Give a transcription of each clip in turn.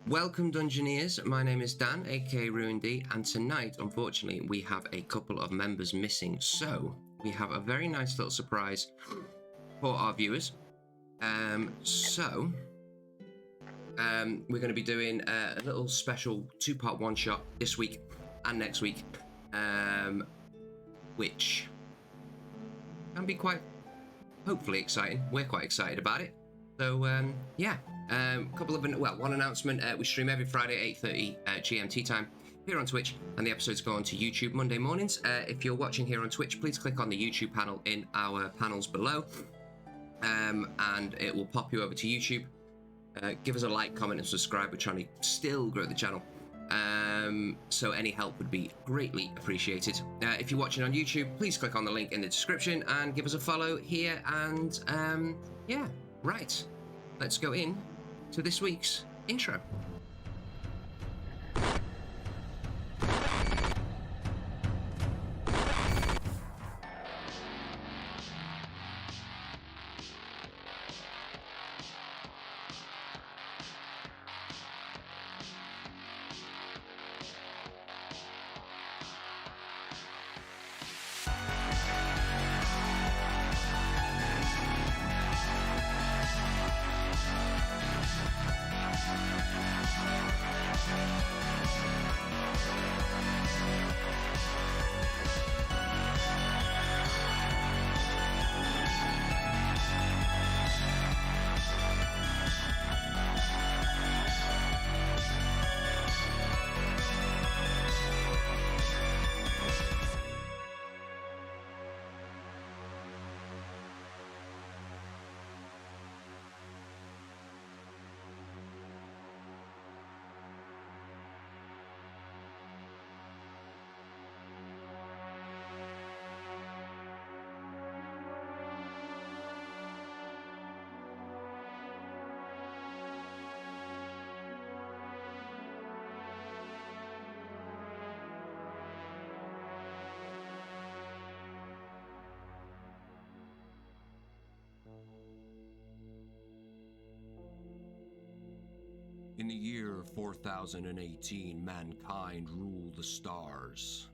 Welcome, Dungeoneers. My name is Dan, aka Ruined D, and tonight, unfortunately, we have a couple of members missing. So we have a very nice little surprise for our viewers. We're going to be doing a little special two-part one-shot this week and next week, which can be quite, hopefully, exciting. We're quite excited about it. So yeah. One announcement. We stream every Friday at 8:30 GMT time here on Twitch, and the episodes go on to YouTube Monday mornings. If you're watching here on Twitch, please click on the YouTube panel in our panels below, and it will pop you over to YouTube. Give us a like, comment, and subscribe. We're trying to still grow the channel, so any help would be greatly appreciated. If you're watching on YouTube, please click on the link in the description and give us a follow here. And yeah, right. Let's go in to this week's intro. In the year 4018, mankind ruled the stars.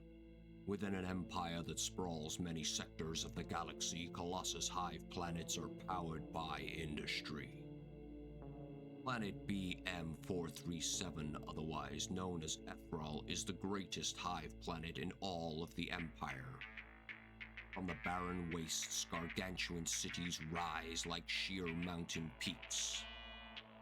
Within an empire that sprawls many sectors of the galaxy, Colossus hive planets are powered by industry. Planet BM437, otherwise known as Ethrol, is the greatest hive planet in all of the empire. From the barren wastes, gargantuan cities rise like sheer mountain peaks.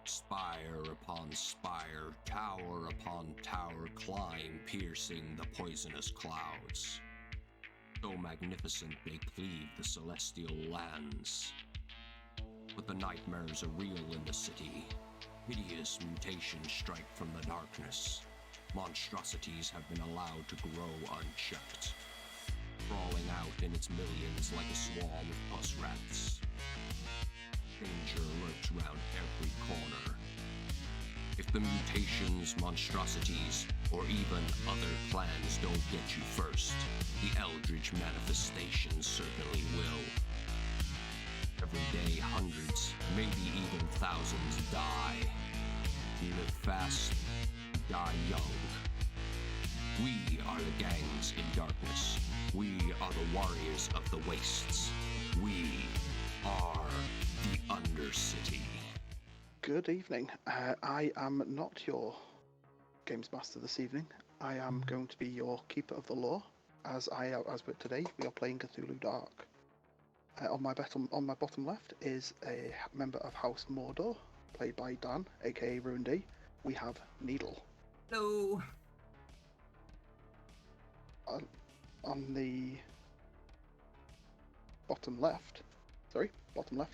Spire upon spire, tower upon tower climb, piercing the poisonous clouds. So magnificent they cleave the celestial lands. But the nightmares are real in the city. Hideous mutations strike from the darkness. Monstrosities have been allowed to grow unchecked, crawling out in its millions like a swarm of pus rats. Danger lurks round every corner. If the mutations, monstrosities, or even other plans don't get you first, the Eldritch manifestations certainly will. Every day, hundreds, maybe even thousands die. We live fast, die young. We are the gangs in darkness. We are the warriors of the wastes. We are the Undercity. Good evening. I am not your games master this evening. I am going to be your keeper of the law. As with today, we are playing Cthulhu Dark. On my bottom left is a member of House Mordor, played by Dan, aka Ruined D. We have Needle. Hello. On the bottom left,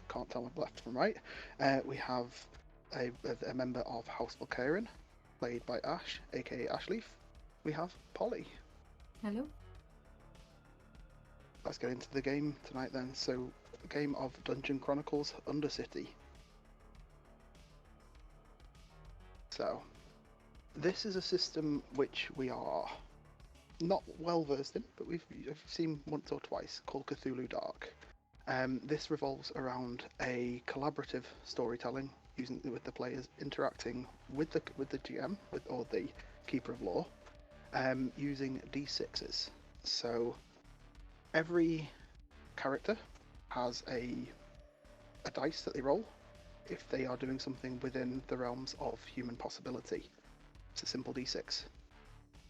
can't tell my left from right, we have a member of House Vulcarian, played by Ash, aka Ashleaf. We have Polly. Hello. Let's get into the game tonight then. So, the game of Dungeon Chronicles Undercity. So, this is a system which we are not well versed in, but we've seen once or twice, called Cthulhu Dark. This revolves around a collaborative storytelling using with the players interacting with the GM or the Keeper of Law, using d6s. So every character has a dice that they roll if they are doing something within the realms of human possibility. It's a simple d6.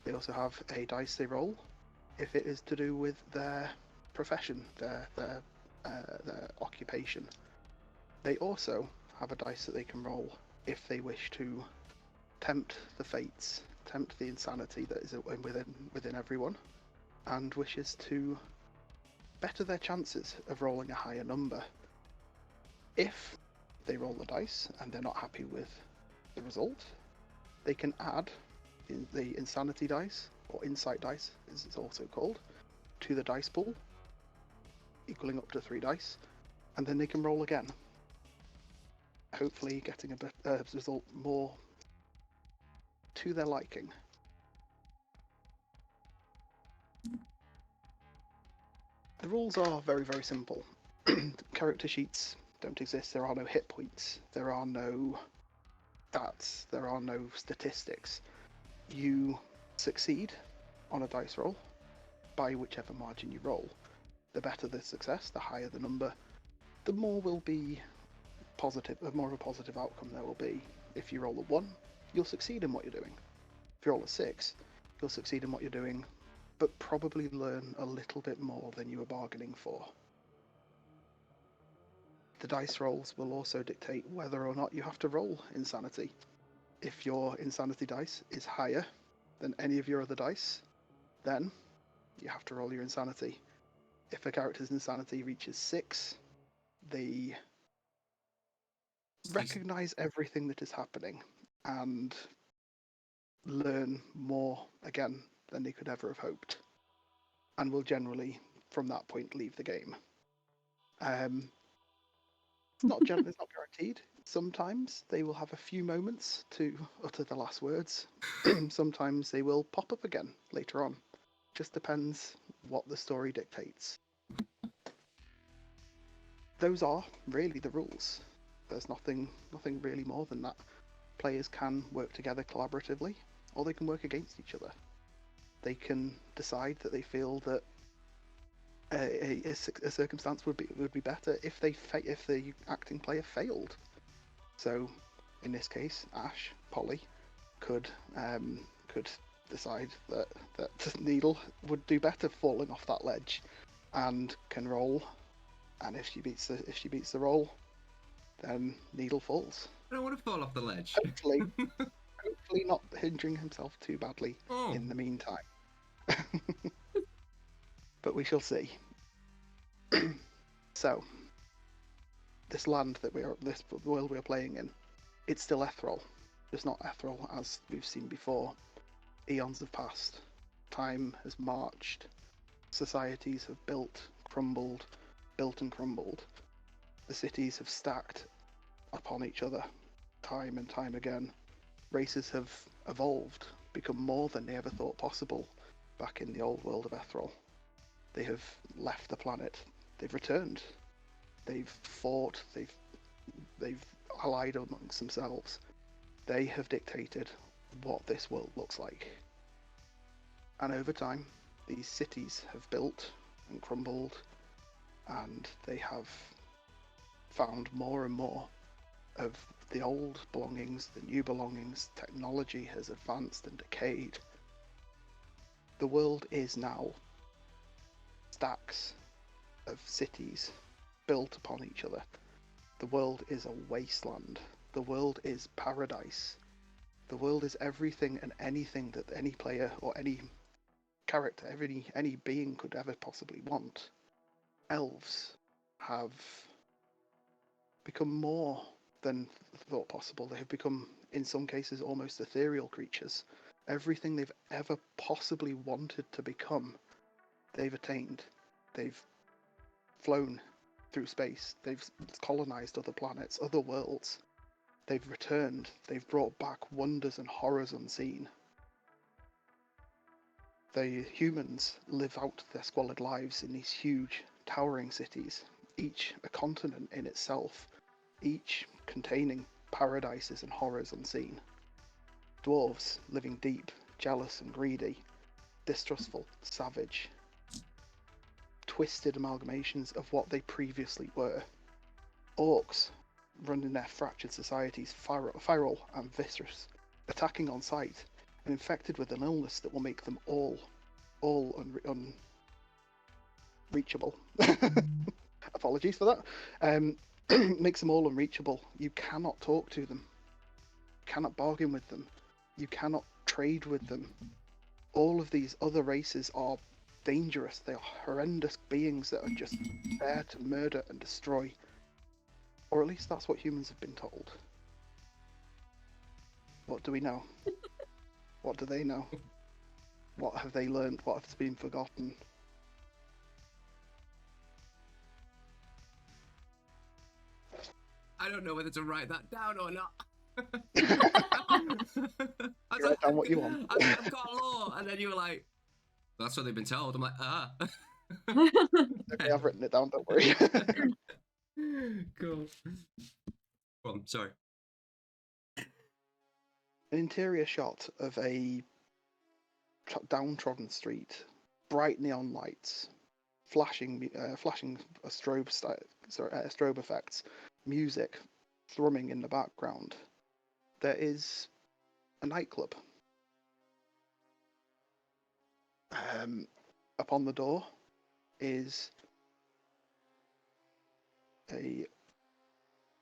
They also have a dice they roll if it is to do with their profession, their occupation. They also have a dice that they can roll if they wish to tempt the fates, tempt the insanity that is within everyone, and wishes to better their chances of rolling a higher number. If they roll the dice and they're not happy with the result, they can add the insanity dice, or insight dice as it's also called, to the dice pool, equaling up to 3 dice, and then they can roll again, hopefully getting a result more to their liking. The rules are very, very simple. Character sheets don't exist. There are no hit points. There are no stats. There are no statistics. You succeed on a dice roll by whichever margin you roll. The better the success, the higher the number, the more will be positive, the more of a positive outcome there will be. If you roll a 1, you'll succeed in what you're doing. If you roll a 6, you'll succeed in what you're doing, but probably learn a little bit more than you were bargaining for. The dice rolls will also dictate whether or not you have to roll insanity. If your insanity dice is higher than any of your other dice, then you have to roll your insanity. If a character's insanity reaches 6, they recognize everything that is happening and learn more again than they could ever have hoped, and will generally, from that point, leave the game. It's not guaranteed. Sometimes they will have a few moments to utter the last words. Sometimes they will pop up again later on. Just depends what the story dictates. Those are really the rules. There's nothing really more than that. Players can work together collaboratively, or they can work against each other. They can decide that they feel that a circumstance would be better if the acting player failed. So, in this case, Ash, Polly, could decide that Needle would do better falling off that ledge, and can roll. And if she beats the roll, then Needle falls. I don't want to fall off the ledge. Hopefully not hindering himself too badly in the meantime. But we shall see. So, this land this world we are playing in, it's still Ethrol. It's not Ethrol as we've seen before. Eons have passed. Time has marched. Societies have built and crumbled. The cities have stacked upon each other, time and time again. Races have evolved, become more than they ever thought possible back in the old world of Ethrol. They have left the planet. They've returned. They've fought. They've allied amongst themselves. They have dictated what this world looks like. And over time, these cities have built and crumbled, and they have found more and more of the old belongings, the new belongings. Technology has advanced and decayed. The world is now stacks of cities built upon each other. The world is a wasteland. The world is paradise. The world is everything and anything that any player or any character, any being could ever possibly want. Elves have become more than thought possible. They have become, in some cases, almost ethereal creatures. Everything they've ever possibly wanted to become, they've attained. They've flown through space. They've colonized other planets, other worlds. They've returned. They've brought back wonders and horrors unseen. The humans live out their squalid lives in these huge, towering cities, each a continent in itself, each containing paradises and horrors unseen. Dwarves living deep, jealous and greedy, distrustful, savage. Twisted amalgamations of what they previously were. Orcs running their fractured societies feral and viscerous, attacking on sight, and infected with an illness that will make them all unreachable. Apologies for that. Makes them all unreachable. You cannot talk to them. You cannot bargain with them. You cannot trade with them. All of these other races are dangerous. They are horrendous beings that are just there to murder and destroy. Or at least that's what humans have been told. What do we know? What do they know? What have they learned? What has been forgotten? I don't know whether to write that down or not. You write down what you want. I've got law, and then you were like, "That's what they've been told." I'm like, "Ah." Okay, I've written it down. Don't worry. Cool. Well, I'm sorry. An interior shot of a downtrodden street, bright neon lights, flashing strobe effects, music thrumming in the background. There is a nightclub. Upon the door is a...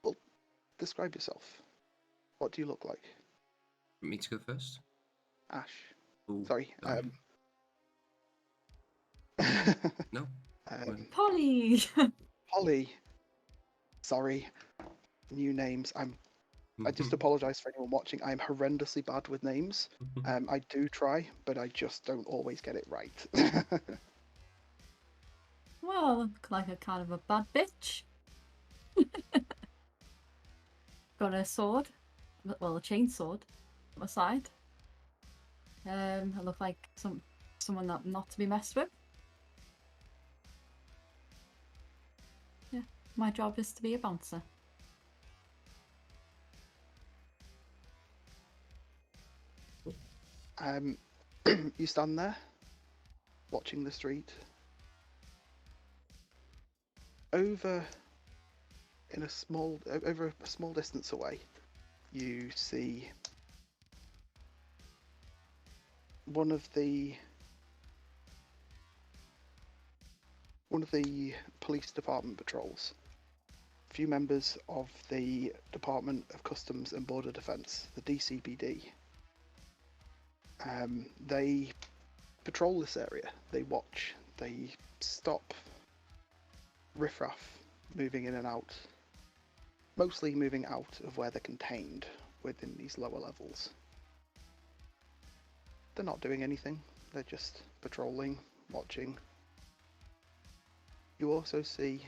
Well, describe yourself. What do you look like? Me to go first? Ash. Ooh, Sorry. No. Polly. Holly. Sorry. New names. I just apologise for anyone watching. I'm horrendously bad with names. I do try, but I just don't always get it right. Well, look like a kind of a bad bitch. Got a sword. Well, a chain sword on my side. I look like someone that not to be messed with. Yeah, my job is to be a bouncer. You stand there, watching the street. Over a small distance away, you see one of the police department patrols. A few members of the Department of Customs and Border Defence, the DCBD. They patrol this area. They watch. They stop riffraff moving in and out. Mostly moving out of where they're contained within these lower levels. They're not doing anything. They're just patrolling, watching. You also see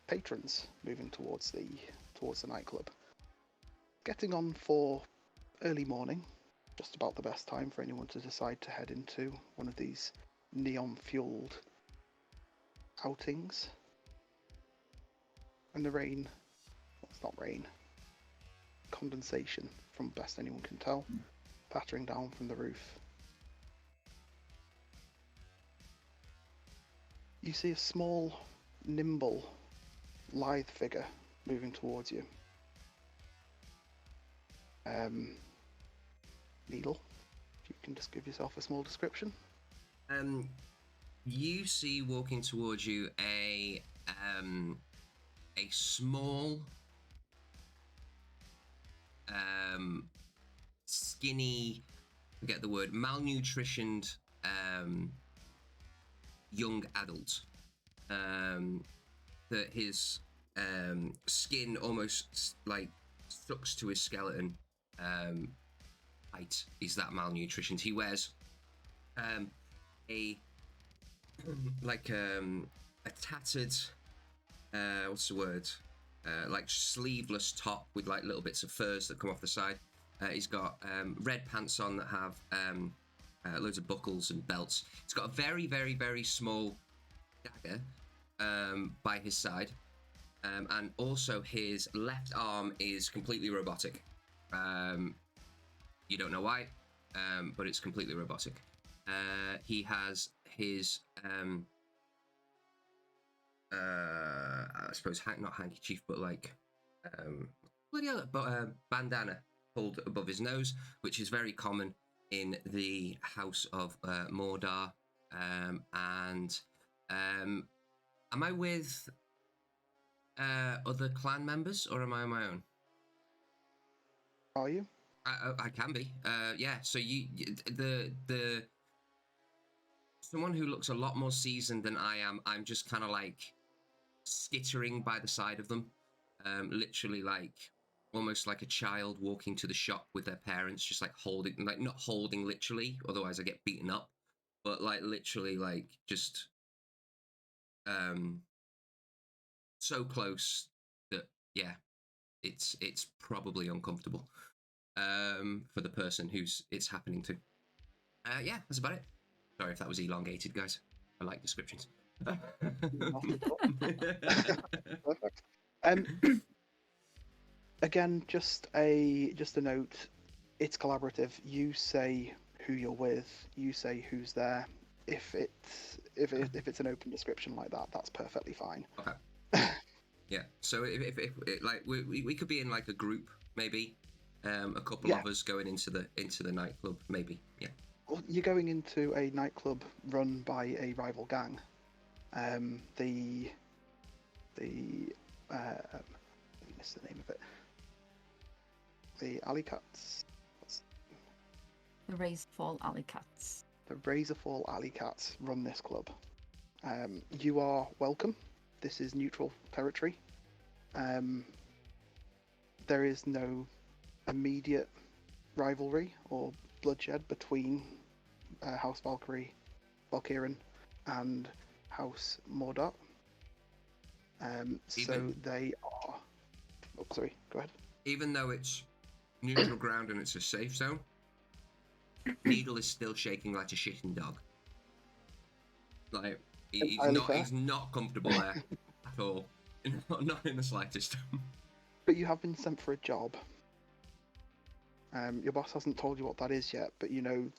patrons moving towards the nightclub. Getting on for early morning. Just about the best time for anyone to decide to head into one of these neon-fueled outings. And the rain, well, it's not rain, condensation, from best anyone can tell, pattering down from the roof. You see a small, nimble, lithe figure moving towards you. Needle, if you can just give yourself a small description. You see walking towards you a small, skinny, forget the word, malnutritioned young adult. That his skin almost like sucks to his skeleton. Height is that malnutritioned. He wears a tattered what's the word? Like sleeveless top with like little bits of furs that come off the side. He's got red pants on that have loads of buckles and belts. He's got a very, very, very small dagger by his side. and also his left arm is completely robotic. You don't know why, but it's completely robotic. He has his I suppose not handkerchief, but like bandana pulled above his nose, which is very common in the House of Mordor. And am I with other clan members, or am I on my own? Are you? I can be. Yeah. So the someone who looks a lot more seasoned than I am. I'm just kind of like skittering by the side of them, literally like almost like a child walking to the shop with their parents, just like holding, like not holding literally, otherwise I get beaten up, but like literally like just so close that yeah, it's probably uncomfortable for the person who's it's happening to. Yeah, that's about it. Sorry if that was elongated, guys. I like descriptions. Perfect. Again, just a note. It's collaborative. You say who you're with. You say who's there. If it's an open description like that, that's perfectly fine. Okay. Yeah. So if like we could be in like a group, maybe a couple of us going into the nightclub, maybe. Yeah. Well, you're going into a nightclub run by a rival gang. I missed the name of it. The Alley Cats. The Razorfall Alley Cats. The Razorfall Alley Cats run this club. You are welcome. This is neutral territory. There is no immediate rivalry or bloodshed between House Valkyrian and House Mordor. So they are... Oh, sorry, go ahead. Even though it's neutral ground and it's a safe zone, Needle is still shaking like a shitting dog. Like, he's not comfortable there at all. Not in the slightest. But you have been sent for a job. Your boss hasn't told you what that is yet, but you know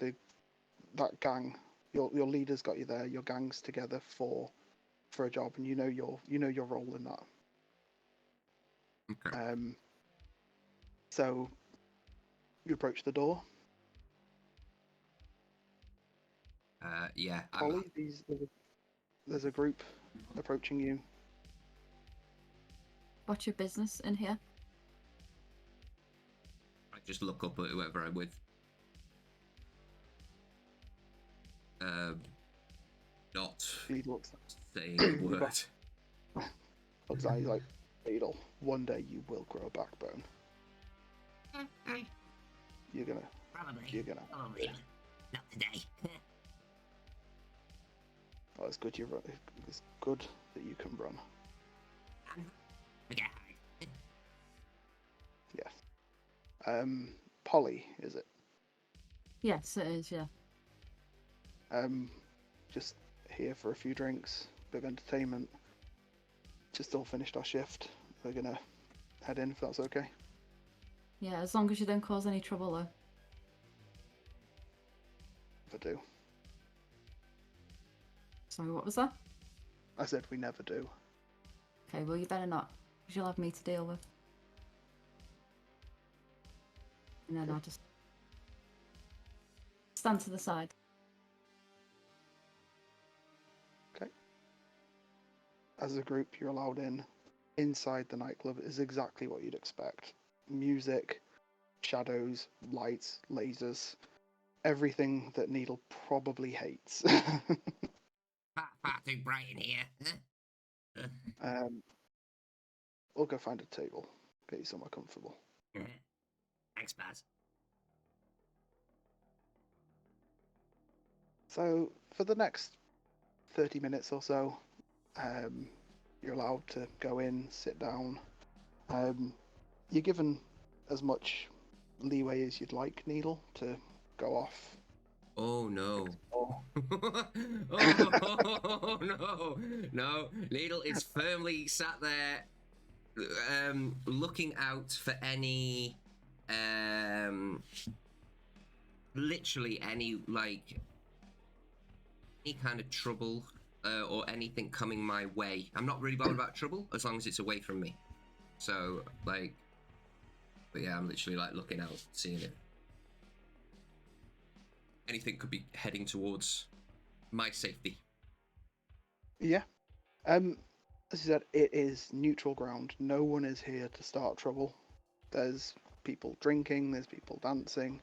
that gang, your leader's got you there. Your gang's together for a job, and you know your role in that. Okay. So you approach the door. Yeah. Ollie, there's a group approaching you. What's your business in here? I just look up at whoever I'm with. Not saying a word. Looks like Beetle. One day you will grow a backbone. You're gonna. Probably. Not today. Oh, it's good it's good that you can run. We got hard. Yes. Polly, is it? Yes, it is, yeah. Just here for a few drinks, bit of entertainment. Just all finished our shift. We're gonna head in if that's okay. Yeah, as long as you don't cause any trouble, though. If I do. Sorry, what was that? I said we never do. Okay, well, you better not, because you'll have me to deal with. And then I'll just stand to the side. Okay. As a group, you're allowed in. Inside the nightclub is exactly what you'd expect. Music, shadows, lights, lasers, everything that Needle probably hates. Far too bright in here. We'll go find a table. Get you somewhere comfortable. Thanks, Baz. So, for the next 30 minutes or so, you're allowed to go in, sit down. You're given as much leeway as you'd like, Needle, to go off. Oh no. Or... oh no. No. Needle is firmly sat there looking out for any, literally any kind of trouble or anything coming my way. I'm not really bothered about trouble as long as it's away from me. So but yeah, I'm literally looking out, seeing if anything could be heading towards my safety. Yeah. As I said, it is neutral ground. No one is here to start trouble. There's people drinking, there's people dancing.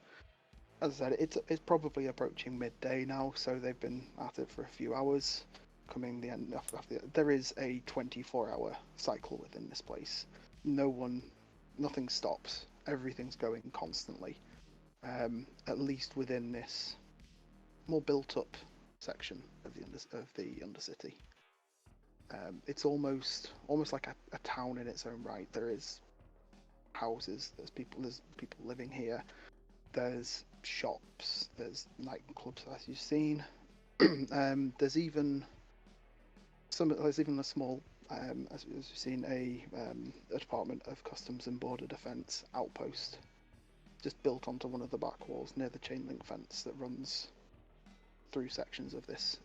As I said, it's probably approaching midday now, so they've been at it for a few hours. Coming the end after there is a 24-hour cycle within this place. Nothing stops. Everything's going constantly. At least within this more built-up section of the Undercity. It's almost like a town in its own right. There is houses. There's people living here. There's shops. There's nightclubs, as you've seen. There's even a small, as you've seen, a Department of Customs and Border Defence outpost, just built onto one of the back walls near the chain link fence that runs through sections of this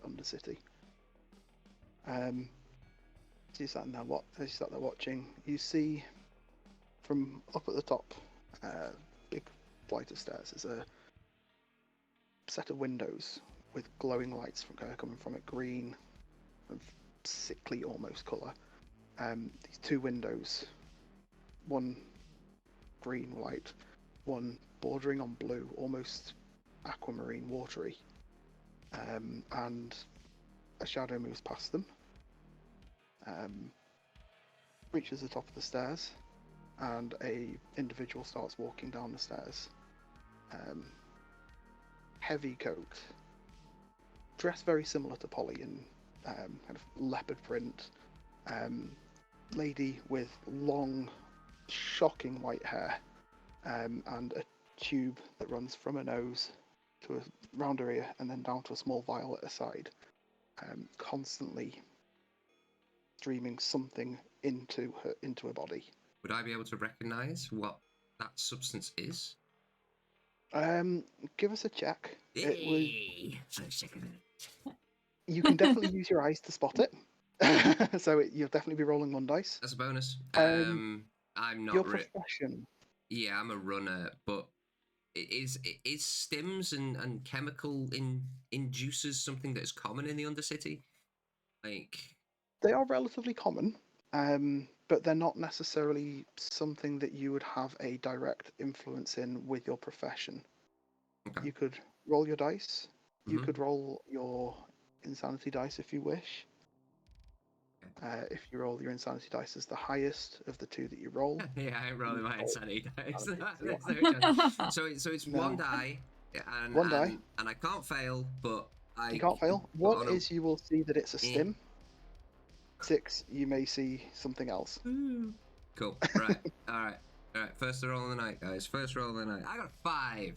Undercity. So you sat there watching. You see from up at the top, big flight of stairs. There's a set of windows with glowing lights coming from it, green, of sickly almost colour. These two windows, one green light, one bordering on blue, almost aquamarine, watery, and a shadow moves past them, reaches the top of the stairs, and a individual starts walking down the stairs. Heavy coat, dressed very similar to Polly in kind of leopard print, lady with long, shocking white hair, and a tube that runs from her nose to round her ear and then down to a small vial at her side, constantly streaming something into her body. Would I be able to recognise what that substance is? Give us a check. Hey, so sick of it. You can definitely use your eyes to spot it. So you'll definitely be rolling one dice. That's a bonus. I'm not. Your profession. Yeah, I'm a runner, but is stims and chemical inducers something that is common in the Undercity? They are relatively common, but they're not necessarily something that you would have a direct influence in with your profession. Okay. You could roll your dice. You Mhm. could roll your insanity dice if you wish. If you roll your insanity dice as the highest of the two that you roll. Yeah, I'm rolling my insanity dice. Yeah. So it's No. one die, and One die. and I can't fail, but You can't fail. One no. is you will see that it's a stim. 6, you may see something else. Cool. Right. All right. First roll of the night, guys. First roll of the night. I got a 5.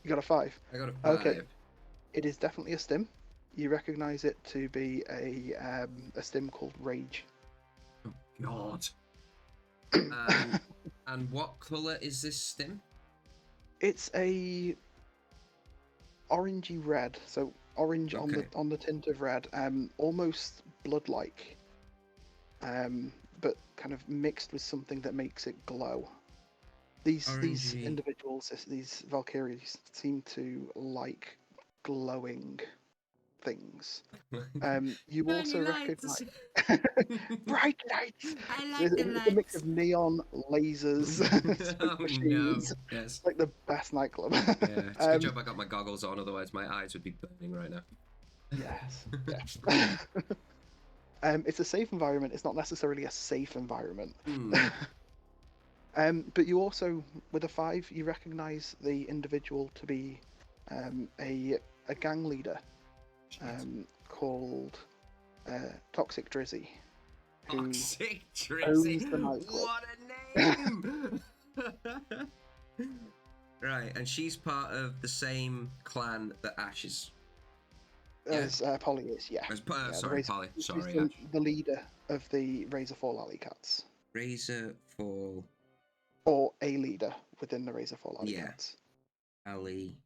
You got a 5. I got a 5. Okay. It is definitely a stim. You recognise it to be a stim called Rage. Oh God. And what colour is this stim? It's a orangey red, so orange on the tint of red, almost blood-like, but kind of mixed with something that makes it glow. These individuals, these Valkyries, seem to like glowing things. You also recognise bright lights. I like It's the a mix lights. of neon, lasers, Oh machines. no! Yes. Like the best nightclub. Yeah. It's a good job I got my goggles on, otherwise my eyes would be burning right now. Yes. Yeah. It's a safe environment. It's not necessarily a safe environment. But you also, with a 5, you recognise the individual to be a gang leader called Toxic Drizzy. Toxic owns Drizzy. the nightclub. What a name! Right, and she's part of the same clan that Ash is. As Polly is, yeah. Sorry, Polly. Sorry, the Ash. leader of the Razorfall Alley Cats, Razorfall. or a leader within the Razorfall Alley Yeah. Cats. Alley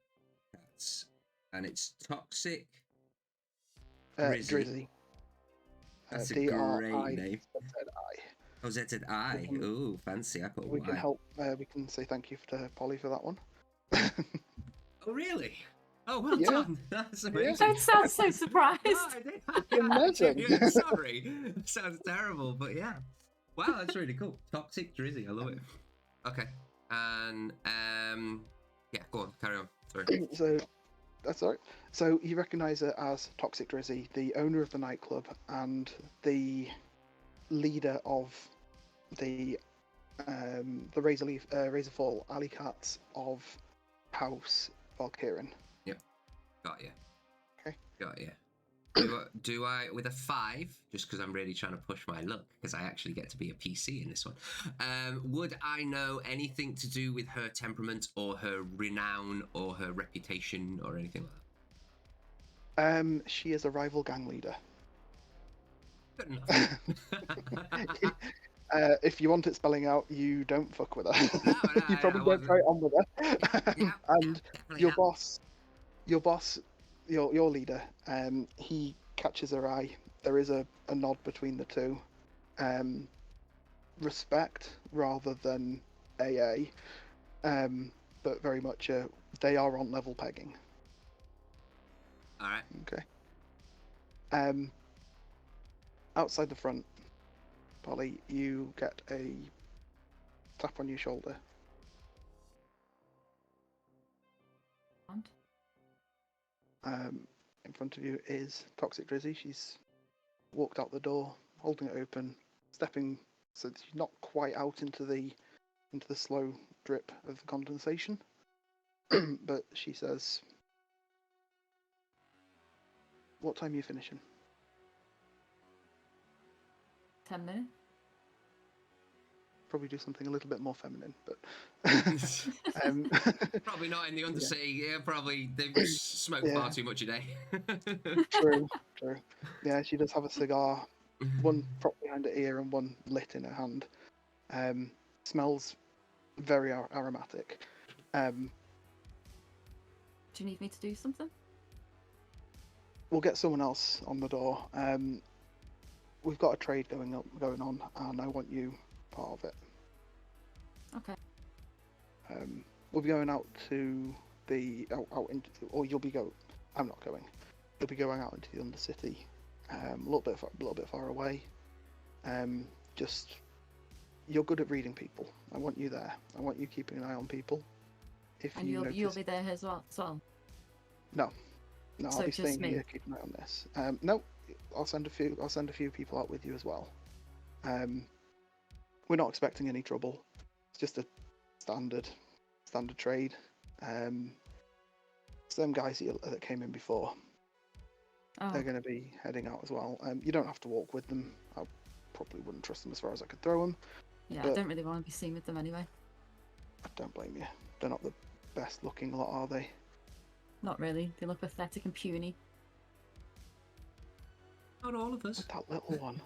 Cats. And it's Toxic Drizzy. That's a D-R-I-Z-Z-I. great name. Oh, ZZI. Ooh, fancy. I put a We can Y. help. We can say thank you to Polly for that one. Oh, really? Oh, well Yeah. done. That's amazing. Don't sound so surprised. No, I did. Imagine. Genuinely sorry. That sounds terrible, but yeah. Wow, that's really cool. Toxic Drizzy. I love it. Okay. And, yeah, go on. Carry on. Sorry. So that's all right. So you recognise her as Toxic Drizzy, the owner of the nightclub and the leader of the Razorfall Alley Cats of House Valkyrian. Yep. Got you. Okay. Got you. Do I, with a 5, just because I'm really trying to push my luck, because I actually get to be a PC in this one, would I know anything to do with her temperament or her renown or her reputation or anything like that? She is a rival gang leader. Good enough. If you want it spelling out, you don't fuck with her. No, You probably don't try it on with her. Yeah, And definitely your not. boss, your leader, he catches her eye. There is a nod between the two. Respect rather than AA, but very much they are on level pegging. All right. Okay. Outside the front, Polly, you get a tap on your shoulder. In front of you is Toxic Drizzy. She's walked out the door, holding it open, stepping so she's not quite out into the slow drip of the condensation. But she says, "What time are you finishing?" 10 minutes. Probably do something a little bit more feminine, but Probably not in the Undercity. Yeah, probably they've smoked far too much a day. True. Yeah, she does have a cigar, one propped behind her ear and one lit in her hand. Smells very aromatic. Do you need me to do something? We'll get someone else on the door. We've got a trade going on, and I want you part of it. Okay. We'll be going out to out into, or you'll be go. I'm not going. You'll be going out into the Undercity, a little bit far away. Just you're good at reading people. I want you there. I want you keeping an eye on people. And you'll be there as well. No, So I'll be just staying me? here, keeping an eye on this. No, I'll send a few people out with you as well. We're not expecting any trouble. It's just a standard trade. It's them guys that came in before. Oh, They're going to be heading out as well. You don't have to walk with them. I probably wouldn't trust them as far as I could throw them. yeah, but- I don't really want to be seen with them anyway. I don't blame you. They're not the best looking lot, are they? Not really. They look pathetic and puny. Not all of us. With that little one.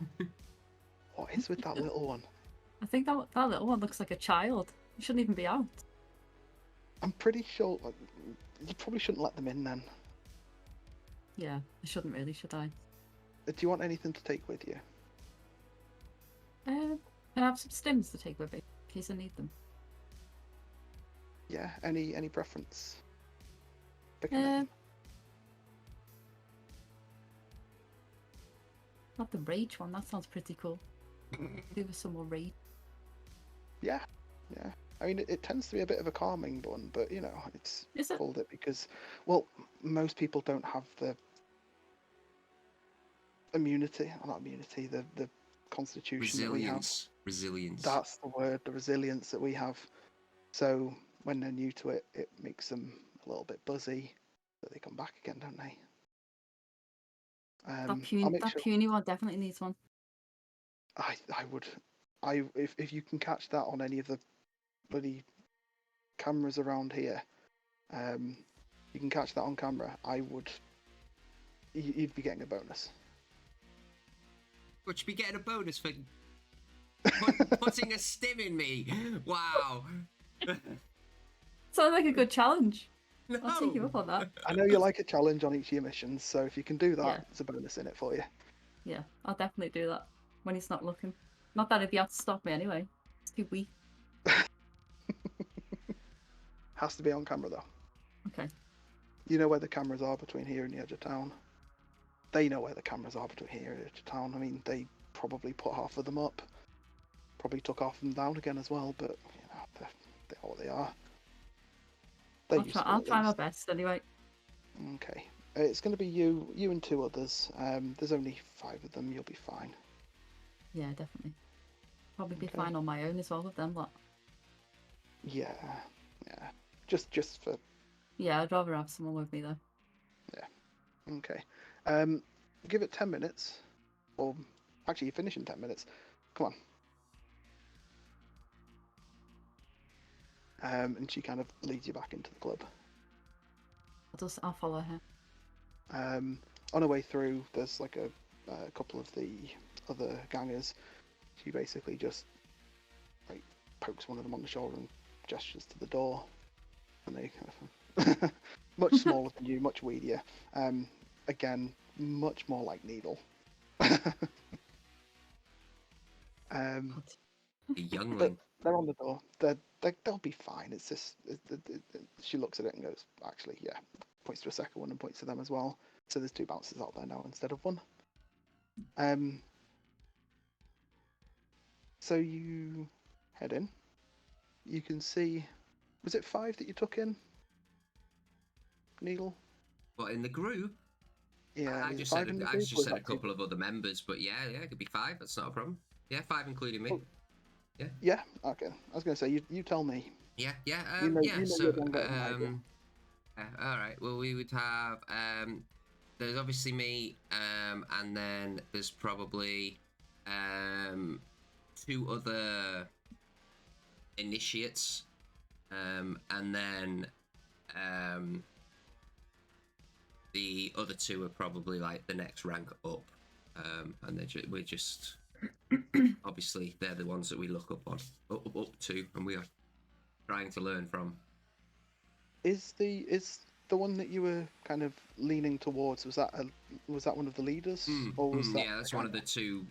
What is with that little one? I think that little one looks like a child. He shouldn't even be out. I'm pretty sure you probably shouldn't let them in then. Yeah, I shouldn't really, should I? Do you want anything to take with you? Can I have some stims to take with me in case I need them? Yeah, any preference? Pick a name. Not the rage one. That sounds pretty cool. Do with some more rage. Yeah. I mean, it tends to be a bit of a calming one, but you know, it's Is it? called it because, well, most people don't have the immunity, not immunity, the constitution that we have. Resilience. That's the word, the resilience that we have. So when they're new to it, it makes them a little bit buzzy, but they come back again, don't they? That puny one definitely needs one. I would, if you can catch that on any of the bloody cameras around here, you can catch that on camera. You'd be getting a bonus. Would you be getting a bonus for putting a stim in me? Wow. Sounds like a good challenge. No. I'll take you up on that. I know you like a challenge on each of your missions, so if you can do that, Yeah. it's a bonus in it for you. Yeah, I'll definitely do that when he's not looking. Not that he'd be able to stop me anyway. It's too weak. Has to be on camera though. Okay. You know where the cameras are between here and the edge of town. They know where the cameras are between here and the edge of town. I mean, they probably put half of them up. Probably took half of them down again as well, but you know, they are what they are. I'll try my best anyway. Okay. It's going to be you and 2 others. There's only 5 of them. You'll be fine. Yeah, definitely. Probably be Okay. fine on my own as well with them, but Yeah. Just for. yeah, I'd rather have someone with me though. Okay. Give it 10 minutes. Or actually, you finish in 10 minutes. Come on. And she kind of leads you back into the club. I'll follow her. On her way through, there's like a couple of the other gangers. She basically just like pokes one of them on the shoulder and gestures to the door, and they much smaller than you, much weedier. Again, much more like Needle. A But youngling. they're on the door. They'll be fine. It's just she looks at it and goes, actually, yeah. Points to a second one and points to them as well. So there's 2 bouncers out there now instead of 1. So you head in. You can see. Was it 5 that you took in? Needle? But in the group, Yeah. I is it just 5 said in the I group, just or is said a that 2? couple of other members, but yeah, it could be 5. That's not a problem. Yeah, 5 including me. Oh. Yeah. Okay. I was going to say you tell me. Yeah. You know So, you're gonna get an idea. all right. Well, we would have. There's obviously me, and then there's probably 2 other initiates, and then the other 2 are probably like the next rank up, and we're just obviously they're the ones that we look up up to, and we are trying to learn from. Is the one that you were kind of leaning towards, was that one of the leaders, or was that? Yeah, that's one of the two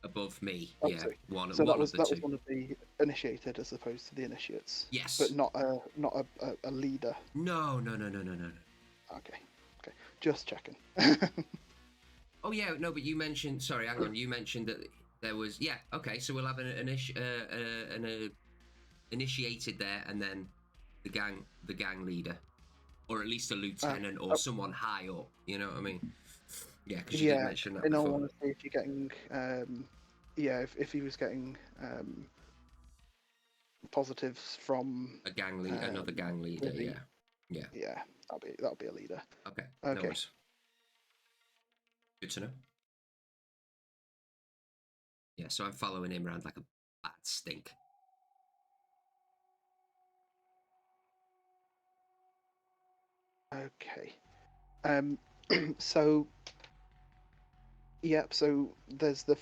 above me. Oh, Yeah, sorry. one So of that was the 2. one of the initiated as opposed to the initiates. Yes. But not a leader. No. Okay. Just checking. Oh yeah, no, but you mentioned. Sorry, hang on. You mentioned that there was. Yeah. Okay, so we'll have an initiated there, and then the gang leader, or at least a lieutenant or someone high up. You know what I mean? Yeah, because you did mention that in all before. honesty, if you're getting, if he was getting positives from A gang leader, another gang leader. Lizzie. Yeah. yeah, that'll be a leader. Okay. Okay. No worries. Good to know. Yeah, so I'm following him around like a bad stink. Okay. So. Yep. So there's the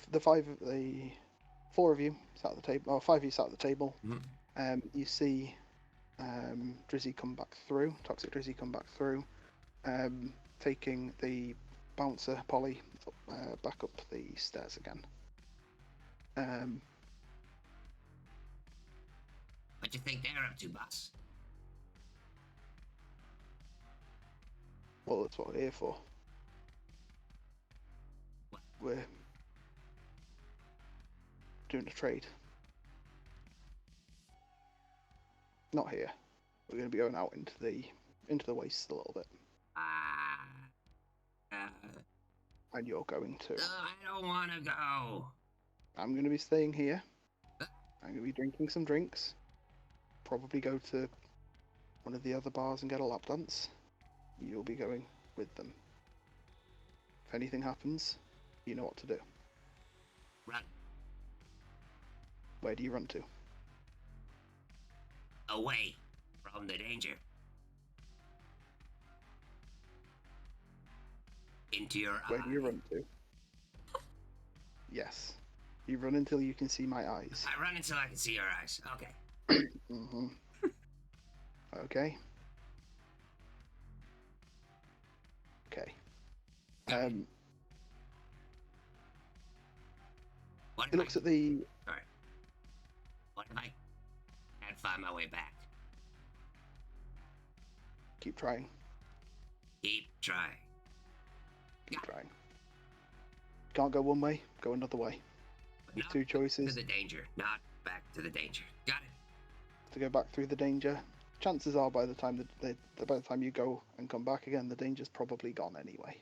4 of you sat at the table, or 5 of you sat at the table. Mm-hmm. You see Drizzy come back through, Toxic Drizzy come back through, taking the bouncer, Polly, back up the stairs again. What do you think they're up to, boss? Well, that's what we're here for. What? We're doing a trade. Not here. We're going to be going out into the wastes a little bit. And you're going to. I don't want to go. I'm going to be staying here. I'm going to be drinking some drinks. Probably go to one of the other bars and get a lap dance. You'll be going with them. If anything happens, you know what to do. Run Where do you run to? away from the danger. Into your Where eye. do you run to? Yes. You run until you can see my eyes. I run until I can see your eyes. Okay. Mm-hmm. Okay. Okay. What if It looks at the... Sorry. What if I can't find my way back? Keep trying. Keep trying. Keep trying. Can't go one way, go another way. But There's not two choices. to the danger. Not back to the danger. Got it. To go back through the danger. Chances are by the time by the time you go and come back again, the danger's probably gone anyway.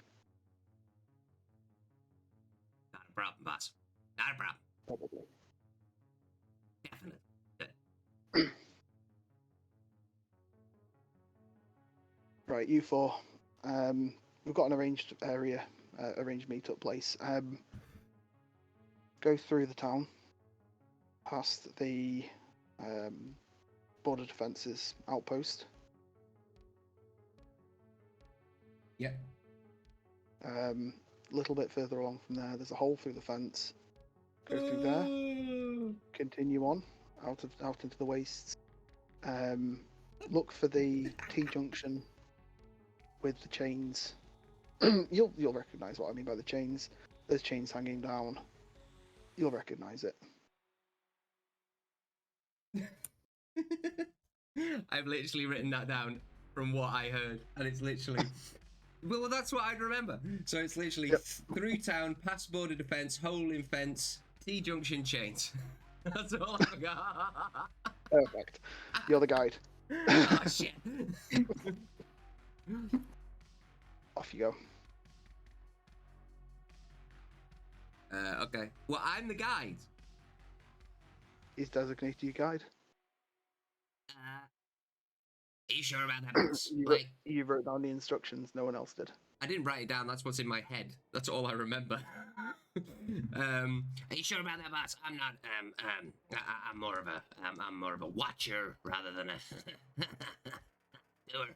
Not a problem, boss. Not a problem. Probably. Definitely. Right, you four. We've got an arranged area, arranged meetup place. Go through the town, past the border defences outpost. Yep. A little bit further along from there, there's a hole through the fence. Go through there. Continue on out into the wastes. Look for the T junction with the chains. You'll recognise what I mean by the chains. There's chains hanging down. You'll recognise it. I've literally written that down from what I heard, and it's literally. Well, that's what I'd remember. So it's literally through town, past border defence, hole in fence, T junction chains. That's all I've got. Perfect. You're the guide. Oh shit. Off you go. Okay. Well, I'm the guide. He's designated you guide. Are you sure about that, boss? You wrote down the instructions. No one else did. I didn't write it down. That's what's in my head. That's all I remember. Are you sure about that, boss? I'm not. I'm more of a watcher rather than a doer.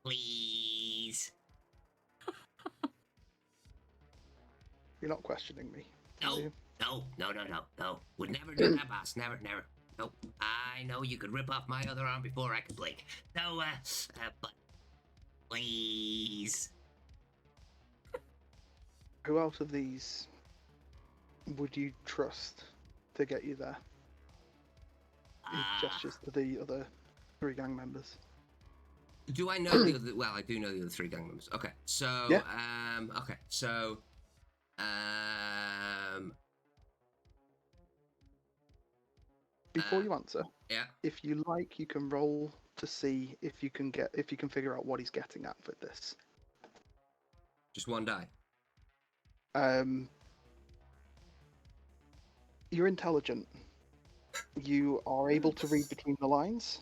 Please. You're not questioning me. No. are you? No. Would never do that, boss. Never. Nope. I know you could rip off my other arm before I could blink. So, but please. Who out of these would you trust to get you there? He gestures to the other 3 gang members. Do I know the other? Well, I do know the other 3 gang members. Okay, so Yeah. okay, so Before you answer, yeah. if you like, you can roll to see if you can figure out what he's getting at with this. Just 1 die. You're intelligent. You are able to read between the lines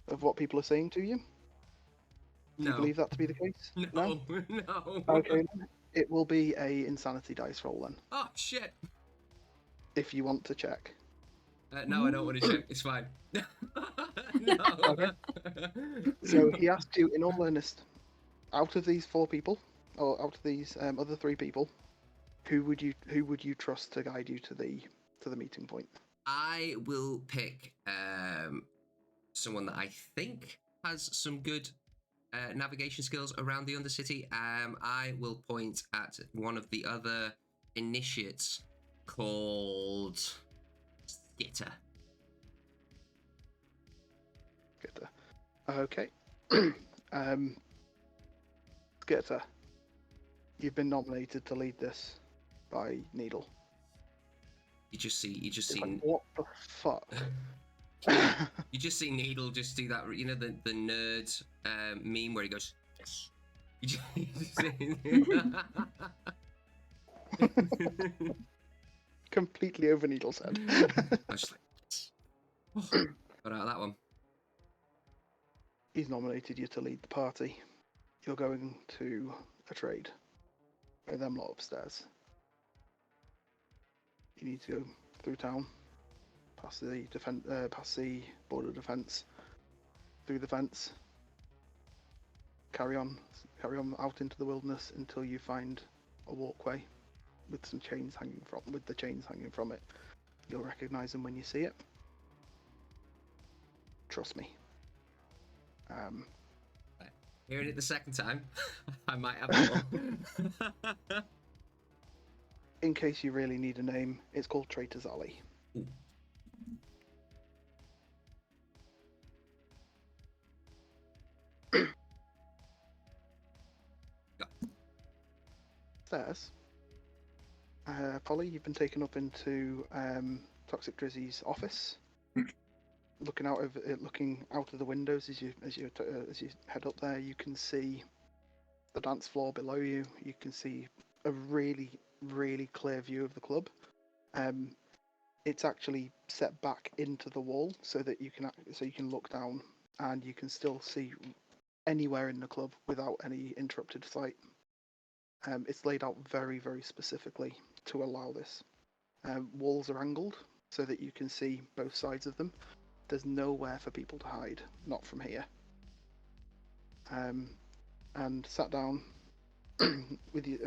of what people are saying to you. Do you believe that to be the case? No. Okay. It will be a insanity dice roll then, Oh shit. if you want to check. No, I don't want to check. It's fine. No. Okay. So he asked you, in all earnest, out of these 4 people, or out of these other 3 people, who would you trust to guide you to the meeting point? I will pick someone that I think has some good navigation skills around the Undercity. I will point at one of the other initiates called Skitter. Skitter. Okay. Skitter, you've been nominated to lead this by Needle. You just see It's like, what the fuck? you just see Needle just do that, you know, the nerd meme where he goes, yes. You just see... Completely over Needle's head. I was just like, yes. Oh, got out of that one. He's nominated you to lead the party. You're going to a trade with them lot upstairs. You need to go through town, past the border defence, through the fence. Carry on out into the wilderness until you find a walkway with some chains hanging from it. You'll recognise them when you see it. Trust me. Hearing it the second time, I might have more. In case you really need a name, it's called Traitor's Alley. Ooh. Stairs. Polly, you've been taken up into Toxic Drizzy's office. Looking out of the windows as you head up there, you can see the dance floor below you. You can see a really, really clear view of the club. It's actually set back into the wall so that you can look down and you can still see anywhere in the club without any interrupted sight. It's laid out very, very specifically to allow this. Walls are angled so that you can see both sides of them. There's nowhere for people to hide, not from here. And sat down with you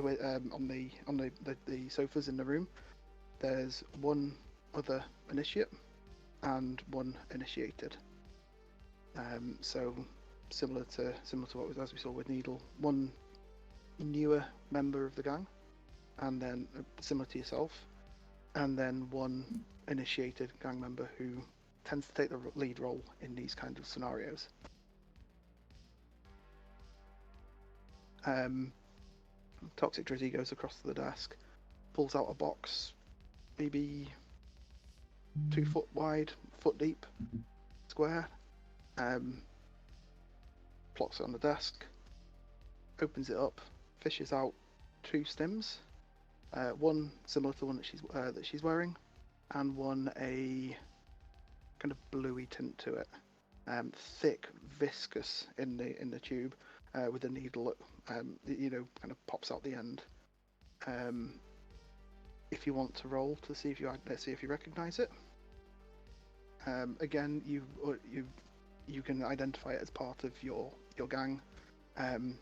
on the sofas in the room. There's one other initiate and one initiated. So similar to what was as we saw with Needle, one newer member of the gang, and then similar to yourself, and then one initiated gang member who tends to take the lead role in these kind of scenarios. Toxic Drizzy goes across to the desk, pulls out a box, maybe 2 foot wide, foot deep, square, plots it on the desk, opens it up, fishes out 2 stims, one similar to the one that she's wearing, and one a kind of bluey tint to it, thick, viscous in the tube, with a needle that kind of pops out the end. If you want to roll to see if you recognise it, again you can identify it as part of your gang.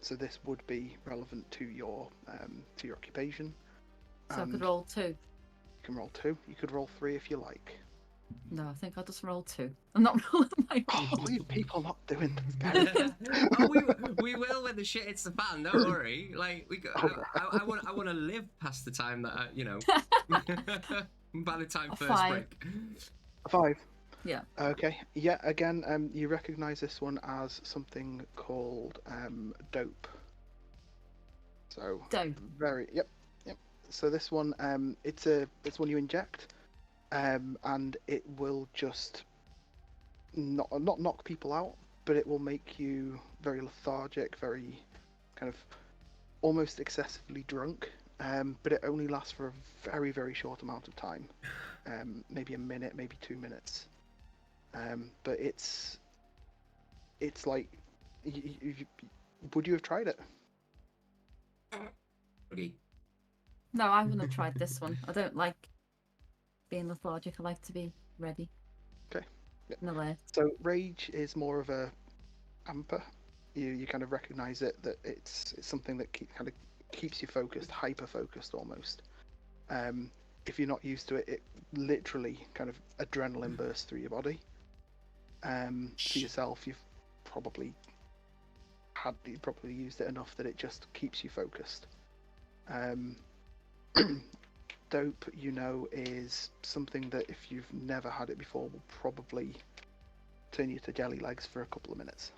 So this would be relevant to your occupation. So I could roll 2. You can roll 2. You could roll 3 if you like. No, I think I'll just roll 2. I'm not rolling my Oh, leave people not doing this. We will when the shit hits the fan. Don't worry. Like I want to live past the time that by the time first 5. break. 5. Yeah. Okay. Yeah. Again, you recognise this one as something called dope. So Dope. Yep. So this one, it's one you inject, and it will just not knock people out, but it will make you very lethargic, very kind of almost excessively drunk. But it only lasts for a very, very short amount of time, maybe a minute, maybe 2 minutes. But it's like, would you have tried it? Okay. No, I wouldn't have tried this one. I don't like being lethargic. I like to be ready. Okay. Yeah. In alert. So rage is more of a amper. You kind of recognise it, that it's something that kind of keeps you focused, hyper focused almost. If you're not used to it, it literally kind of adrenaline bursts through your body. For yourself, you've probably used it enough that it just keeps you focused. Dope, is something that if you've never had it before, will probably turn you to jelly legs for a couple of minutes.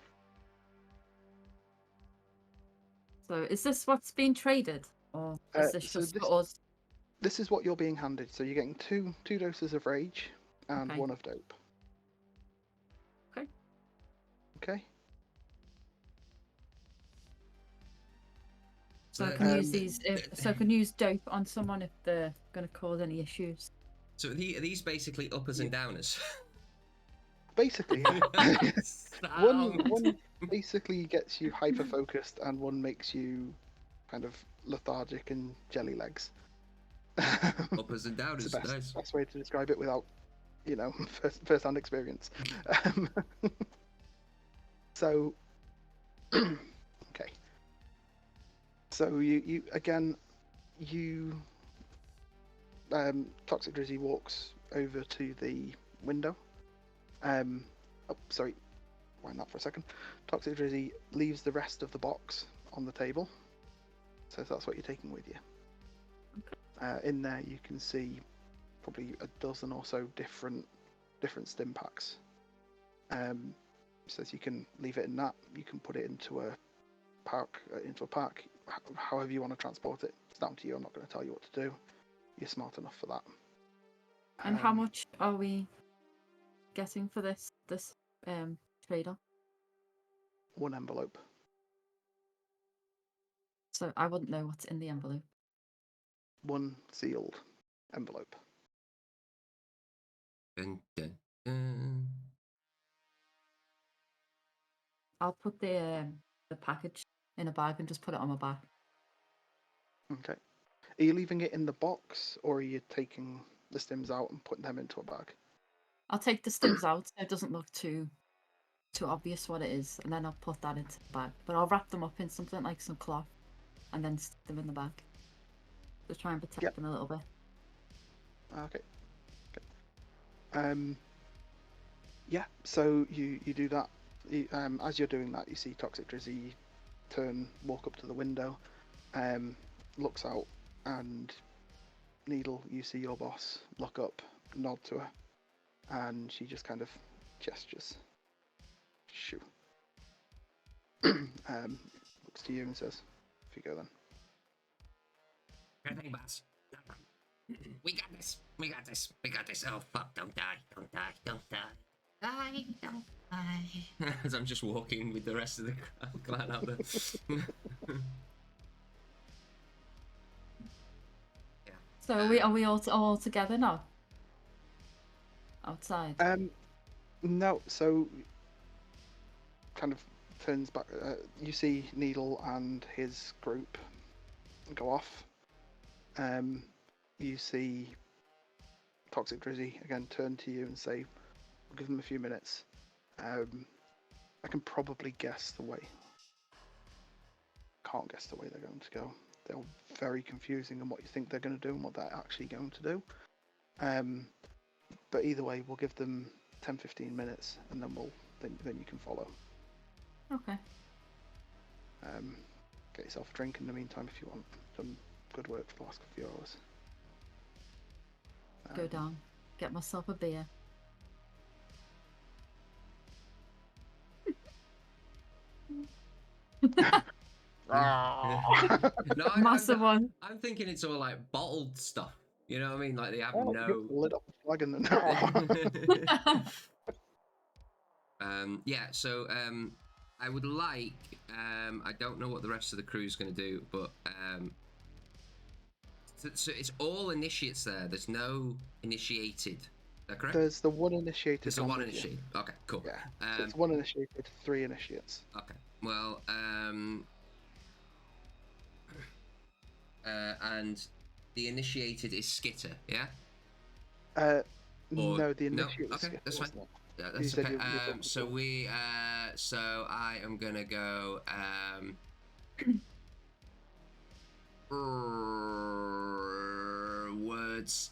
So is this what's being traded, or is this just for us? This is what you're being handed. So you're getting two doses of rage and 1 of dope. Okay. So I can use these. So I can use dope on someone if they're going to cause any issues. So are these basically uppers and downers? Basically, yeah. one basically gets you hyper focused, and one makes you kind of lethargic and jelly legs. Uppers and downers. It's the Nice. best way to describe it without, first-hand experience. So, okay. So you again, you, Toxic Drizzy walks over to the window. Oh, sorry, wind that for a second. Toxic Drizzy leaves the rest of the box on the table, so that's what you're taking with you. In there, you can see probably a dozen or so different stim packs. Says you can leave it in that. You can put it into a pack, however you want to transport it. It's down to you. I'm not going to tell you what to do. You're smart enough for that. And how much are we getting for this trader? 1 envelope. So I wouldn't know what's in the envelope. 1 sealed envelope. Dun, dun, dun. I'll put the package in a bag and just put it on my back. Okay. Are you leaving it in the box, or are you taking the stims out and putting them into a bag? I'll take the stims out so it doesn't look too obvious what it is, and then I'll put that into the bag. But I'll wrap them up in something like some cloth, and then stick them in the bag. Just try and protect them a little bit. Okay. Yeah. So you do that. As you're doing that, you see Toxic Drizzy walk up to the window, looks out, and Needle, you see your boss look up, nod to her, and she just kind of gestures. Shoo. Looks to you and says, "If you go then." Sure thing, boss. We got this. We got this. We got this. Oh, fuck. Don't die. Don't die. Don't die. Die. Don't die. As I'm just walking with the rest of the clan out there. Yeah. So are we all together now? Outside. No. So kind of turns back. You see Needle and his group go off. You see Toxic Drizzy again turn to you and say, "We'll give them a few minutes. I can probably guess the way. Can't guess the way they're going to go. They're very confusing on what you think they're going to do and what they're actually going to do. But either way, we'll give them 10-15 minutes, and then then you can follow. Okay. Get yourself a drink in the meantime if you want. Done good work for the last few hours. Go down. Get myself a beer. No, Massive one. I'm thinking it's all like bottled stuff. You know what I mean? Like they have Oh, no. Lit up the flagon and Yeah. So I would like. I don't know what the rest of the crew's going to do, but so it's all initiates there. There's no initiated. Is that correct? There's the one initiated. There's the one initiated. Okay, cool. Yeah. So it's 1 initiated, 3 initiates. Okay. Well, and the initiated is Skitter, yeah? No, the initiate. Okay, that's fine. Yeah, You that's said okay. you're So so I am gonna go. Words.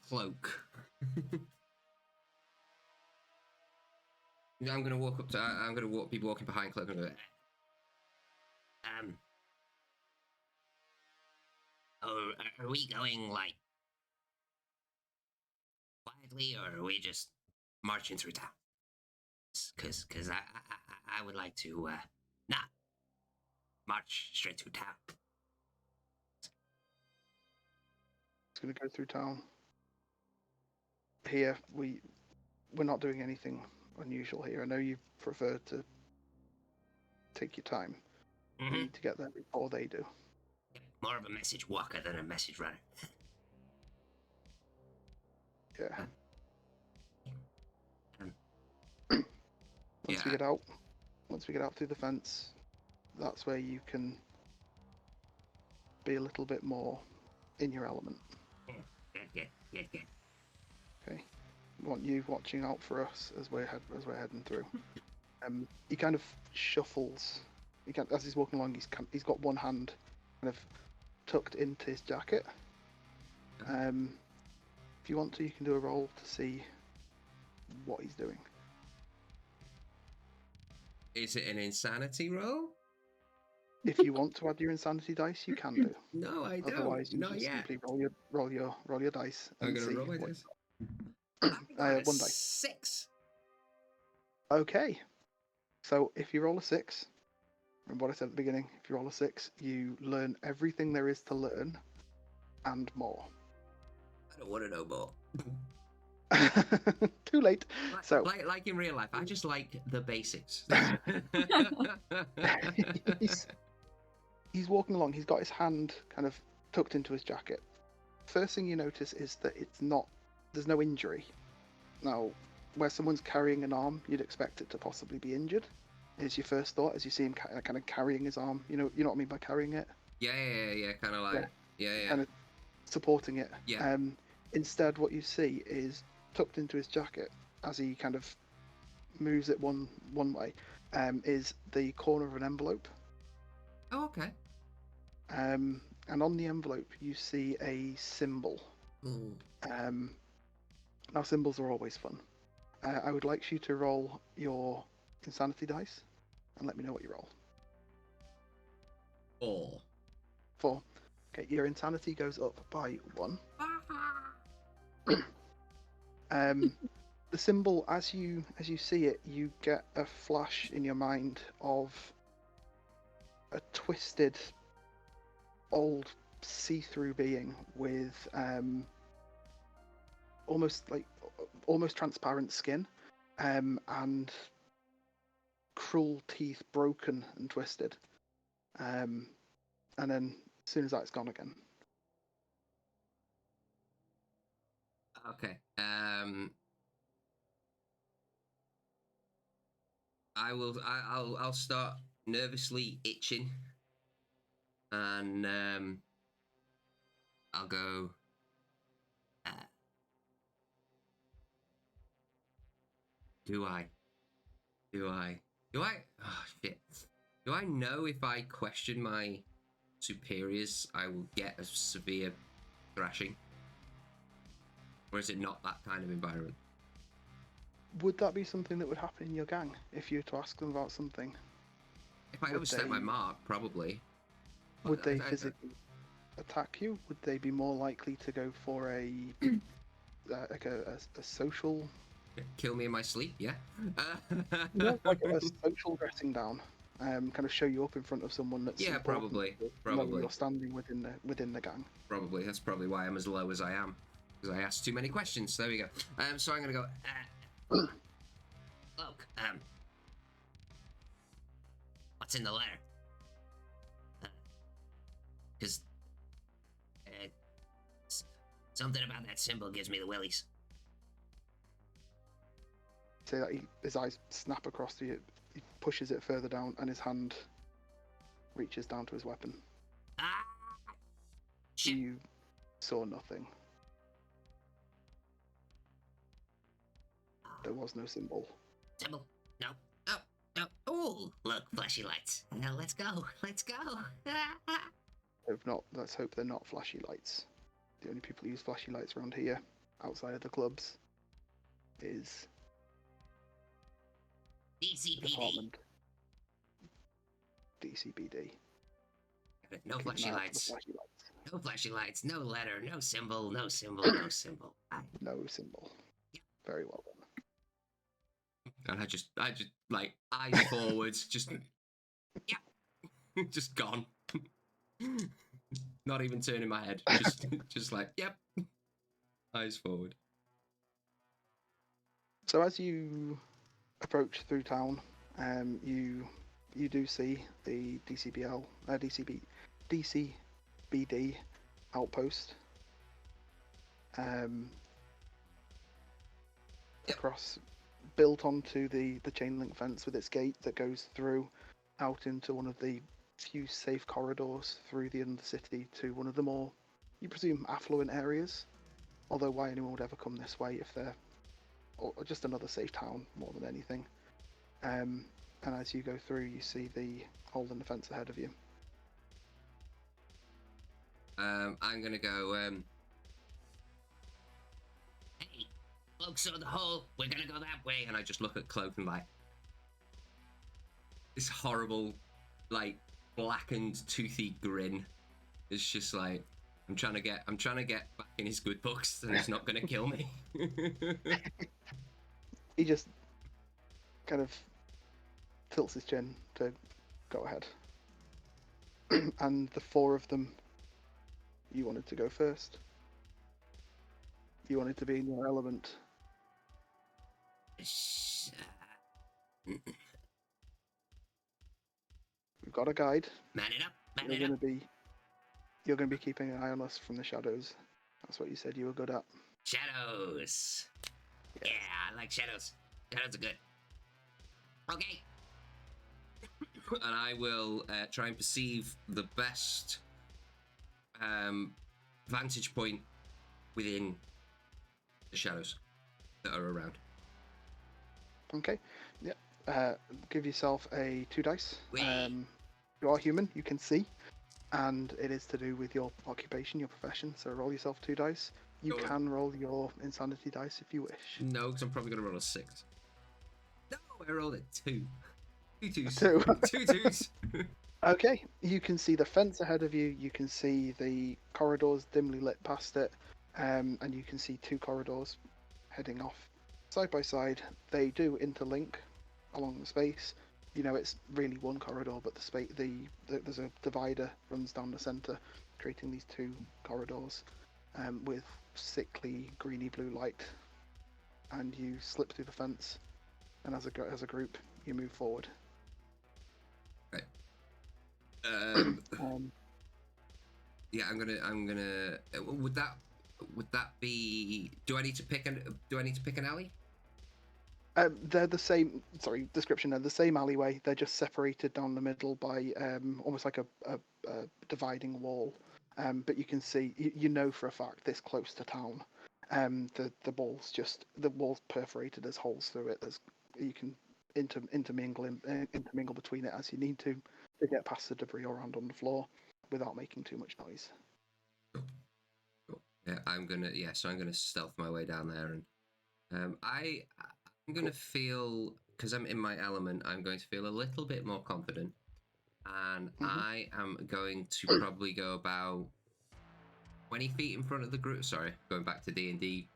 Cloak. I'm gonna walk up to. I'm gonna be walking behind Cloak. And Are we going like quietly, or are we just marching through town? Because I would like to not march straight through town. It's going to go through town. Here, we're not doing anything unusual here. I know you prefer to take your time. Mm-hmm. We need to get there before they do. More of a message walker than a message runner. Yeah. Yeah. Once we get out through the fence, that's where you can be a little bit more in your element. Good. Okay. We want you watching out for us as we're heading through. He kind of shuffles. As he's walking along, he's got one hand kind of tucked into his jacket. If you want to, you can do a roll to see what he's doing. Is it an insanity roll? If you want to add your insanity dice, you can do. No, I don't. Otherwise, you Not just yet. simply roll your dice I'm and gonna see roll my what. dice. I got a One dice. 6. Okay. So if you roll a 6, remember what I said at the beginning, if you roll a 6, you learn everything there is to learn and more. I don't want to know more. Too late. So like in real life, I just like the basics. he's walking along, he's got his hand kind of tucked into his jacket. First thing you notice is that there's no injury. Now, where someone's carrying an arm, you'd expect it to possibly be injured. Is your first thought as you see him kind of carrying his arm? You know what I mean by carrying it? Yeah, kind of like, yeah. Kind of supporting it. Yeah. Instead, what you see is tucked into his jacket as he kind of moves it one way, is the corner of an envelope. Oh, okay. And on the envelope, you see a symbol. Ooh. Now, symbols are always fun. I would like you to roll your insanity dice and let me know what you roll. 4. Okay, your insanity goes up by 1. The symbol, as you see it, you get a flash in your mind of a twisted, old, see-through being with almost transparent skin, and cruel teeth, broken and twisted. And then as soon as that's gone again. Okay. I'll start nervously itching, and I'll go. Do I? Oh shit! Do I know if I question my superiors, I will get a severe thrashing, or is it not that kind of environment? Would that be something that would happen in your gang if you were to ask them about something? If I overstep my mark, probably. Would they physically attack you? Would they be more likely to go for a social? Kill me in my sleep? Yeah. No, like a social dressing down. Kind of show you up in front of someone that's probably. You're standing within the gang. Probably. That's probably why I'm as low as I am, because I asked too many questions. There we go. So I'm gonna go. Look, what's in the letter? Because something about that symbol gives me the willies. Say that his eyes snap across to you. He pushes it further down, and his hand reaches down to his weapon. Ah! Shit. You saw nothing. There was no symbol. Symbol? No. No. Oh, look, flashy lights. Now let's go. Let's go. Let's hope they're not flashy lights. The only people who use flashy lights around here, outside of the clubs, is DCPD. department. DCPD. No Keep an flashy eye out for the lights. flashy lights. No flashy lights. No letter. No symbol. No symbol. No symbol. No symbol. Very well done. And I just like eyes forwards, just just gone. Not even turning my head. Just like, yep. Eyes forward. So as you approach through town, you do see the DCBD outpost. Across, built onto the chain link fence with its gate that goes through out into one of the few safe corridors through the Undercity to one of the more, you presume, affluent areas. Although why anyone would ever come this way if they're or just another safe town more than anything. And as you go through, you see the hole in the fence ahead of you. I'm gonna go. Hey, look, saw the hole. We're gonna go that way. And I just look at Cloak and like this horrible, like blackened, toothy grin. It's just like I'm trying to get back in his good books, and he's not gonna kill me. He just kind of tilts his chin to go ahead. And the four of them, you wanted to go first. You wanted to be in your element. We've got a guide. Man it up. Man You're it gonna up. be you're gonna be keeping an eye on us from the shadows. That's what you said you were good at. Shadows. Yeah, I like shadows. Shadows are good. Okay. And I will try and perceive the best vantage point within the shadows that are around. Okay. Yeah. Give yourself a 2 dice. Wait. You are human, you can see, and it is to do with your occupation, your profession. So roll yourself 2 dice. You Go on. can roll your insanity dice if you wish. No, because I'm probably going to roll a 6. No, I rolled a 2. 2 twos. 2. 2 twos. Okay, you can see the fence ahead of you. You can see the corridors dimly lit past it, and you can see 2 corridors heading off side by side. They do interlink along the space. You know, it's really one corridor, but the space, there's a divider runs down the center, creating these 2 corridors with sickly greeny blue light. And you slip through the fence, and as a group, you move forward. Right. Yeah, I'm gonna. Would that be? Do I need to pick an alley? They're the same. Sorry, description. They're the same alleyway. They're just separated down the middle by almost like a dividing wall. But you can see, you know for a fact, this close to town. The wall's perforated. There's holes through it. You can intermingle between it as you need to get past the debris around on the floor without making too much noise. Cool. Yeah, I'm gonna stealth my way down there, and I'm gonna feel, because I'm in my element, I'm going to feel a little bit more confident, and I am going to probably go about 20 feet in front of the group. Sorry, going back to D&D.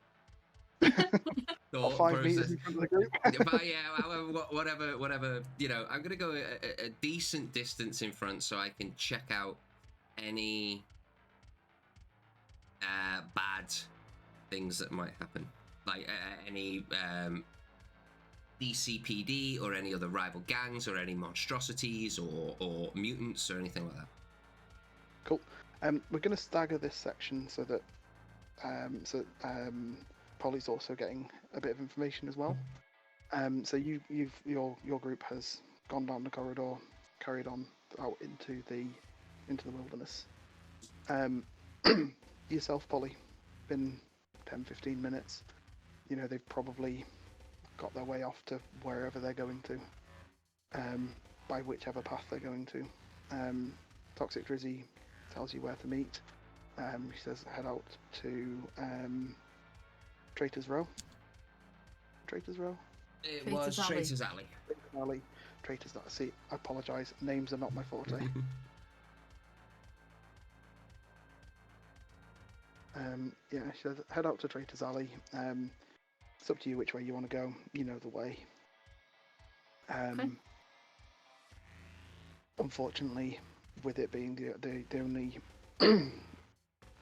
Or 5 meters in front of the group. But yeah, whatever. You know, I'm gonna go a decent distance in front so I can check out any bad things that might happen, like any DCPD or any other rival gangs or any monstrosities or mutants or anything like that. Cool. We're going to stagger this section so that Polly's also getting a bit of information as well. So your group has gone down the corridor, carried on out into the wilderness. Yourself, Polly, been 10-15 minutes. You know, they've probably got their way off to wherever they're going to, by whichever path they're going to. Toxic Drizzy tells you where to meet. He says head out to Traitor's Row. Traitor's Row? It was Traitor's Alley. Alley. Traitor's Alley. See, I apologise. Names are not my forte. Yeah, she says head out to Traitor's Alley. It's up to you which way you want to go. You know the way. Okay. Unfortunately, with it being the only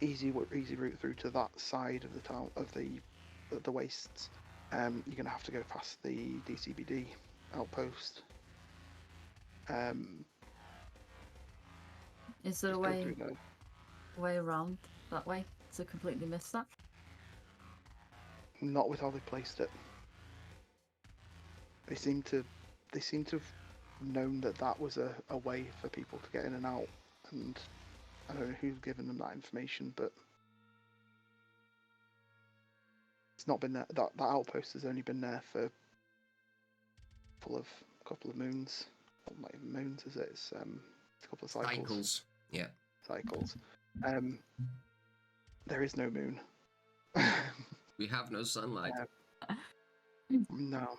easy route through to that side of the town of the wastes, you're gonna have to go past the DCBD outpost. Is there a go way through there. way around that way to completely miss that? Not with how they placed it. They seem to have known that was a way for people to get in and out, and I don't know who's given them that information, but it's not been there. That outpost has only been there for full of couple of moons. Well, not even moons, is it? It's a couple of cycles. Cycles. Yeah. Cycles. There is no moon. We have no sunlight. No.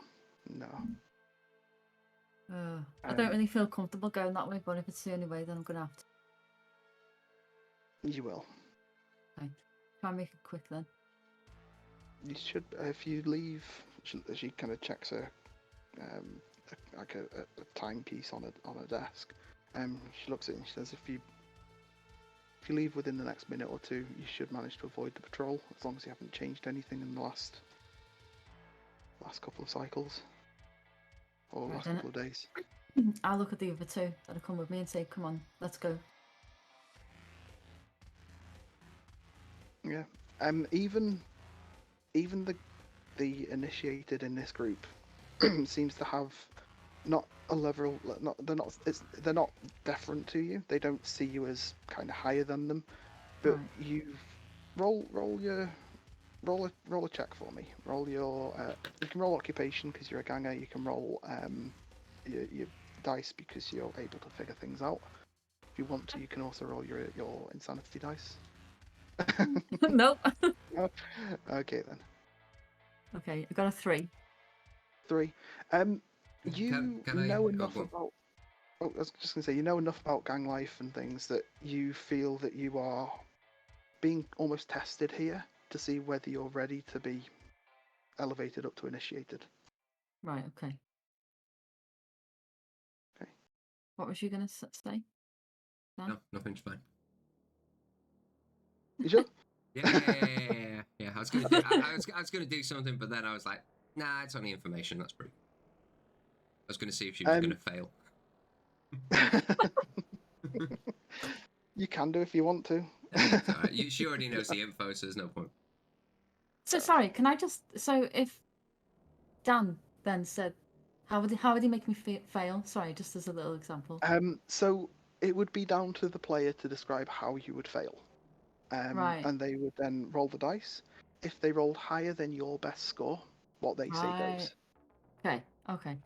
I don't really feel comfortable going that way, but if it's the only way, then I'm gonna have to. You will. Okay. Try and make it quick then. You should, if you leave. She kind of checks a timepiece on a desk. She looks at it and she says, if you leave within the next minute or two, you should manage to avoid the patrol, as long as you haven't changed anything in the last couple of cycles or last couple of days. I'll look at the other two that'll come with me and say, "Come on, let's go." Yeah. Even the initiated in this group seems to have not a level. They're not deferent to you. They don't see you as kind of higher than them. But Right. you roll a check for me. Roll your you can roll occupation because you're a ganger. You can roll your dice because you're able to figure things out. If you want to, you can also roll your insanity dice. Nope. Okay then. Okay, I got a 3. 3. You Can I- know oh, enough go on. about. Oh, I was just gonna say, you know enough about gang life and things that you feel that you are being almost tested here to see whether you're ready to be elevated up to initiated. Right. Okay. Okay. What was you gonna say? Dan? No, nothing's fine. You sure? Yeah. I was gonna do. I was gonna do something, but then I was like, nah, it's only information. That's pretty. I was gonna see if she was gonna fail. You can do if you want to. It's all right. She already knows the info, so there's no point. So sorry. Can I just? So if Dan then said, how would he make me fail? Sorry, just as a little example. So it would be down to the player to describe how you would fail. Right. And they would then roll the dice. If they rolled higher than your best score, what they say goes. Okay.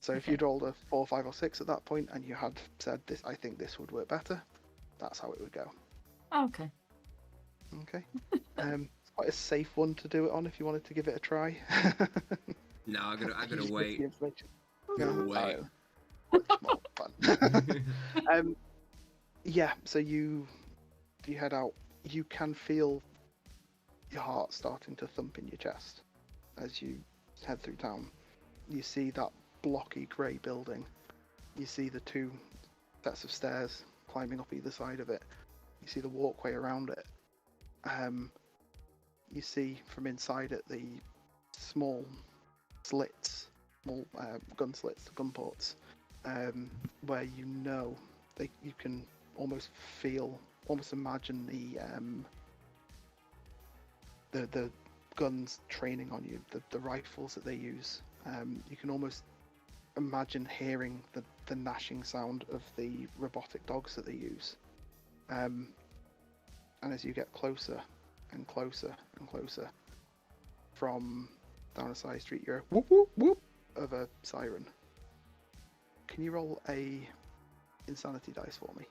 So if Okay. you'd rolled a 4, 5, or 6 at that point, and you had said this, I think this would work better. That's how it would go. Okay. Okay. It's quite a safe one to do it on if you wanted to give it a try. No, I'm gonna You just get wait. the information. Gonna wait. Much more fun. Yeah. So you head out. You can feel your heart starting to thump in your chest as you head through town. You see that blocky grey building. You see the 2 sets of stairs climbing up either side of it. You see the walkway around it. You see from inside it the small slits, small gun slits, gun ports, where you know you can almost imagine the guns training on you, the rifles that they use. You can almost imagine hearing the gnashing sound of the robotic dogs that they use. And as you get closer and closer and closer from down a side street, you're whoop whoop whoop of a siren. Can you roll a insanity dice for me?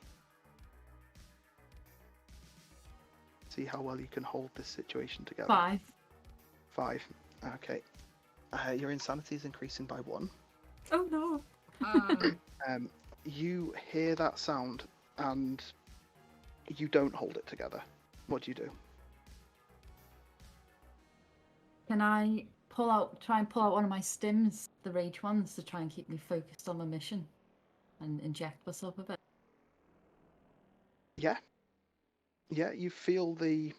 See how well you can hold this situation together. 5. 5. Okay. Your insanity is increasing by 1. Oh no. You hear that sound and you don't hold it together. What do you do? Can I try and pull out one of my stims, the rage ones, to try and keep me focused on my mission and inject myself a bit? Yeah. Yeah, you feel the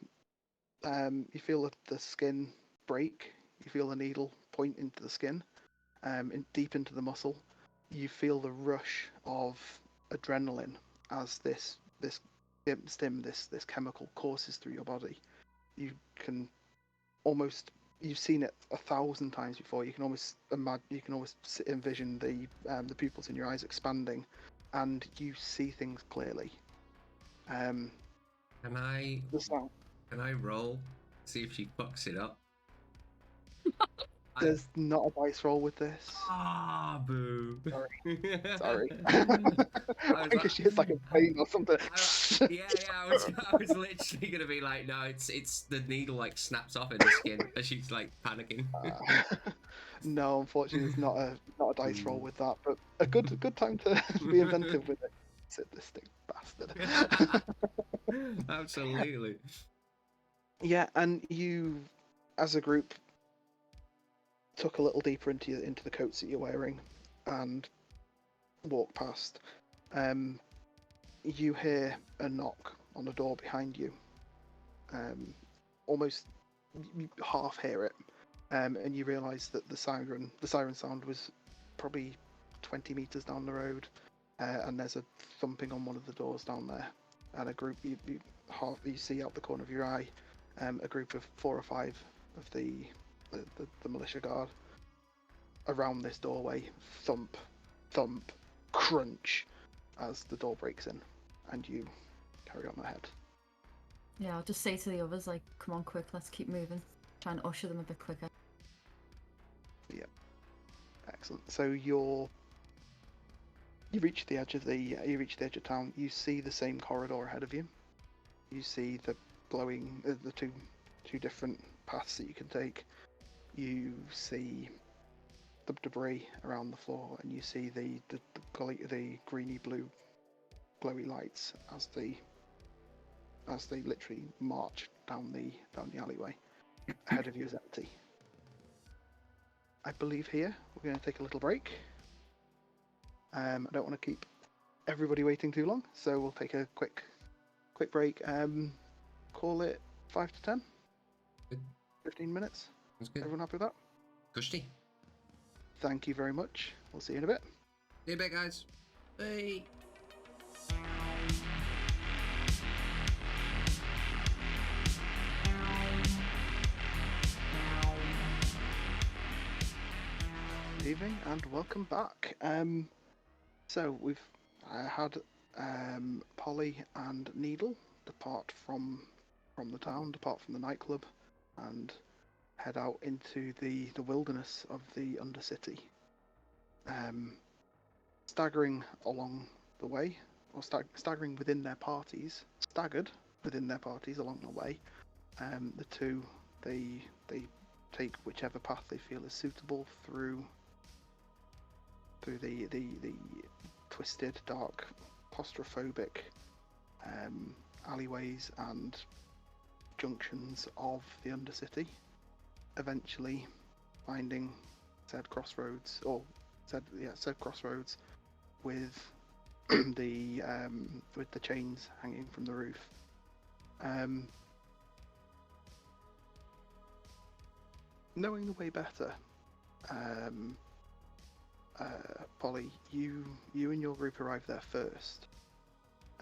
skin break. You feel the needle point into the skin, deep into the muscle. You feel the rush of adrenaline as this stim, this chemical courses through your body. You can almost, you've seen it 1,000 times before. You can almost imagine, you can almost envision the pupils in your eyes expanding, and you see things clearly. Can I The sound. roll? See if she fucks it up. There's not a dice roll with this. Ah, boo. Sorry. I I was think like, she hits like a vein or something. yeah, I was literally gonna be like, no, it's the needle like snaps off in the skin as she's like panicking. No, unfortunately, there's not a dice roll with that. But a good time to be inventive with it. Sadistic bastard. Absolutely. Yeah, and you, as a group, took a little deeper into the coats that you're wearing, and walk past. You hear a knock on the door behind you. Almost you half hear it, and you realise that the siren sound was probably 20 meters down the road, and there's a thumping on one of the doors down there, and a group you see out the corner of your eye, a group of 4 or 5 of the militia guard around this doorway, thump, thump, crunch, as the door breaks in, and you carry on ahead. Yeah, I'll just say to the others, like, come on, quick, let's keep moving. Try and usher them a bit quicker. Yep. Excellent. So you reach the edge of town. You see the same corridor ahead of you. You see the glowing, the two different paths that you can take. You see the debris around the floor, and you see the greeny blue glowy lights as they literally march down the alleyway. Ahead of you is empty. I believe here we're going to take a little break. I don't want to keep everybody waiting too long, so we'll take a quick break. Call it 5 to 10. Good. 15 minutes. That's good. Everyone happy with that? Kushti. Thank you very much. We'll see you in a bit. See you back, guys. Bye. Good evening and welcome back. So we've had Polly and Needle depart from the town, depart from the nightclub, and head out into the wilderness of the Undercity. Staggering along the way, or staggering within their parties, staggered within their parties along the way. The two they take whichever path they feel is suitable through the twisted, dark, claustrophobic alleyways and junctions of the Undercity, eventually finding said crossroads with the chains hanging from the roof. Knowing the way better, Polly, you and your group arrived there first.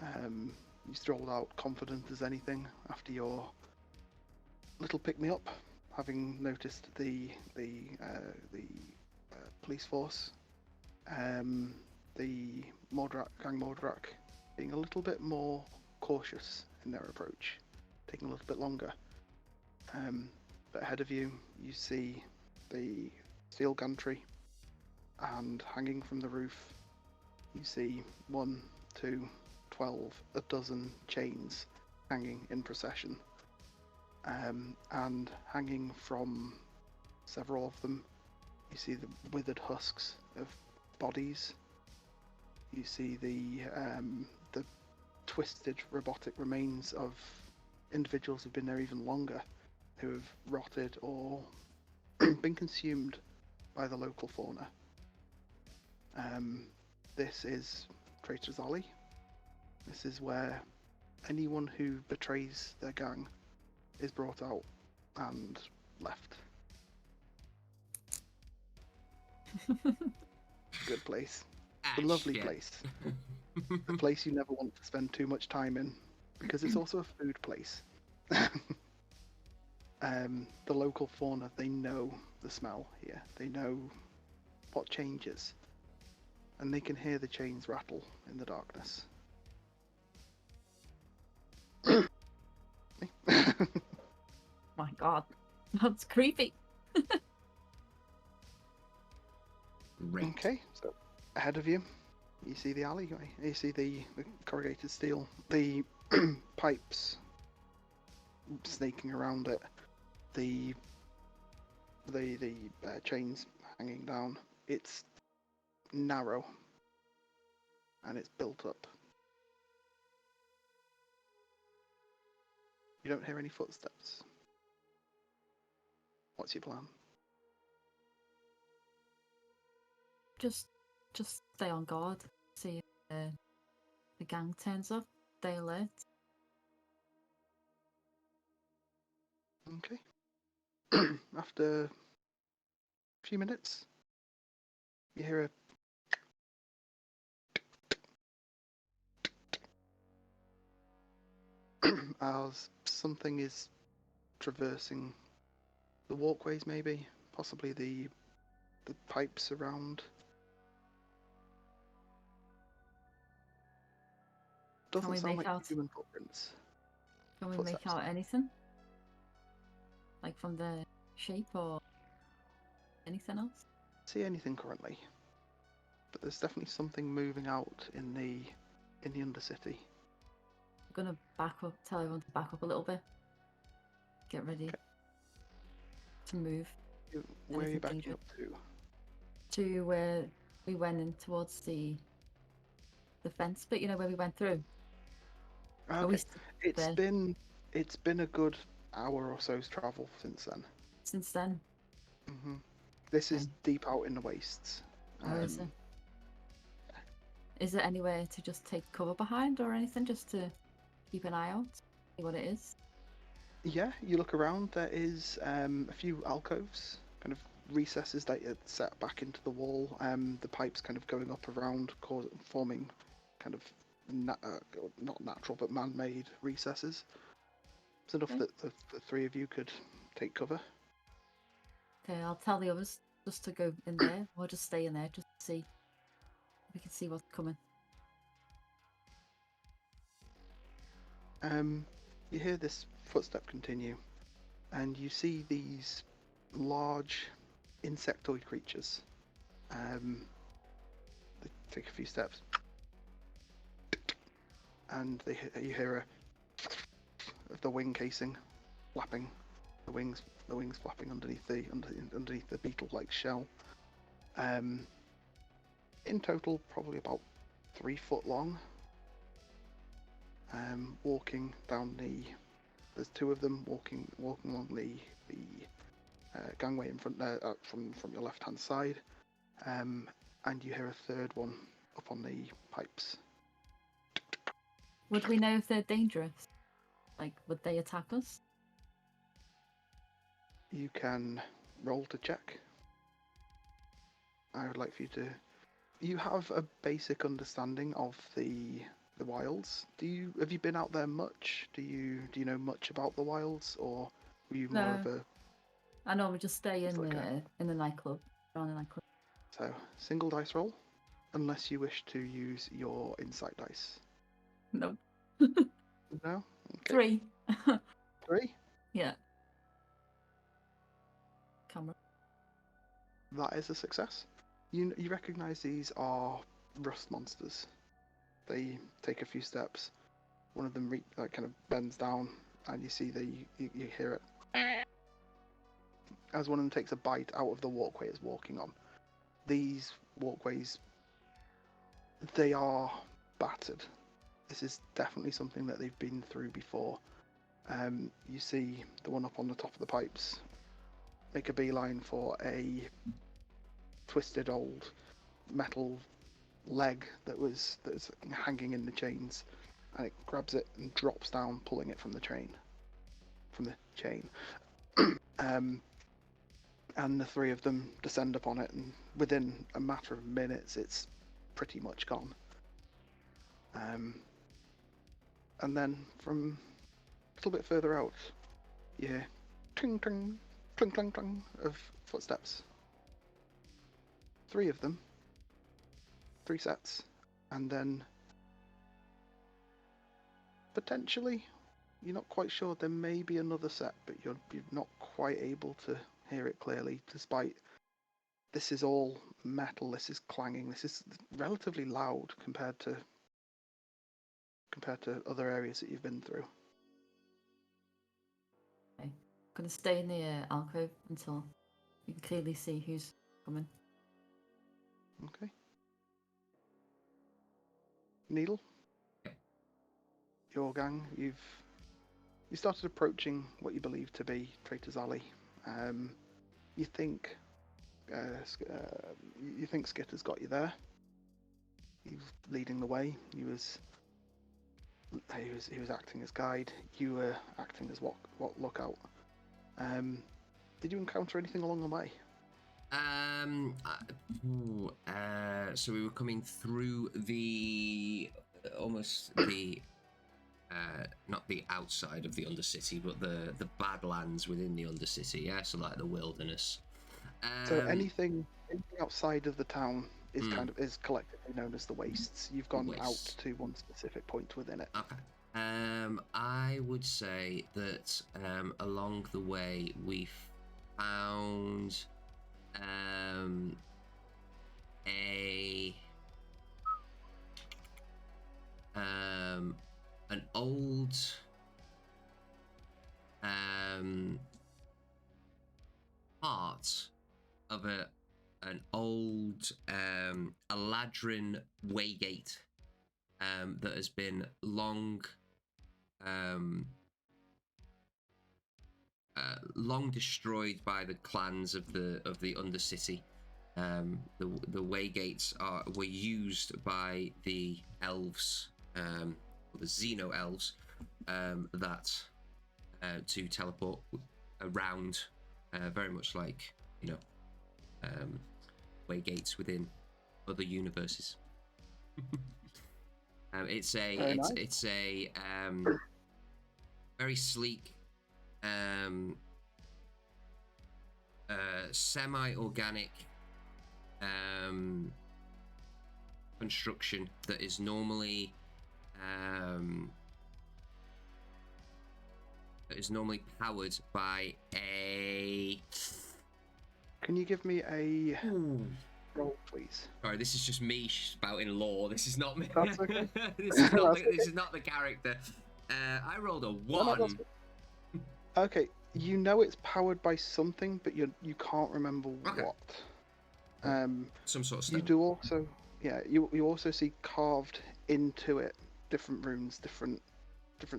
You strolled out confident as anything after your little pick-me-up, having noticed the police force, the gang Mordrak being a little bit more cautious in their approach, taking a little bit longer. But ahead of you, you see the steel gantry, and hanging from the roof, you see 1, 2, 12, a dozen chains hanging in procession. And hanging from several of them, you see the withered husks of bodies. You see the twisted robotic remains of individuals who've been there even longer, who have rotted or been consumed by the local fauna. This is Traitor's Alley. This is where anyone who betrays their gang is brought out and left. Good place. A lovely place. A place you never want to spend too much time in, because it's also a food place. The local fauna, they know the smell here. They know what changes. And they can hear the chains rattle in the darkness. My god, that's creepy. Great. Okay, so ahead of you, you see the alleyway. You see the corrugated steel, the pipes snaking around it, the chains hanging down. It's narrow and it's built up. You don't hear any footsteps. What's your plan? Just stay on guard. See if the gang turns up. Stay alert. Okay. After a few minutes, you hear a as something is traversing the walkways, maybe, possibly the pipes around. Can Doesn't we sound make like out? human footprints. Can we Footsteps. make out anything? Like from the shape or anything else? See anything currently, but there's definitely something moving out in the Undercity. I'm gonna back up. Tell everyone to back up a little bit. Get ready Okay. to move. Where are you Anything backing dangerous? up to? To where we went in towards the fence bit. You know where we went through. Are we Okay. It's been a good hour or so's travel since then. since then? hmm This is Okay. deep out in the wastes. Or is it? Is there anywhere to just take cover behind or anything, just to keep an eye out, see what it is? Yeah, you look around. There is a few alcoves, kind of recesses that are set back into the wall. The pipes kind of going up around, forming kind of not natural but man-made recesses. It's enough Okay. that the three of you could take cover. Okay, I'll tell the others just to go in there, or just stay in there, just to see if we can see what's coming. You hear this footstep continue, and you see these large insectoid creatures. They take a few steps, and you hear a of the wing casing flapping, the wings flapping underneath the beetle-like shell. In total, probably about 3 foot long. Walking down there's two of them walking along the gangway in front there, from your left hand side, and you hear a third one up on the pipes. Would we know if they're dangerous? Like, would they attack us? You can roll to check. I would like for you to. You have a basic understanding of the wilds. Have you been out there much? Do you know much about the wilds, or were you more of a I normally just stay in like the nightclub, around the nightclub. so single dice roll, unless you wish to use your insight dice. No. No. Okay. 3. 3. Yeah. Camera. That is a success. You recognise these are rust monsters. They take a few steps. One of them kind of bends down, and you see you hear it as one of them takes a bite out of the walkway it's walking on. These walkways, they are battered. This is definitely something that they've been through before. You see the one up on the top of the pipes make a beeline for a twisted old metal leg that's hanging in the chains, and it grabs it and drops down, pulling it from the chain. And the three of them descend upon it, and within a matter of minutes, it's pretty much gone. And then from a little bit further out, you hear ting ting, clink clink clink of footsteps. 3 of them, 3 sets, and then potentially, you're not quite sure, there may be another set, but you're not quite able to hear it clearly, despite this is all metal. This is clanging. This is relatively loud compared to other areas that you've been through. Okay. I'm gonna stay in the alcove until you can clearly see who's coming. Okay. Needle, your gang, you started approaching what you believe to be Traitor's Alley. You think Skitter's got you there. He's leading the way. He was acting as guide. You were acting as what lookout. Did you encounter anything along the way? So we were coming through the almost the not the outside of the Undercity, but the Badlands within the Undercity. Yeah, so like the wilderness. So anything outside of the town is is collectively known as the Wastes. You've gone out to one specific point within it. Okay. I would say that along the way we found an old part of an old Eladrin waygate that has been long destroyed by the clans of the Undercity. The waygates were used by the elves, or the Xeno elves, that to teleport around, very much like waygates within other universes. It's a very sleek, semi-organic construction that is normally powered by a. Can you give me a roll, please? Sorry, this is just me spouting lore. This is not me. That's okay. This is not the character. I rolled a 1. Okay, you know it's powered by something, but you can't remember what. Some sort of stone. You do also, you also see carved into it different runes, different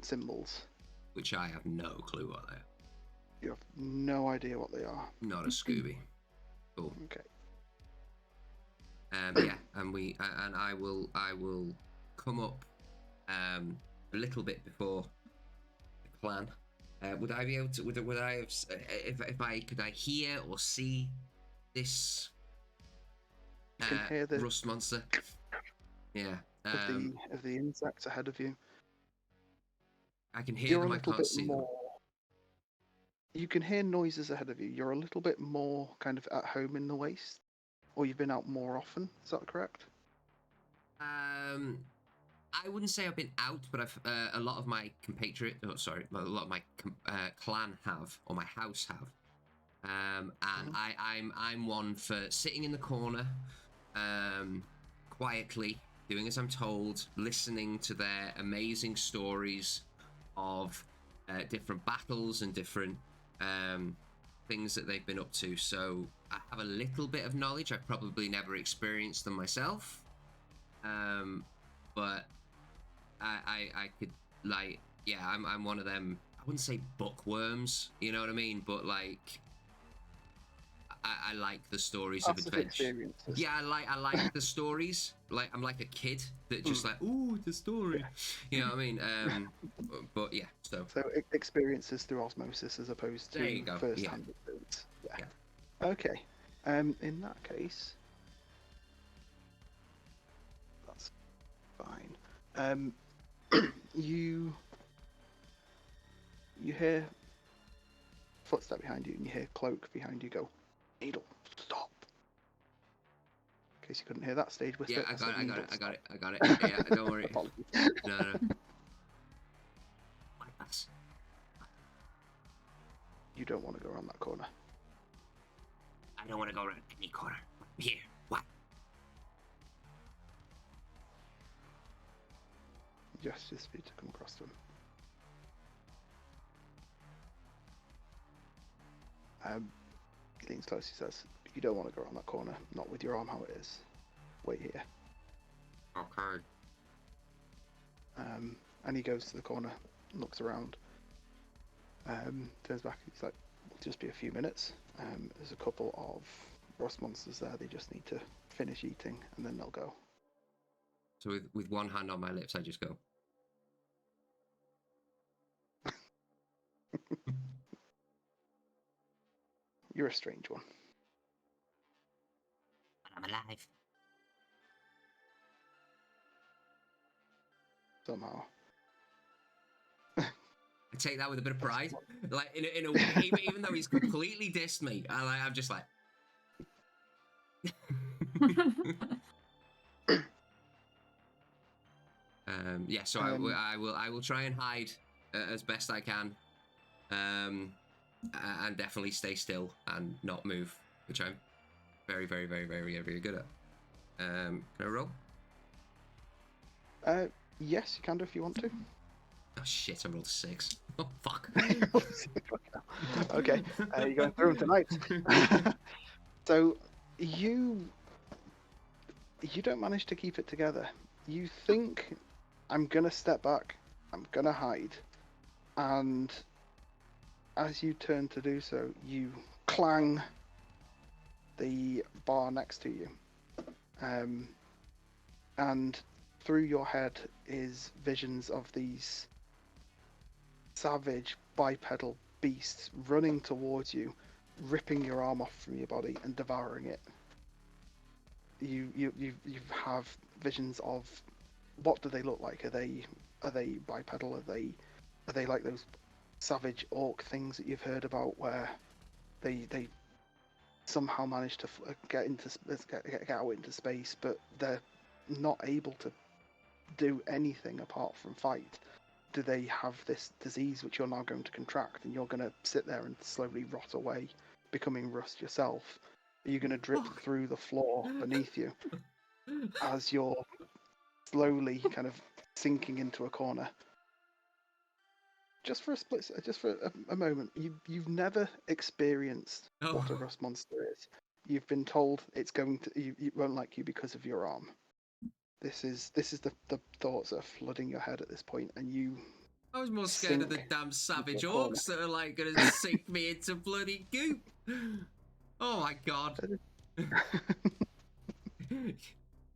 symbols. Which I have no clue what they are. You have no idea what they are. Not a Scooby. Cool. Okay. Yeah, and I will come up a little bit before the clan. Would I be able to? Would I have? Could I hear or see this hear the rust monster? Yeah. Of the insects ahead of you. I can hear them. I can't see them. You can hear noises ahead of you. You're a little bit more kind of at home in the waste, or you've been out more often. Is that correct? I wouldn't say I've been out, but I've a lot of my a lot of my clan have, or my house have. And I'm one for sitting in the corner, quietly doing as I'm told, listening to their amazing stories of different battles and different things that they've been up to. So I have a little bit of knowledge. I've probably never experienced them myself, but I could, like, yeah, I'm one of them. I wouldn't say bookworms, you know what I mean, but like I like the stories of adventure. Yeah, I like the stories. Like I'm like a kid that just like, ooh, the story. You know what I mean? But yeah, so experiences through osmosis as opposed to first-hand experience. Yeah. Okay. In that case, that's fine. You hear footstep behind you, and you hear Cloak behind you go, "Needle, stop." In case you couldn't hear that stage whisper. Yeah, I got it. Yeah, don't worry. No. My pass. You don't want to go around that corner. I don't want to go around any corner. Here. What? Gestures for you to come across to him. He leans close. He says, "You don't want to go around that corner. Not with your arm how it is. Wait here." Okay. And he goes to the corner, looks around, turns back. He's like, "It'll just be a few minutes. There's a couple of rust monsters there. They just need to finish eating, and then they'll go." So with one hand on my lips, I just go. You're a strange one. But I'm alive. Somehow. I take that with a bit of pride. Like in a way, even though he's completely dissed me, I'm just like. Yeah, so I will try and hide as best I can, and definitely stay still and not move, which I'm very, very, very, very, very good at. Can I roll? Yes, you can do if you want to. Oh shit! I rolled a 6. Oh fuck. Okay, you're going through them tonight. So you don't manage to keep it together. You think, "I'm gonna step back, I'm gonna hide," and as you turn to do so, you clang the bar next to you, and through your head is visions of these savage bipedal beasts running towards you, ripping your arm off from your body and devouring it. You have visions of, what do they look like? Are they bipedal? Are they like those savage orc things that you've heard about, where they somehow manage to get out into space, but they're not able to do anything apart from fight? Do they have this disease which you're now going to contract, and you're going to sit there and slowly rot away, becoming rust yourself? Are you going to drip through the floor beneath you as you're slowly kind of sinking into a corner? Just for a moment, you've never experienced what a rust monster is. You've been told it won't like you because of your arm. This is the thoughts that are flooding your head at this point, and you. I was more scared of the damn savage orcs that are like gonna sink me into bloody goop. Oh my god.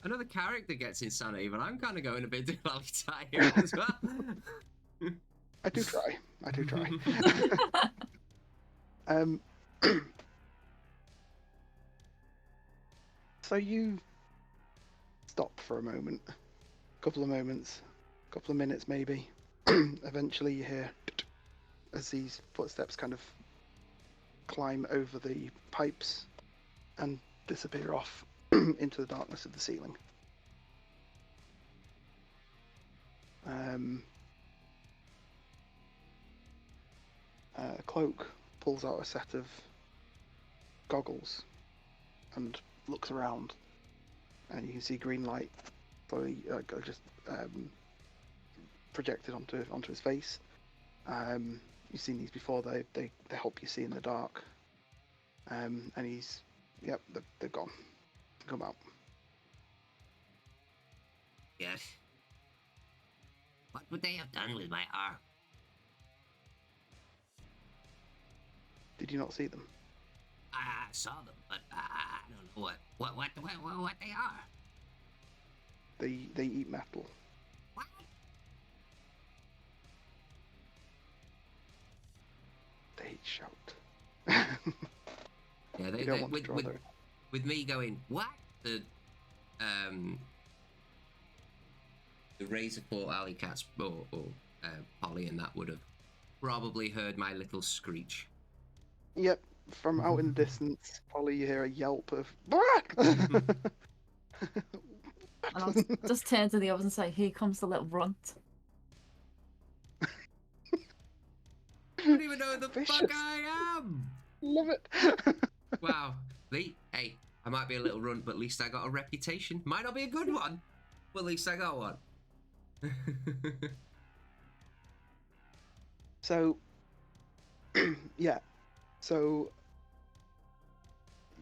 Another character gets insanity, but I'm kind of going a bit tired as well. I do try. So you stop for a moment, couple of minutes maybe. Eventually you hear as these footsteps kind of climb over the pipes and disappear off into the darkness of the ceiling. Cloak pulls out a set of goggles and looks around, and you can see green light slowly just projected onto his face. You've seen these before. They help you see in the dark. And he's, yep, they're gone. Come out. Yes. What would they have done with my arm? Did you not see them? I saw them, but I don't know what they are. They eat metal. What? They eat shout. Yeah, You don't want to draw those. with me going, what? The Razorport alley cats or Polly and that would have probably heard my little screech. Yep, from out in the distance, Polly, you hear a yelp of. And I'll just turn to the others and say, "Here comes the little runt." I don't even know who the Vicious. fuck I am. Love it. Wow. Hey, I might be a little runt, but at least I got a reputation. Might not be a good one, but at least I got one. So, yeah. So,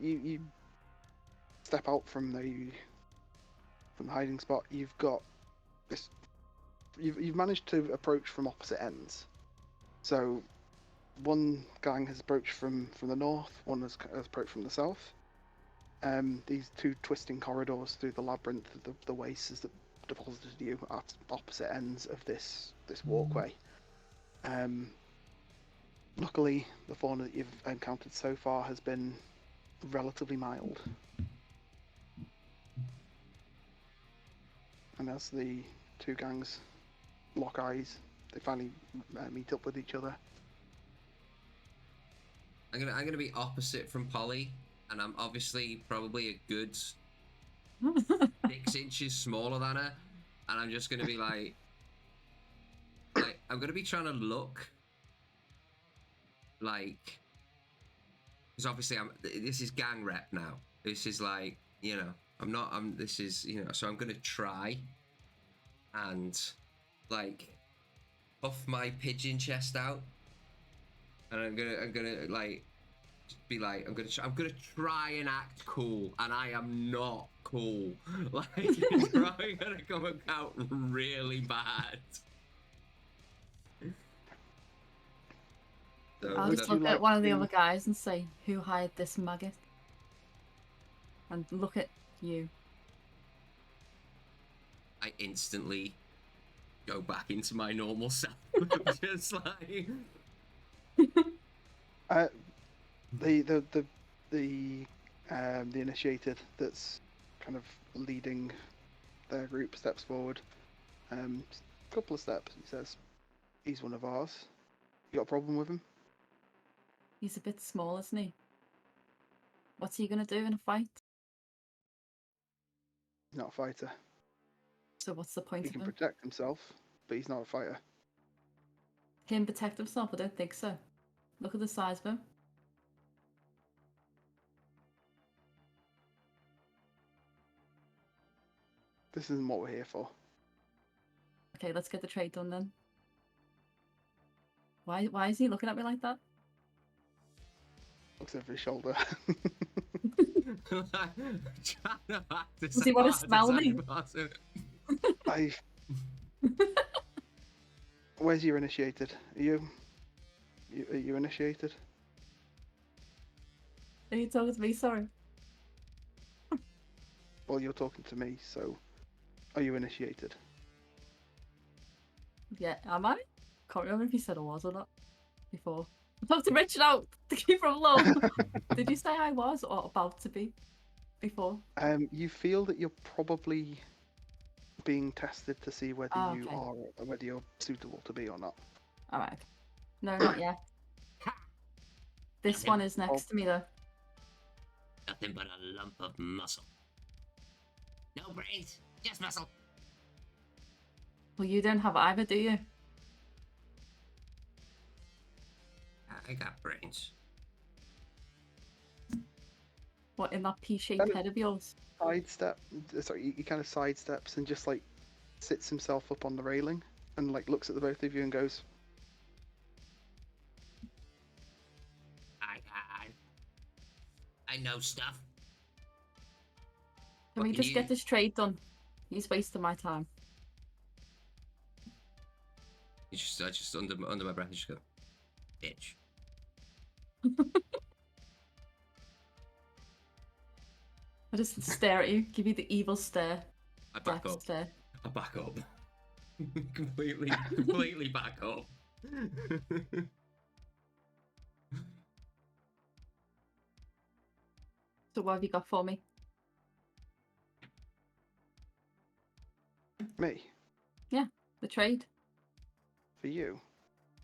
you step out from the hiding spot. You've got this. You've managed to approach from opposite ends. So, one gang has approached from the north. One has approached from the south. These two twisting corridors through the labyrinth of the wastes that deposited you at opposite ends of this walkway. Luckily, the fauna that you've encountered so far has been relatively mild. And as the two gangs lock eyes, they finally meet up with each other. I'm gonna be opposite from Polly, and I'm obviously probably a good 6 inches smaller than her, and I'm just gonna be like I'm gonna be trying to look like, because obviously this is gang rep now. This is like, you know, this is, you know, so I'm gonna try and like puff my pigeon chest out, and I'm gonna like be like, I'm gonna try and act cool, and I am not cool. Like, it's probably gonna come out really bad. So I'll just look at one of the other guys and say, "Who hired this maggot?" And look at you. I instantly go back into my normal self. Just like the initiated that's kind of leading their group steps forward. Couple of steps. He says, "He's one of ours. You got a problem with him?" He's a bit small, isn't he? What's he gonna do in a fight? He's not a fighter. So what's the point He of can him? protect himself, but he's not a fighter. Him protect himself? I don't think so. Look at the size of him. This isn't what we're here for. Okay, let's get the trade done then. Why is he looking at me like that? Looks over his shoulder. Does he want to smell me? Where's your initiated? Are you initiated? Are you talking to me? Sorry. Well, you're talking to me, so are you initiated? Yeah, am I? Can't remember if you said I was or not before. I'm about to reach out to keep him low. Did you say I was or about to be before? You feel that you're probably being tested to see whether you okay. are, whether you're suitable to be or not. All right. No, not yet. This one is next to me though. Nothing but a lump of muscle. No brains, just muscle. Well, you don't have either, do you? I got brains. What, in that pea-shaped head of yours? Sidestep. Sorry, he kind of sidesteps and just like sits himself up on the railing and like looks at the both of you and goes, I know stuff. Can we just get this trade done? He's wasting my time. I just under my breath, I just go, Bitch. I just stare at you, give you the evil stare. I back Death up. stare. I back up. completely back up. So what have you got for me? "Me? Yeah, the trade. For you?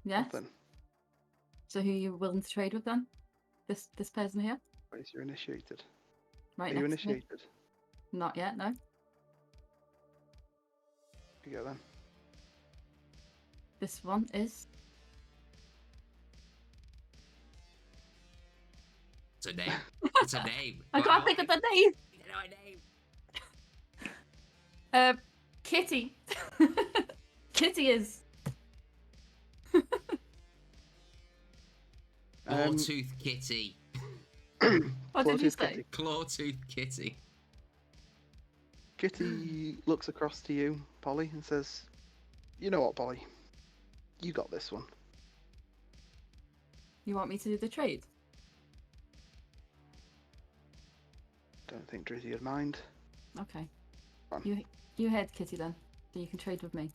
Yes. Nothing. So who are you willing to trade with then? This person here? Where's your initiated? Right Are you next to me. initiated? Not yet, no. You go then. This one is. It's a name. It's a name. I can't think of the name. You know a name. Kitty. Kitty is. Clawtooth Kitty. What did you Clawtooth say? Kitty. Clawtooth Kitty. Kitty looks across to you, Polly, and says, "You know what, Polly? You got this one." You want me to do the trade? Don't think Drizzy would mind. Okay. Fine. You head, Kitty, then, so you can trade with me.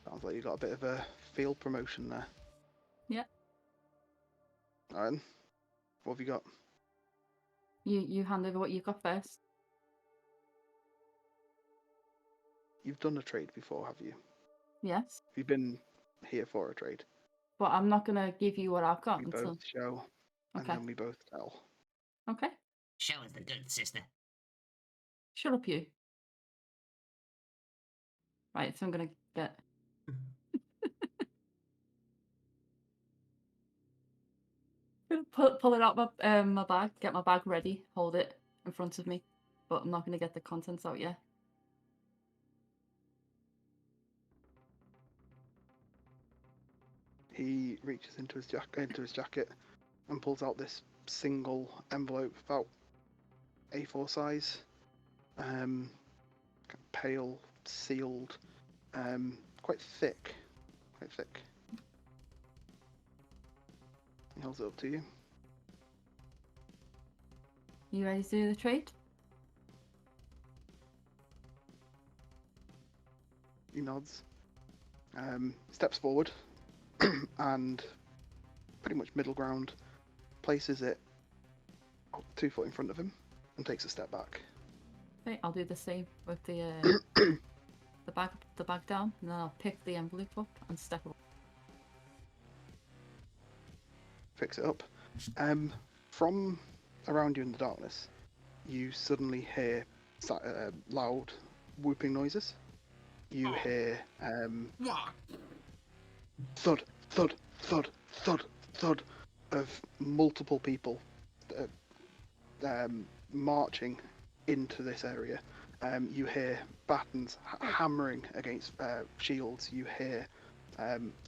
Sounds like you got a bit of a field promotion there. Yeah. Alright. What have you got? You hand over what you've got first. You've done a trade before, have you? Yes. Have you been here for a trade? But I'm not gonna give you what I've got We until. both show, and Okay. then we both tell. Okay. Show us the good sister. Shut up, you. Right. So I'm gonna get. Pull it out my bag. Get my bag ready. Hold it in front of me. But I'm not gonna get the contents out yet. He reaches into his jacket and pulls out this single envelope, about A4 size, pale, sealed, quite thick. He holds it up to you. You ready to do the trade? He nods, steps forward, and pretty much middle ground, places it 2 foot in front of him and takes a step back. Okay, I'll do the same with the bag down, and then I'll pick the envelope up and step up. Picks it up. From around you in the darkness, you suddenly hear loud whooping noises. You hear thud, thud, thud, thud, thud of multiple people marching into this area. You hear batons hammering against shields. You hear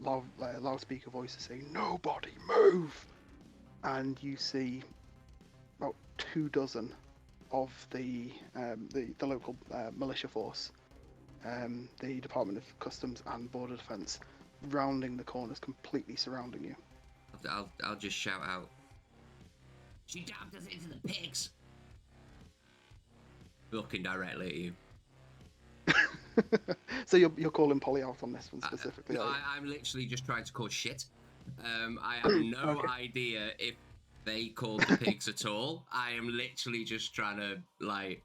loudspeaker voices saying, "Nobody move!" And you see about 24 of the local militia force, the Department of Customs and Border Defence, rounding the corners, completely surrounding you. I'll just shout out. She dumped us into the pigs. Looking directly at you. So you're calling Polly out on this one specifically? No, are you? I'm literally just trying to cause shit. I have no idea if they called the pigs at all. I am literally just trying to, like...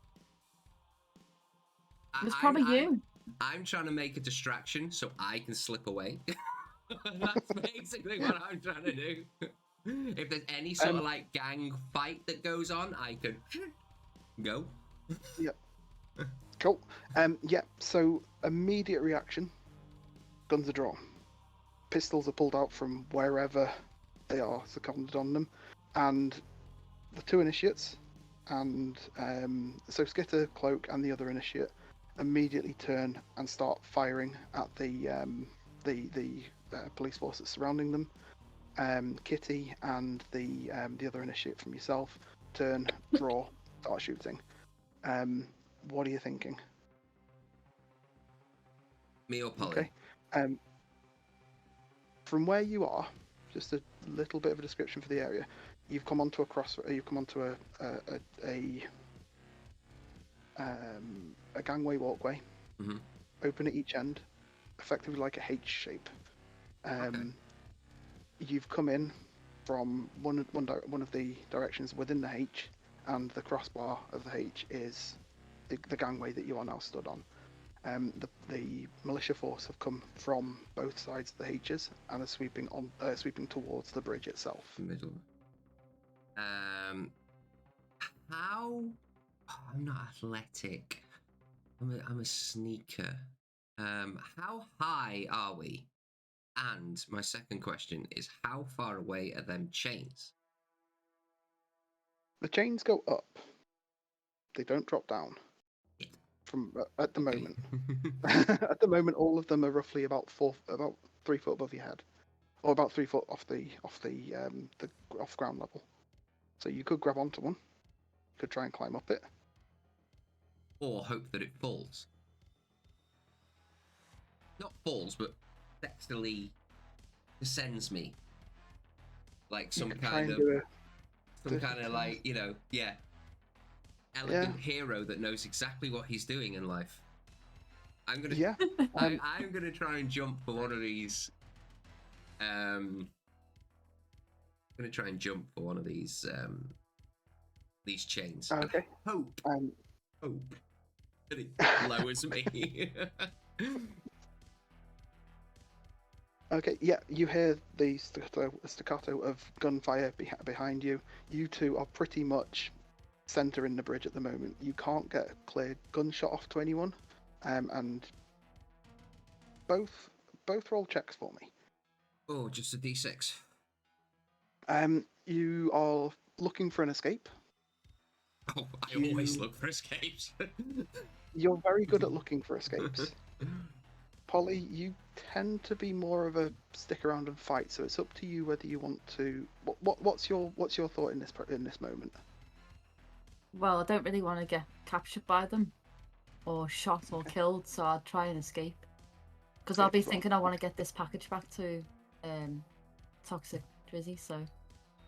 It's probably you. I'm trying to make a distraction so I can slip away. That's basically what I'm trying to do. If there's any sort of, like, gang fight that goes on, I could go. Yep. Cool. So immediate reaction. Guns are drawn. Pistols are pulled out from wherever they are seconded on them. And the 2 initiates, and so Skitter, Cloak, and the other initiate immediately turn and start firing at the police force that's surrounding them. Kitty and the other initiate from yourself turn, draw, start shooting. What are you thinking? Me or Polly? Okay. From where you are, just a little bit of a description for the area. You've come onto a gangway walkway, open at each end, effectively like a H shape. You've come in from one of the directions within the H, and the crossbar of the H is the gangway that you are now stood on. The militia force have come from both sides of the H's and are sweeping towards the bridge itself. Middle. How? Oh, I'm not athletic. I'm a sneaker. How high are we? And my second question is, how far away are them chains? The chains go up. They don't drop down. From at the Okay. moment. At the moment, all of them are roughly about 3 foot above your head, or about 3 foot off the off ground level. So you could grab onto one. You could try and climb up it. Or hope that it falls. Not falls, but dexterly descends me. Like some You could try kind and of, do like, you know, yeah, elegant hero that knows exactly what he's doing in life. I'm gonna, Yeah. I'm gonna try and jump for one of these. I'm gonna try and jump for one of these chains. And Okay. hope that it lowers me. Okay, yeah, you hear the staccato of gunfire behind you. You two are pretty much centering the bridge at the moment. You can't get a clear gunshot off to anyone, and both roll checks for me. Oh, just a D6. You are looking for an escape. Oh, I always look for escapes. You're very good at looking for escapes. Polly, you tend to be more of a stick around and fight, so it's up to you whether you want to. What's your thought in this moment? Well, I don't really want to get captured by them, or shot or killed, so I'll try and escape. Because I'll be thinking I want to get this package back to Toxic Drizzy, so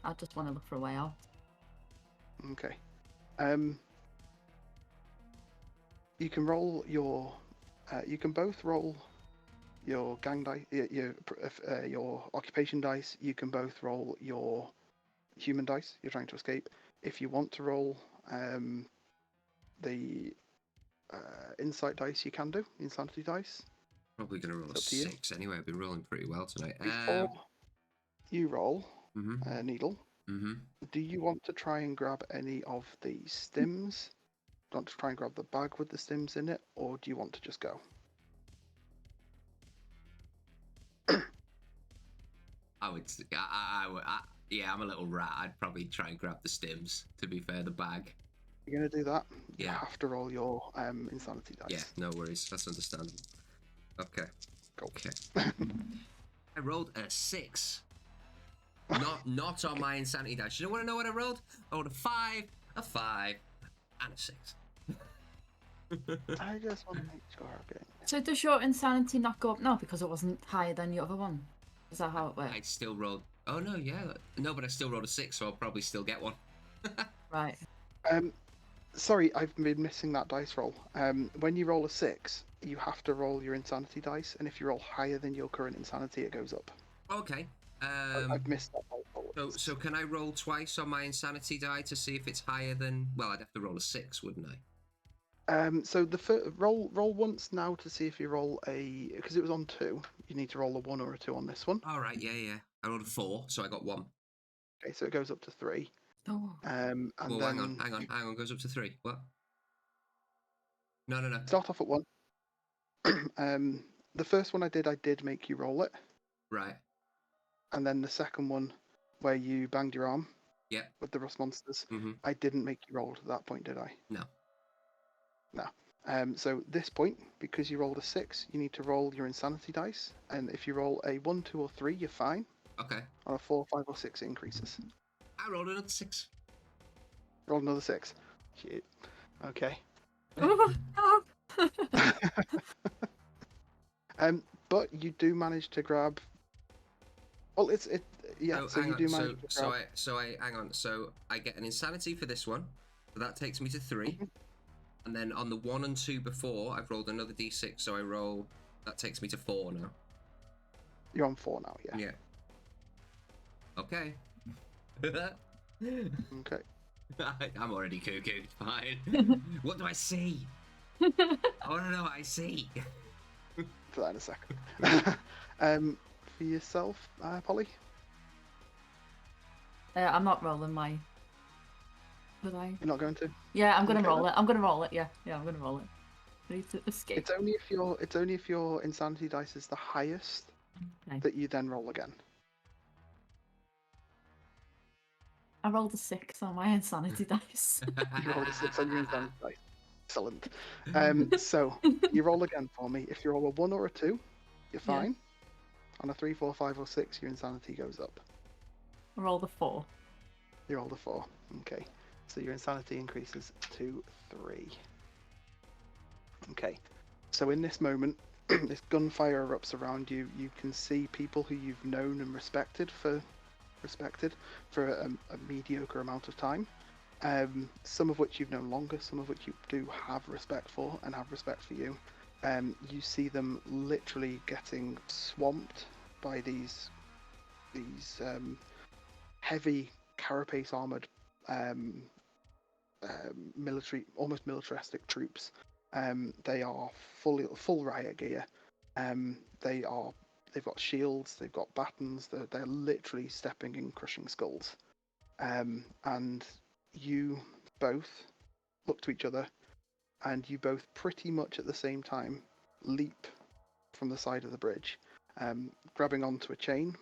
I just want to look for a way out. Okay. You can roll your. You can both roll your gang dice, your occupation dice. You can both roll your human dice. You're trying to escape. If you want to roll the insight dice, you can do insanity dice. Probably gonna roll a It's up to you. 6 anyway. I've been rolling pretty well tonight. Before you roll, Mhm. Needle, do you want to try and grab any of the stims? Do you want to try and grab the bag with the stims in it, or do you want to just go? I would. Yeah, I'm a little rat. I'd probably try and grab the stims. To be fair, the bag. You're gonna do that? You Yeah. have to roll your insanity dice. Yeah, no worries. That's understandable. Okay. Go. Okay. I rolled a 6. Not on my insanity dice. You don't want to know what I rolled? I rolled a 5, and a 6. I just want to make sure I'm getting. So does your insanity not go up now because it wasn't higher than the other one? Is that how it works? I still rolled. Oh no, yeah, no, but I still rolled a 6, so I'll probably still get one. Right. Sorry, I've been missing that dice roll. When you roll a 6, you have to roll your insanity dice, and if you roll higher than your current insanity, it goes up. Okay. I've missed that dice roll. So can I roll twice on my insanity die to see if it's higher than? Well, I'd have to roll a 6, wouldn't I? So the roll once now to see if you roll a, because it was on 2. You need to roll a 1 or a 2 on this one. All right. Yeah. I rolled a 4, so I got 1. Okay, so it goes up to 3. Oh. And Well, then hang on. Goes up to 3. What? No. start off at 1. The first one I did make you roll it. Right. And then the second one, where you banged your arm. Yep. With the rust monsters. Mm-hmm. I didn't make you roll to that point, did I? No. So this point, because you rolled a 6, you need to roll your insanity dice, and if you roll a 1, 2, or 3, you're fine. Okay. On a 4, 5, or 6, it increases. I rolled another 6. Roll another 6. Shit. Okay. But you do manage to grab. Well, yeah. So you do manage to grab. Hang on. So I get an insanity for this one. So that takes me to 3. And then on the 1 and 2 before, I've rolled another d6. So I roll. That takes me to 4 now. You're on 4 now. Yeah. Yeah. Okay. Okay. I'm already cuckoo. Fine. What do I see? I want to know what I see. For that in a second. For yourself, Polly. I'm not rolling my. Would I? You're not going to. Yeah, I'm gonna Okay, roll it. I'm gonna roll it. Yeah, I'm gonna roll it. I need to escape. It's only if your insanity dice is the highest Okay. that you then roll again. I rolled a 6 on my insanity dice. You rolled a 6 on your insanity dice. Excellent. So you roll again for me. If you roll a 1 or a 2, you're Yeah. fine. On a 3, 4, 5, or 6, your insanity goes up. I rolled a 4. You rolled a 4. Okay. So your insanity increases to 3. Okay. So in this moment, this gunfire erupts around you. You can see people who you've known and respected for a mediocre amount of time. Some of which you've known longer, some of which you do have respect for and have respect for you. You see them literally getting swamped by these heavy carapace armored military, almost militaristic troops. They are full riot gear. They've got shields, they've got batons. They're literally stepping in, crushing skulls. And you both look to each other, and you both pretty much at the same time leap from the side of the bridge, grabbing onto a chain,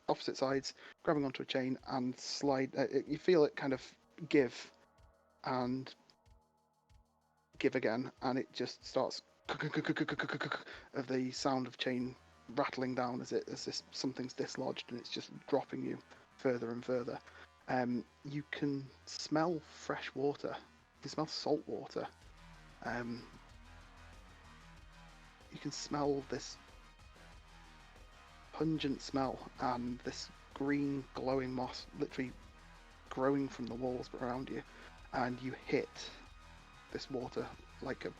opposite sides, grabbing onto a chain and slide. You feel it kind of give and give again, and it just starts of the sound of chain rattling down as something's dislodged, and it's just dropping you further and further. You can smell fresh water. You can smell salt water. You can smell this pungent smell and this green glowing moss literally growing from the walls around you, and you hit this water like a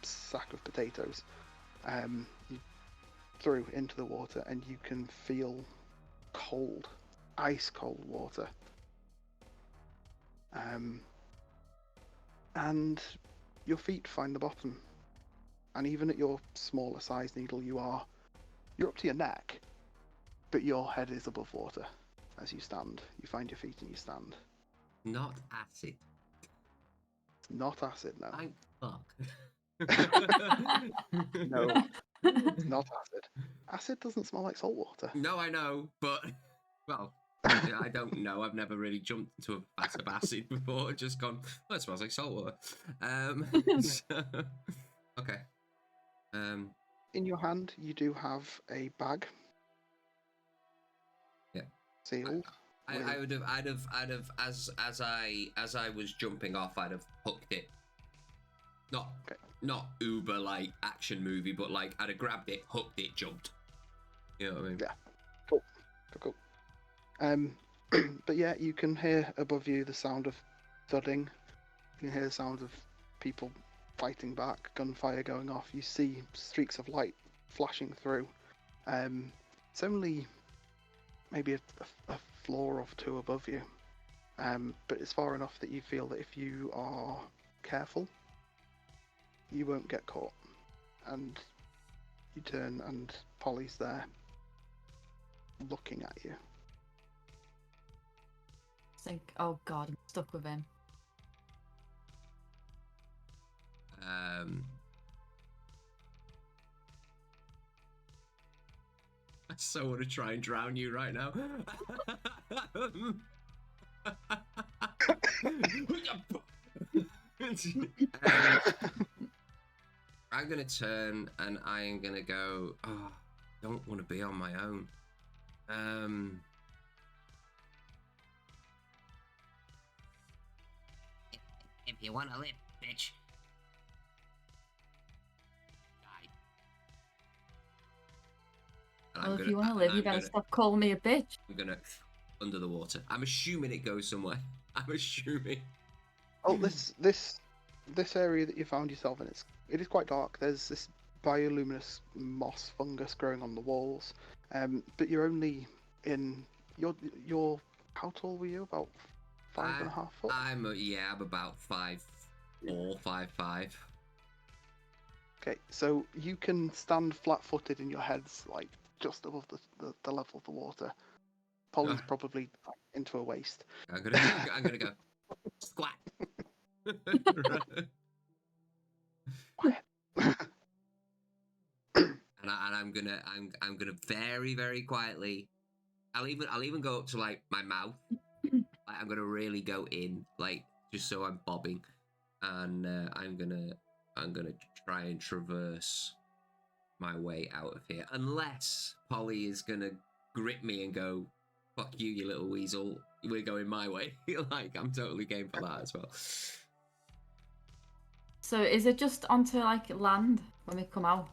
sack of potatoes. You throw into the water, and you can feel cold, ice cold water. And your feet find the bottom, and even at your smaller size needle, you're up to your neck, but your head is above water as you stand. You find your feet and you stand. Not acid. It's not acid, no. Thank fuck. No, it's not acid. Acid doesn't smell like salt water. No, I know, but well, yeah, I don't know. I've never really jumped into a vat of acid before. Just gone. Oh, it smells like salt water. So, okay. In your hand, you do have a bag. Yeah. Sealed. I'd have, as I was jumping off, I'd have hooked it. Not Uber like action movie, but like I'd have grabbed it, hooked it, jumped. You know what I mean? Yeah. Cool. But yeah, you can hear above you the sound of thudding. You can hear the sound of people fighting back, gunfire going off. You see streaks of light flashing through. It's only maybe a floor or two above you, but it's far enough that you feel that if you are careful, you won't get caught. And you turn, and Polly's there, looking at you. Think, oh god, I'm stuck with him. I so want to try and drown you right now. I'm gonna turn and I am gonna go. Oh, I don't want to be on my own. If you want to live, bitch. Die. And Well, if you want to live, you better stop calling me a bitch. I'm gonna under the water. I'm assuming it goes somewhere. I'm assuming. Oh, this area that you found yourself in, it is quite dark. There's this bioluminescent moss fungus growing on the walls, but you're only in your how tall were you? About 5.5 foot. I'm about 5'4", 5'5". Okay, so you can stand flat-footed and your head's like just above the level of the water. Polly's probably into her waist. I'm gonna go squat. Quiet. and I'm gonna very, very quietly. I'll even go up to like my mouth. Like, I'm gonna really go in, like just so I'm bobbing, and I'm gonna try and traverse my way out of here, unless Polly is gonna grip me and go, "Fuck you, you little weasel. We're going my way." Like, I'm totally game for that as well. So is it just onto like land when we come out?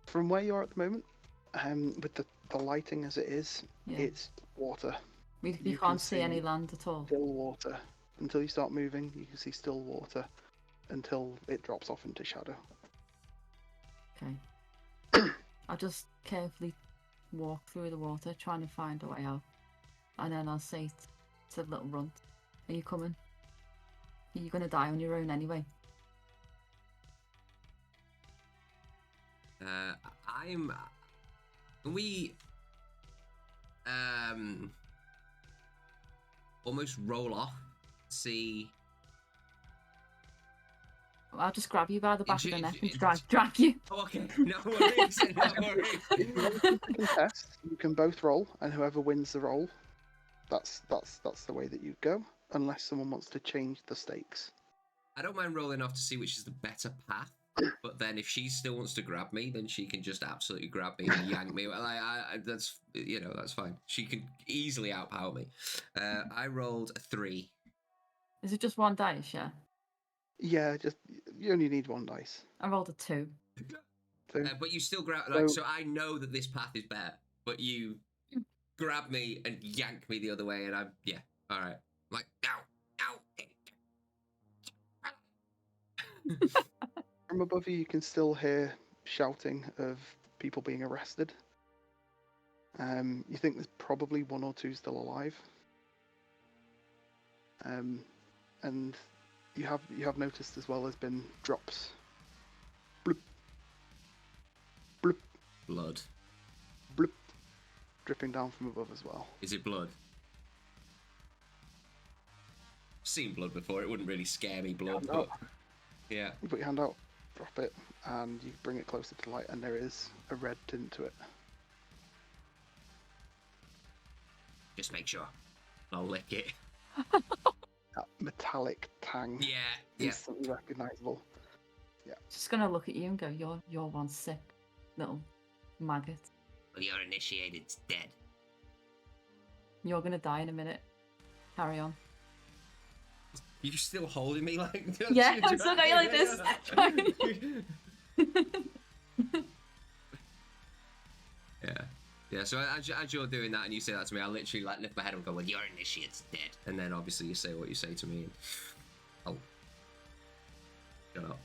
From where you are at the moment, with the lighting as it is, Yeah. it's water. We You can't can see any see land at all. Still water. Until you start moving, you can see still water until it drops off into shadow. Okay. I'll just carefully walk through the water, trying to find a way out. And then I'll say to the little runt, "Are you coming? You're going to die on your own anyway." Can we almost roll off, see? I'll just grab you by the back of the neck and It's- drag you. Oh, okay. No worries. No worries. You can test. You can both roll, and whoever wins the roll, that's the way that you go. Unless someone wants to change the stakes. I don't mind rolling off to see which is the better path. But then if she still wants to grab me, then she can just absolutely grab me and yank me. Well, that's, that's fine. She can easily outpower me. I rolled a 3. Is it just one dice? Yeah. Yeah, just you only need one dice. I rolled a 2. So, But you still grab, so I know that this path is better. But you grab me and yank me the other way, and all right. I'm like, ow. from above you can still hear shouting of people being arrested. You think there's probably 1 or 2 still alive. And you have noticed as well there's been drops. Bloop. Bloop. Blood. Bloop. Dripping down from above as well. Is it blood? I've seen blood before. It wouldn't really scare me, blood. But yeah. You put your hand out, drop it, and you bring it closer to the light, and there is a red tint to it. Just make sure. I'll lick it. That metallic tang. Yeah. Instantly recognisable. Just gonna look at you and go, "You're one sick little maggot. Well, your initiated's dead. You're gonna die in a minute. Carry on." You're still holding me like Yeah, I'm still going like this. Yeah, so as you're doing that and you say that to me, I'll literally like lift my head and go, "Well, Your initiate's dead. and then obviously you say what you say to me. And, oh, shut up.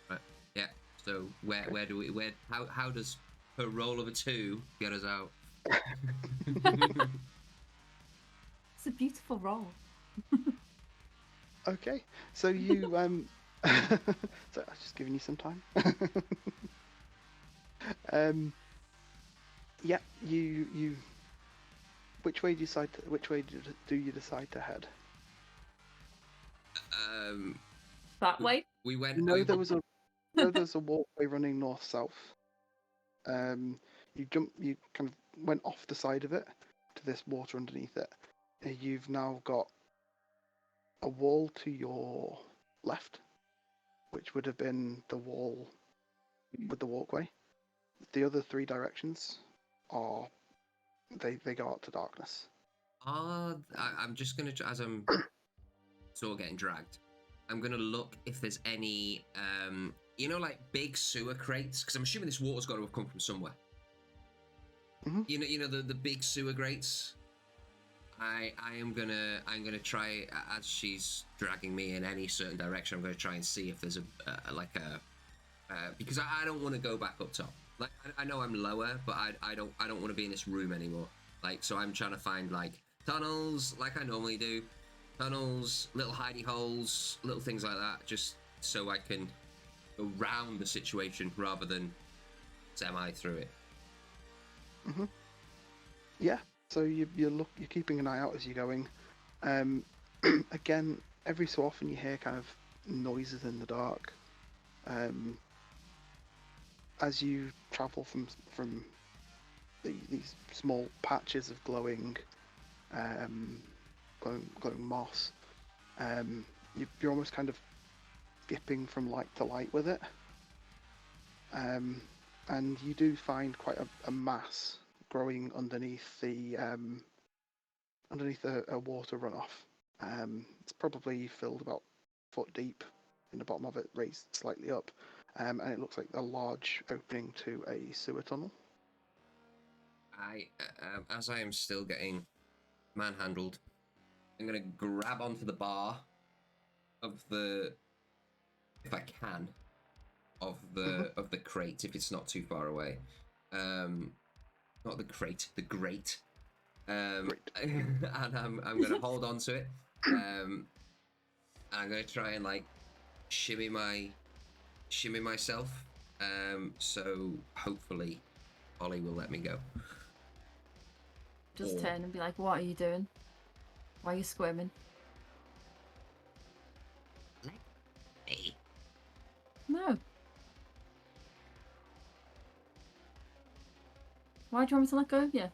Right, yeah. So where do we how does her roll of a 2 get us out? It's a beautiful roll. Okay, so you so I was just giving you some time. Yeah, you. Which way do you decide to head? That way. We went. No, there was a walkway running north south. You kind of went off the side of it to this water underneath it. You've now got a wall to your left, which would have been the wall with the walkway. The other 3 directions are they go out to darkness. I'm just gonna, as I'm sort of getting dragged, I'm gonna look if there's any, like big sewer crates, because I'm assuming this water's got to have come from somewhere. Mm-hmm. You know the big sewer grates. I'm gonna try, as she's dragging me in any certain direction, I'm gonna try and see if there's because I don't want to go back up top. Like I know I'm lower, but I don't want to be in this room anymore. Like, so I'm trying to find like tunnels, like I normally do, tunnels, little hidey holes, little things like that, just so I can go round the situation rather than semi through it. Mm-hmm. Yeah. So you're keeping an eye out as you're going. Again, every so often you hear kind of noises in the dark. As you travel from these small patches of glowing moss, you're almost kind of skipping from light to light with it. And you do find quite a mass growing underneath a water runoff. It's probably filled about a foot deep in the bottom of it, raised slightly up, and it looks like a large opening to a sewer tunnel. As I am still getting manhandled, I'm gonna grab onto the bar of the, if I can, of the crate if it's not too far away. Not the crate, the grate. And I'm gonna hold on to it. I'm gonna try and like shimmy myself. So hopefully Ollie will let me go. Just turn and be like, what are you doing? Why are you squirming? Hey, No. Why do you want me to let go of you?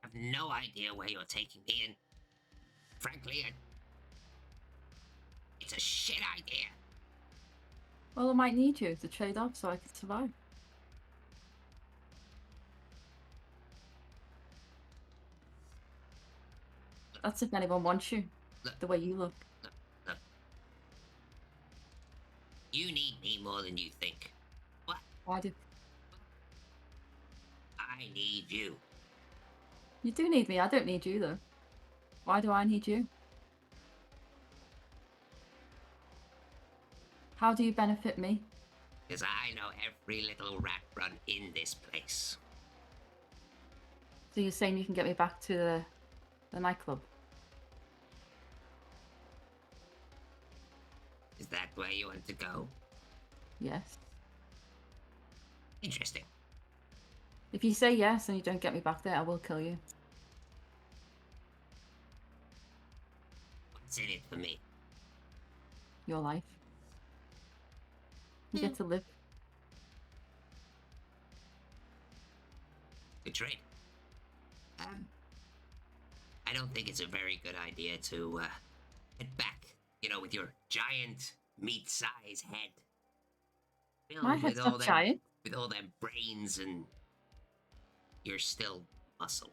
I have no idea where you're taking me, and frankly, it's a shit idea. Well, I might need you to trade off so I can survive. That's if anyone wants you, the way you look. Look. You need me more than you think. What? Why do I need you. you do need me? I don't need you though. Why do I need you? How do you benefit me? Because I know every little rat run in this place. So you're saying you can get me back to the nightclub? Is that where you want to go? Yes. Interesting. If you say yes and you don't get me back there, I will kill you. What's in it for me? Your life. You get to live. Good trade. I don't think it's a very good idea to head back, with your giant meat-sized head. Filled My head's with all not them, giant. With all them brains, and you're still muscle.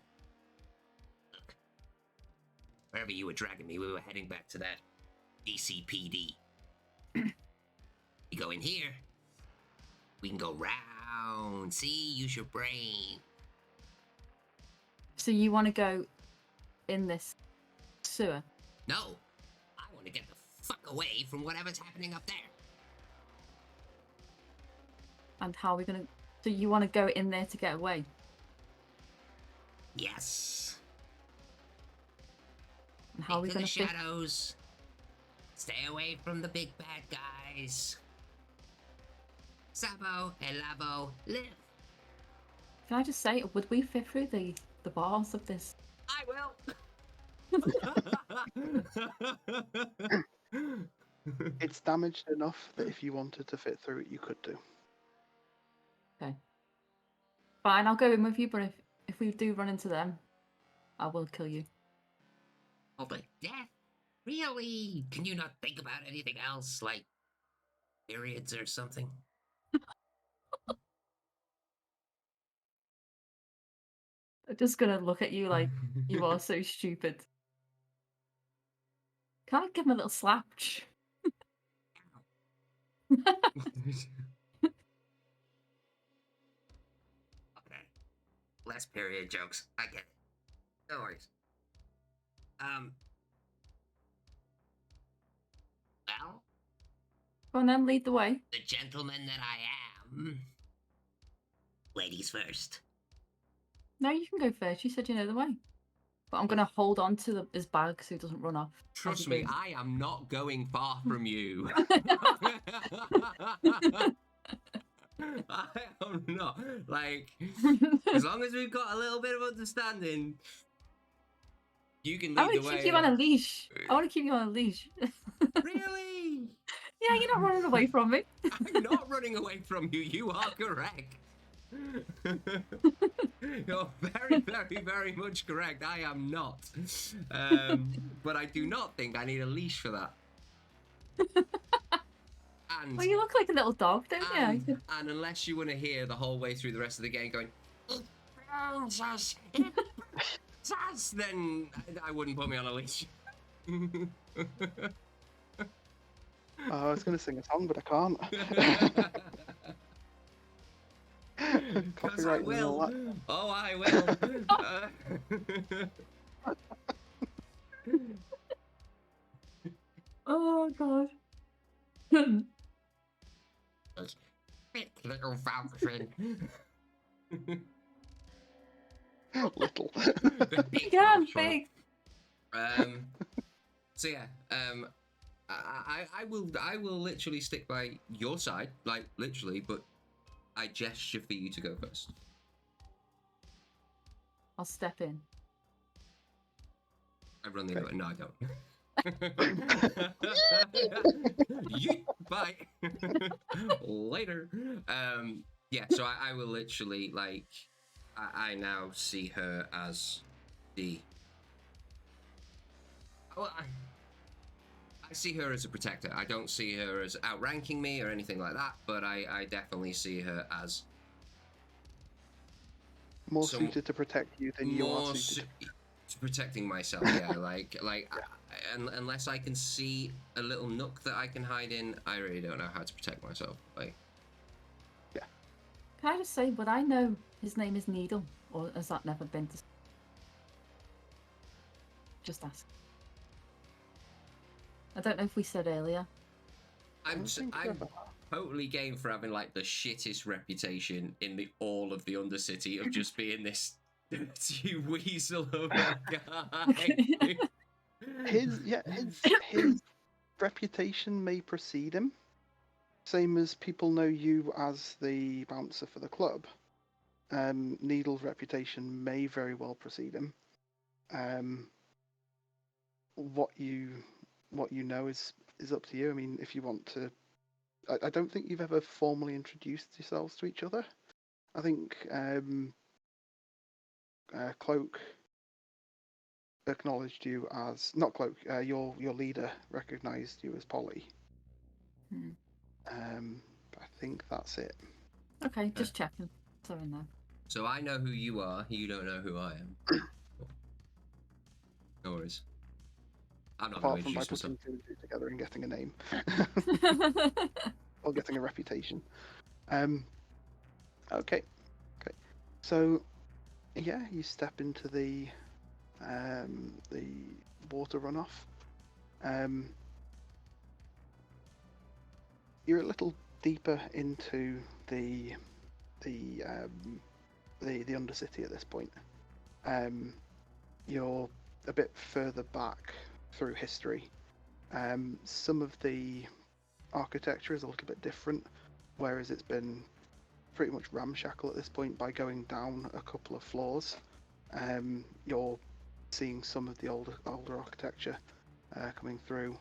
Look, wherever you were dragging me, we were heading back to that DCPD. You go in here, we can go round. See, use your brain. So you want to go in this sewer? No, I want to get the fuck away from whatever's happening up there. And how are we gonna... So you want to go in there to get away? Yes. And how are we Into gonna the shadows. Stay away from the big bad guys. Sabo and Labo live. Can I just say, would we fit through the bars of this? I will. It's damaged enough that if you wanted to fit through it, you could do. Okay. Fine, I'll go in with you, but if we do run into them, I will kill you. Over death? Really? Can you not think about anything else, like periods or something? I'm just gonna look at you like you are so stupid. Can I give him a little slap? Okay. Less period jokes. I get it. No worries. Well, Go on then, lead the way. the gentleman that I am. Ladies first. No, you can go first. You said you know the way. But I'm gonna hold on to his bag so he doesn't run off. Trust me, I am not going far from you. I am not. Like, as long as we've got a little bit of understanding, You can I lead the want to way. keep you on a leash. I want to keep you on a leash. Really? Yeah, you're not running away from me. I'm not running away from you. You are correct. You're very, very, very much correct. I am not. But I do not think I need a leash for that. And, Well, you look like a little dog, don't you? and unless you want to hear the whole way through the rest of the game going, it burns us, it burns us, then I wouldn't put me on a leash. I was going to sing a song, but I can't. Because I Copyright and all will. that. Oh, I will. Oh god. Big little falcon. Little. The big Yeah, falcon. big. So yeah, I will literally stick by your side, like literally, but I gesture for you to go first. I'll step in. I run the other way. No, I don't. Yeet, bye. Later. Yeah, so I will literally, like, I now see her as the... Well, I see her as a protector. I don't see her as outranking me or anything like that, but I definitely see her as... More suited to protect you than you are suited. To protecting myself, yeah. like unless I can see a little nook that I can hide in, I really don't know how to protect myself. Like, yeah. Can I just say, would I know his name is Needle, or has that never been? Just ask. I don't know if we said earlier. I'm totally game for having like the shittest reputation in all of the Undercity of just being this dirty weasel of a guy. His reputation may precede him, same as people know you as the bouncer for the club. Needle's reputation may very well precede him. What you know is up to you. I mean, if you want to, I don't think you've ever formally introduced yourselves to each other. I think Cloak acknowledged you as not Cloak. Your leader recognized you as Polly. I think that's it. Okay, just checking. Sorry, no. So I know who you are. You don't know who I am. No worries. I'm not going Apart to from by introduce myself. putting two and two together and getting a name or getting a reputation. Okay. So, yeah, you step into the water runoff. You're a little deeper into the Undercity at this point. You're a bit further back through history. Some of the architecture is a little bit different, whereas it's been pretty much ramshackle at this point. By going down a couple of floors, you're seeing some of the older architecture coming through.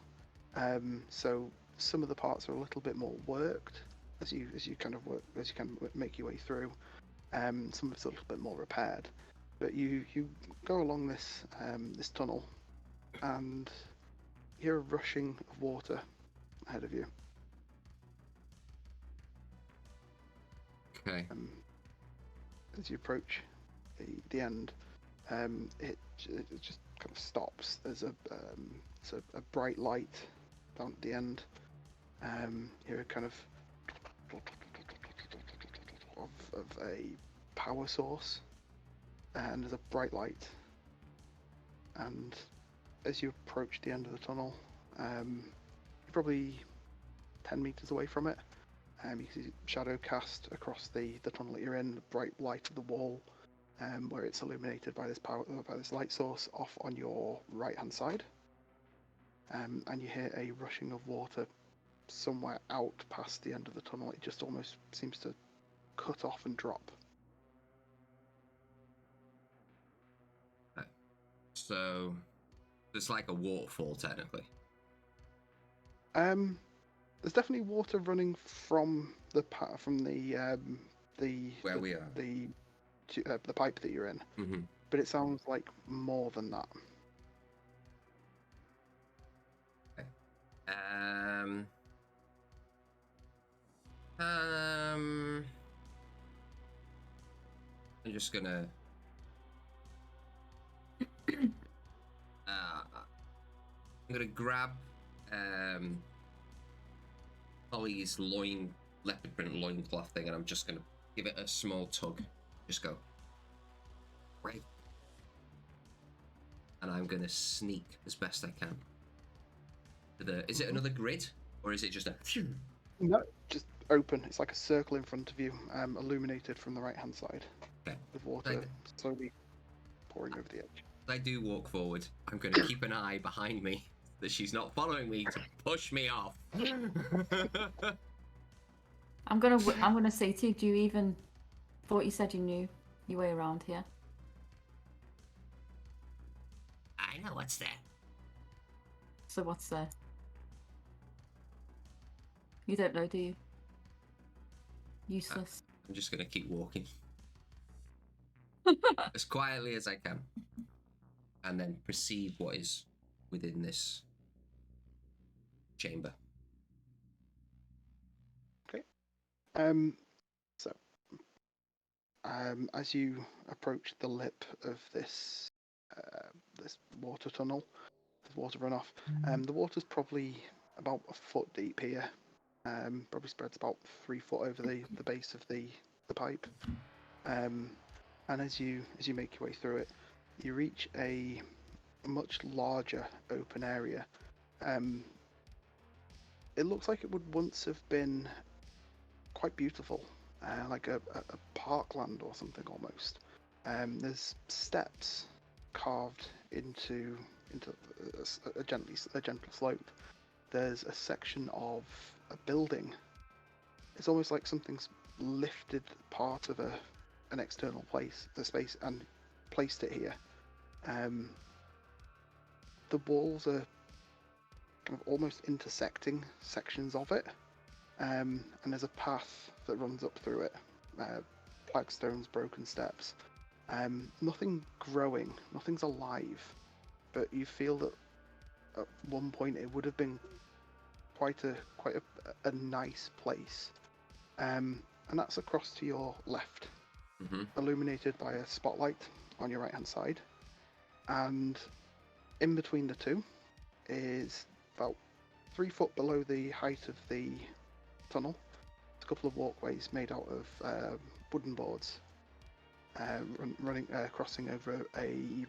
So some of the parts are a little bit more worked as you kind of make your way through. Some of it's a little bit more repaired, but you go along this this tunnel and hear a rushing of water ahead of you. Okay. As you approach the end, it just kind of stops. There's a bright light down at the end. You're a kind of a power source, and there's a bright light. And as you approach the end of the tunnel, you're probably 10 meters away from it. You can see shadow cast across the tunnel that you're in, the bright light of the wall, where it's illuminated by this light source off on your right hand side. And you hear a rushing of water somewhere out past the end of the tunnel. It just almost seems to cut off and drop. So It's like a waterfall, technically. There's definitely water running from the Where we are. the pipe that you're in, Mm-hmm. but it sounds like more than that. Okay. I'm just gonna. I'm gonna grab Holly's leopard print loincloth thing, and I'm just gonna give it a small tug. Just go. Right. And I'm gonna sneak as best I can. Is it another grid, or is it just a? No, just open. It's like a circle in front of you, illuminated from the right-hand side, Okay. with water slowly pouring over the edge. I do walk forward. I'm gonna keep an eye behind me that she's not following me to push me off. I'm gonna say to you, do you even? Thought you said you knew your way around here. I know what's there. So what's there? You don't know, do you? Useless. I'm just gonna keep walking as quietly as I can, and then perceive what is within this chamber. Okay. As you approach the lip of this water tunnel, the water runoff, the water's probably about a foot deep here. Probably spreads about 3 foot over the base of the pipe. And as you make your way through it, you reach a much larger open area. It looks like it would once have been quite beautiful, like a parkland or something almost. There's steps carved into a gentle slope. There's a section of a building. It's almost like something's lifted part of an external space, and placed it here. The walls are kind of almost intersecting sections of it, and there's a path that runs up through it. Flagstones, broken steps. Nothing growing, nothing's alive, but you feel that at one point it would have been quite a nice place. And that's across to your left, illuminated by a spotlight on your right hand side, and in between the two is about 3 foot below the height of the tunnel, a couple of walkways made out of wooden boards, crossing over a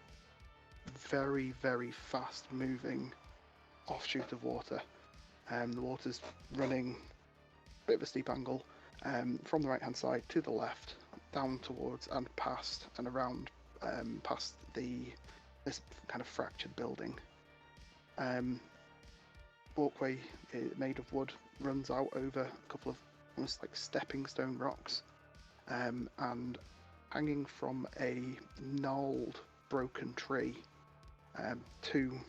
very, very fast moving offshoot of water. The water's running a bit of a steep angle, from the right hand side to the left, down towards and past and around, past this kind of fractured building. Walkway made of wood runs out over a couple of almost like stepping stone rocks, and hanging from a gnarled, broken tree, two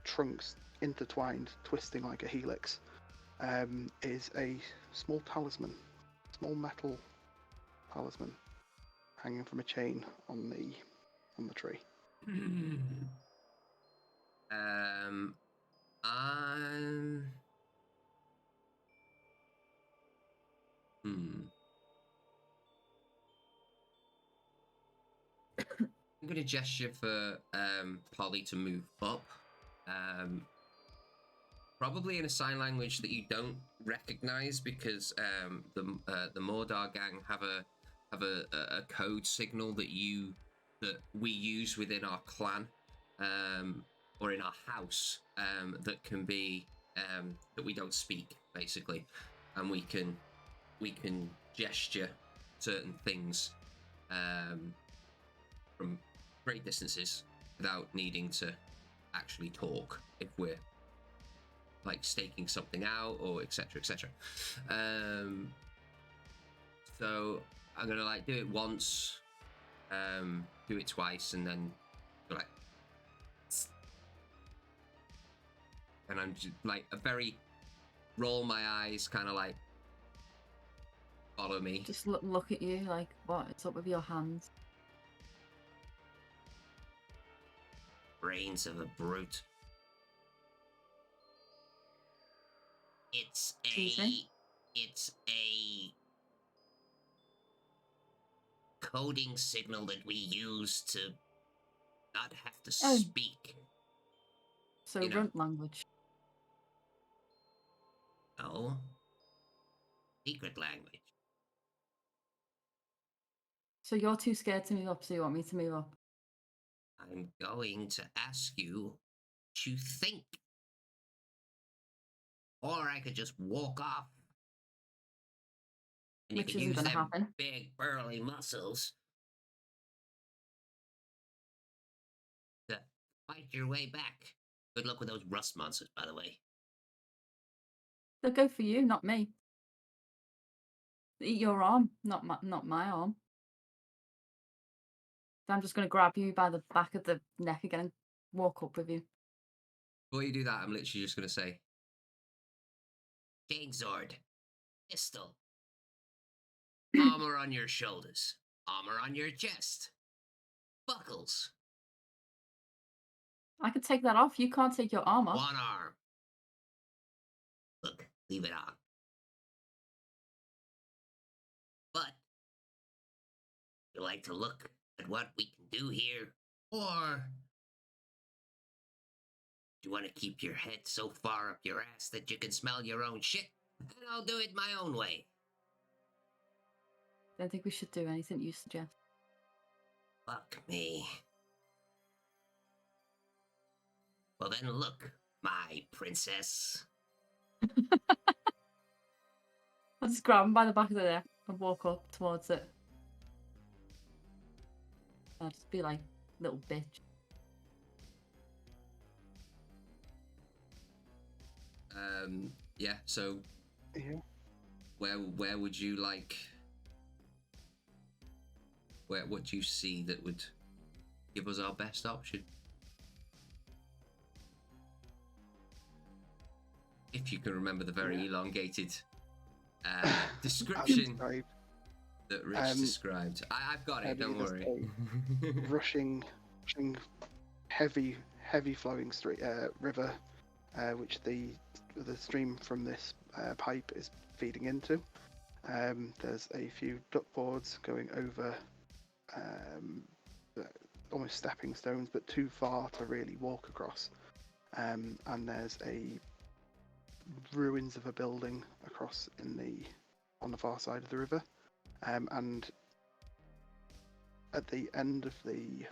trunks intertwined, twisting like a helix, is a small metal talisman, hanging from a chain on the tree. I'm gonna gesture for Polly to move up, probably in a sign language that you don't recognize, because the Mordar gang have a code signal that we use within our clan, or in our house, that can be that we don't speak, basically, and we can gesture certain things from great distances without needing to actually talk, if we're like staking something out or etc. So I'm gonna like do it once, do it twice, and then go like and I'm just, like a very roll my eyes, kind of like follow me. Just look at you like, what is up with your hands? Brains of a brute. Excuse me? It's a coding signal that we use to not have to Oh. speak. So You know. runt language. No. Secret language. So you're too scared to move up, so you want me to move up? I'm going to ask you what you think. Or I could just walk off. And you Which could isn't use gonna them happen. big burly muscles to fight your way back. Good luck with those rust monsters, by the way. They'll go for you, not me. Eat your arm, not my arm. I'm just gonna grab you by the back of the neck again and walk up with you. Before you do that, I'm literally just gonna say, Chainsword, pistol, armor on your shoulders, armor on your chest, buckles, I could take that off. You can't take your arm off. one arm. Look, leave it on. But you like to look at what we can do here, or do you want to keep your head so far up your ass that you can smell your own shit? And I'll do it my own way. Don't think we should do anything you suggest. Fuck me. Well then look, my princess. I'll just grab him by the back of the neck and walk up towards it. I'll just be like, little bitch. yeah. So, Yeah. where would you like? What do you see that would give us our best option? If you can remember the very elongated description Right. that Rich described. I've got it, don't there's worry. rushing, heavy flowing river, which the stream from this pipe is feeding into. There's a few duckboards going over, almost stepping stones, but too far to really walk across. And there's a ruins of a building across on the far side of the river. And at the end of the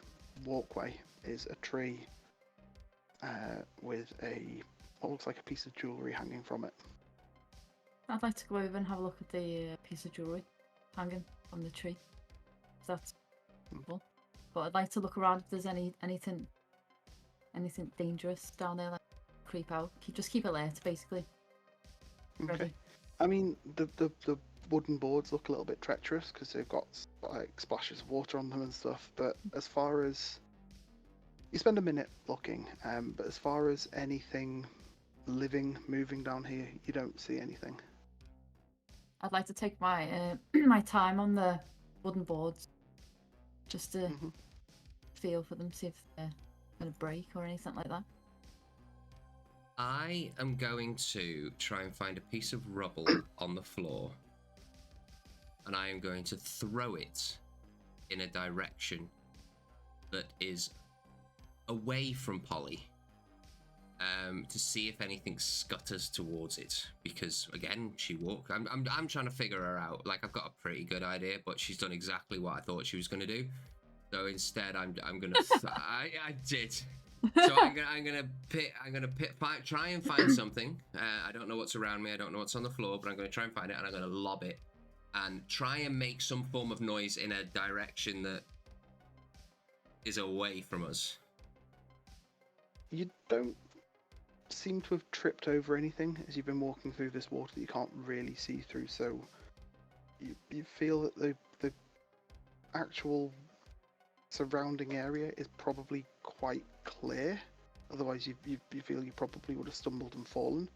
walkway is a tree with what looks like a piece of jewellery hanging from it. I'd like to go over and have a look at the piece of jewellery hanging from the tree. So that's cool. But I'd like to look around if there's anything dangerous down there, like creep out. Just keep alert, basically. Okay. Ready. I mean, the wooden boards look a little bit treacherous because they've got like splashes of water on them and stuff. But as far as you spend a minute looking, but as far as anything living, moving down here, you don't see anything. I'd like to take my my time on the wooden boards, just to feel for them, see if they're going to break or anything like that. I am going to try and find a piece of rubble on the floor, and I am going to throw it in a direction that is away from Polly, to see if anything scutters towards it. Because again, she walked. I'm trying to figure her out. Like, I've got a pretty good idea, but she's done exactly what I thought she was going to do. So instead, I'm gonna. I did. So I'm gonna try and find something. I don't know what's around me. I don't know what's on the floor, but I'm gonna try and find it, and I'm gonna lob it, and try and make some form of noise in a direction that is away from us. You don't seem to have tripped over anything as you've been walking through this water that you can't really see through. So you feel that the actual surrounding area is probably quite clear, Otherwise, you feel you probably would have stumbled and fallen.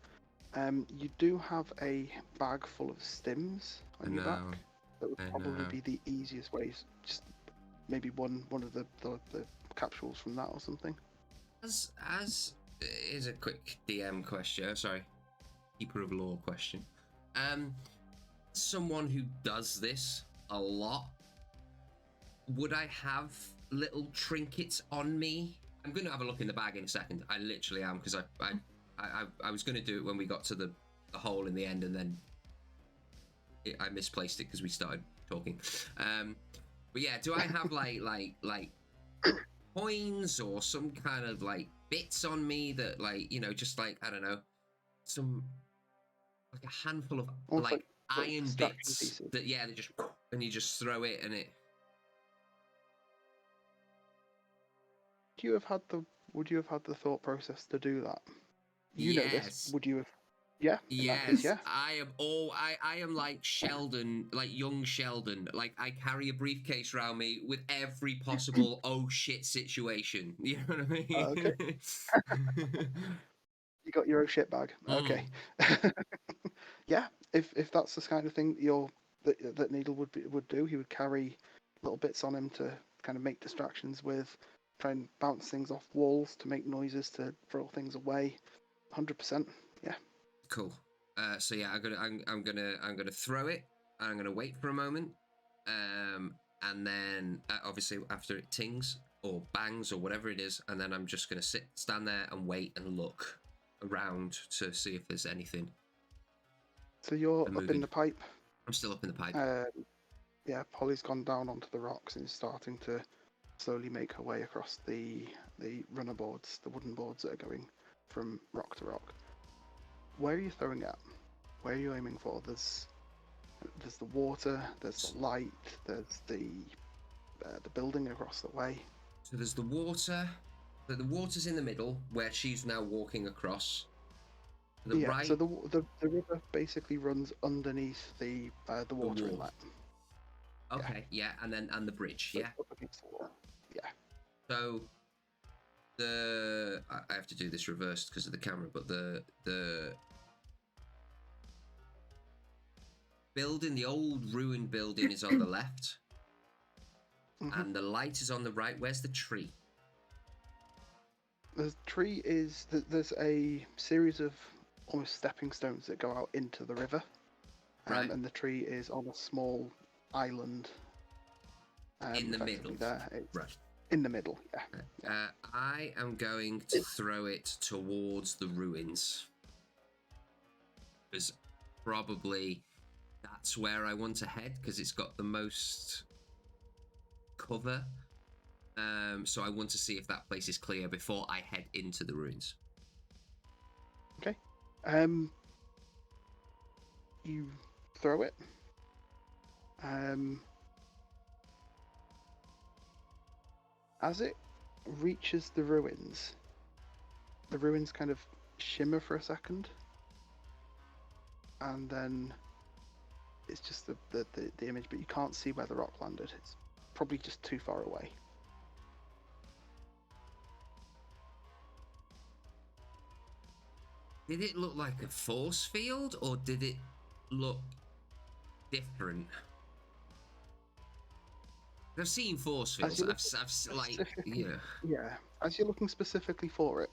You do have a bag full of stims on your back. That would probably be the easiest way. Just maybe one of the capsules from that or something. As is a quick DM question. Sorry, keeper of lore question. Someone who does this a lot, would I have little trinkets on me? I'm going to have a look in the bag in a second. I literally am, because I was going to do it when we got to the hole in the end, and then I misplaced it because we started talking. But yeah, do I have like coins or some kind of like bits on me that, like, you know, just like, I don't know, some like a handful of Almost like iron distraction bits pieces. that, yeah, they just, and you just throw it and it. Would you have had the thought process to do that? You know this. Yes. Would you have? Yeah. In that Yes, case, yeah. I am like Sheldon, like young Sheldon. Like, I carry a briefcase around me with every possible oh shit situation. You know what I mean? Okay. You got your own shit bag. Okay. Yeah. If that's the kind of thing that Needle would do, he would carry little bits on him to kind of make distractions with, try and bounce things off walls to make noises to throw things away. 100%. Yeah. Cool. So yeah, I'm gonna throw it. I'm gonna wait for a moment, and then obviously after it tings or bangs or whatever it is, and then I'm just gonna stand there and wait and look around to see if there's anything. So you're up in the pipe. I'm still up in the pipe. Yeah, Polly's gone down onto the rocks and is starting to slowly make her way across the runner boards, the wooden boards that are going from rock to rock. Where are you throwing at? Where are you aiming for? There's the water, there's the light, there's the building across the way. So there's the water. The water's in the middle where she's now walking across. Right. So the river basically runs underneath the water inlet. Okay. Yeah, and the bridge. So yeah. up against the wall. Yeah. So I have to do this reversed because of the camera, but the building, the old ruined building, is on the left, and the light is on the right. Where's the tree? The tree is there's a series of almost stepping stones that go out into the river, right. And the tree is on a small island. In the middle. There, right. In the middle, yeah. I am going to throw it towards the ruins, because probably that's where I want to head, because it's got the most cover. So I want to see if that place is clear before I head into the ruins. Okay. You throw it. As it reaches the ruins kind of shimmer for a second, and then it's just the image, but you can't see where the rock landed. It's probably just too far away. Did it look like a force field, or did it look different? I've seen force fields. I've like, yeah. Yeah. As you're looking specifically for it,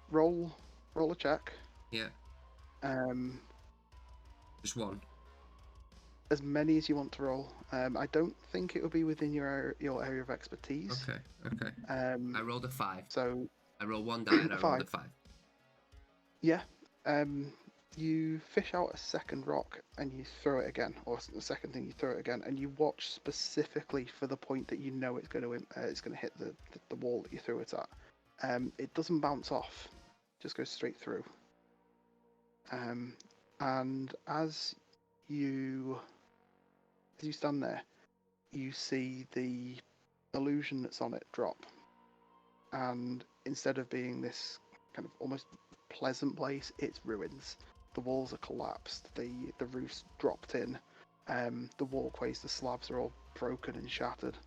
roll a check. Yeah. Just one. As many as you want to roll. I don't think it will be within your area of expertise. Okay. I rolled a 5. So I rolled one die and I rolled a 5. Yeah. You fish out a second rock and you throw it again, or the second thing you throw it again, and you watch specifically for the point that you know it's going to hit the wall that you threw it at. It doesn't bounce off, just goes straight through. And as you stand there, you see the illusion that's on it drop, and instead of being this kind of almost pleasant place, it's ruins. The walls are collapsed, the roof's dropped in, the walkways, the slabs are all broken and shattered.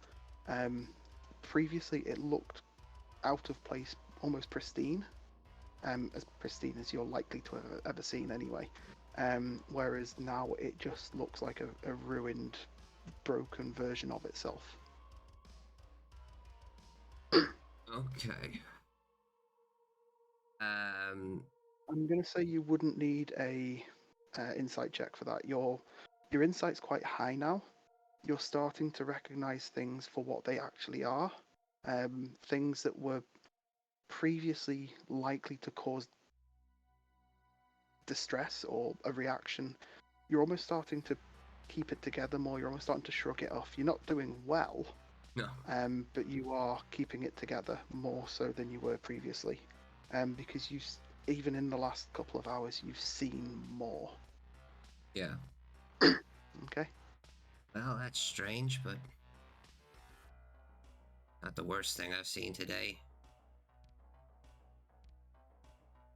Previously it looked out of place almost pristine, as pristine as you're likely to have ever seen anyway. Whereas now it just looks like a ruined, broken version of itself. Okay. I'm gonna say you wouldn't need a insight check for that. Your insight's quite high now. You're starting to recognize things for what they actually are. Things that were previously likely to cause distress or a reaction. You're almost starting to keep it together more. You're almost starting to shrug it off. You're not doing well, No. but you are keeping it together more so than you were previously, because even in the last couple of hours, you've seen more. Yeah. Okay. Well, that's strange, but not the worst thing I've seen today.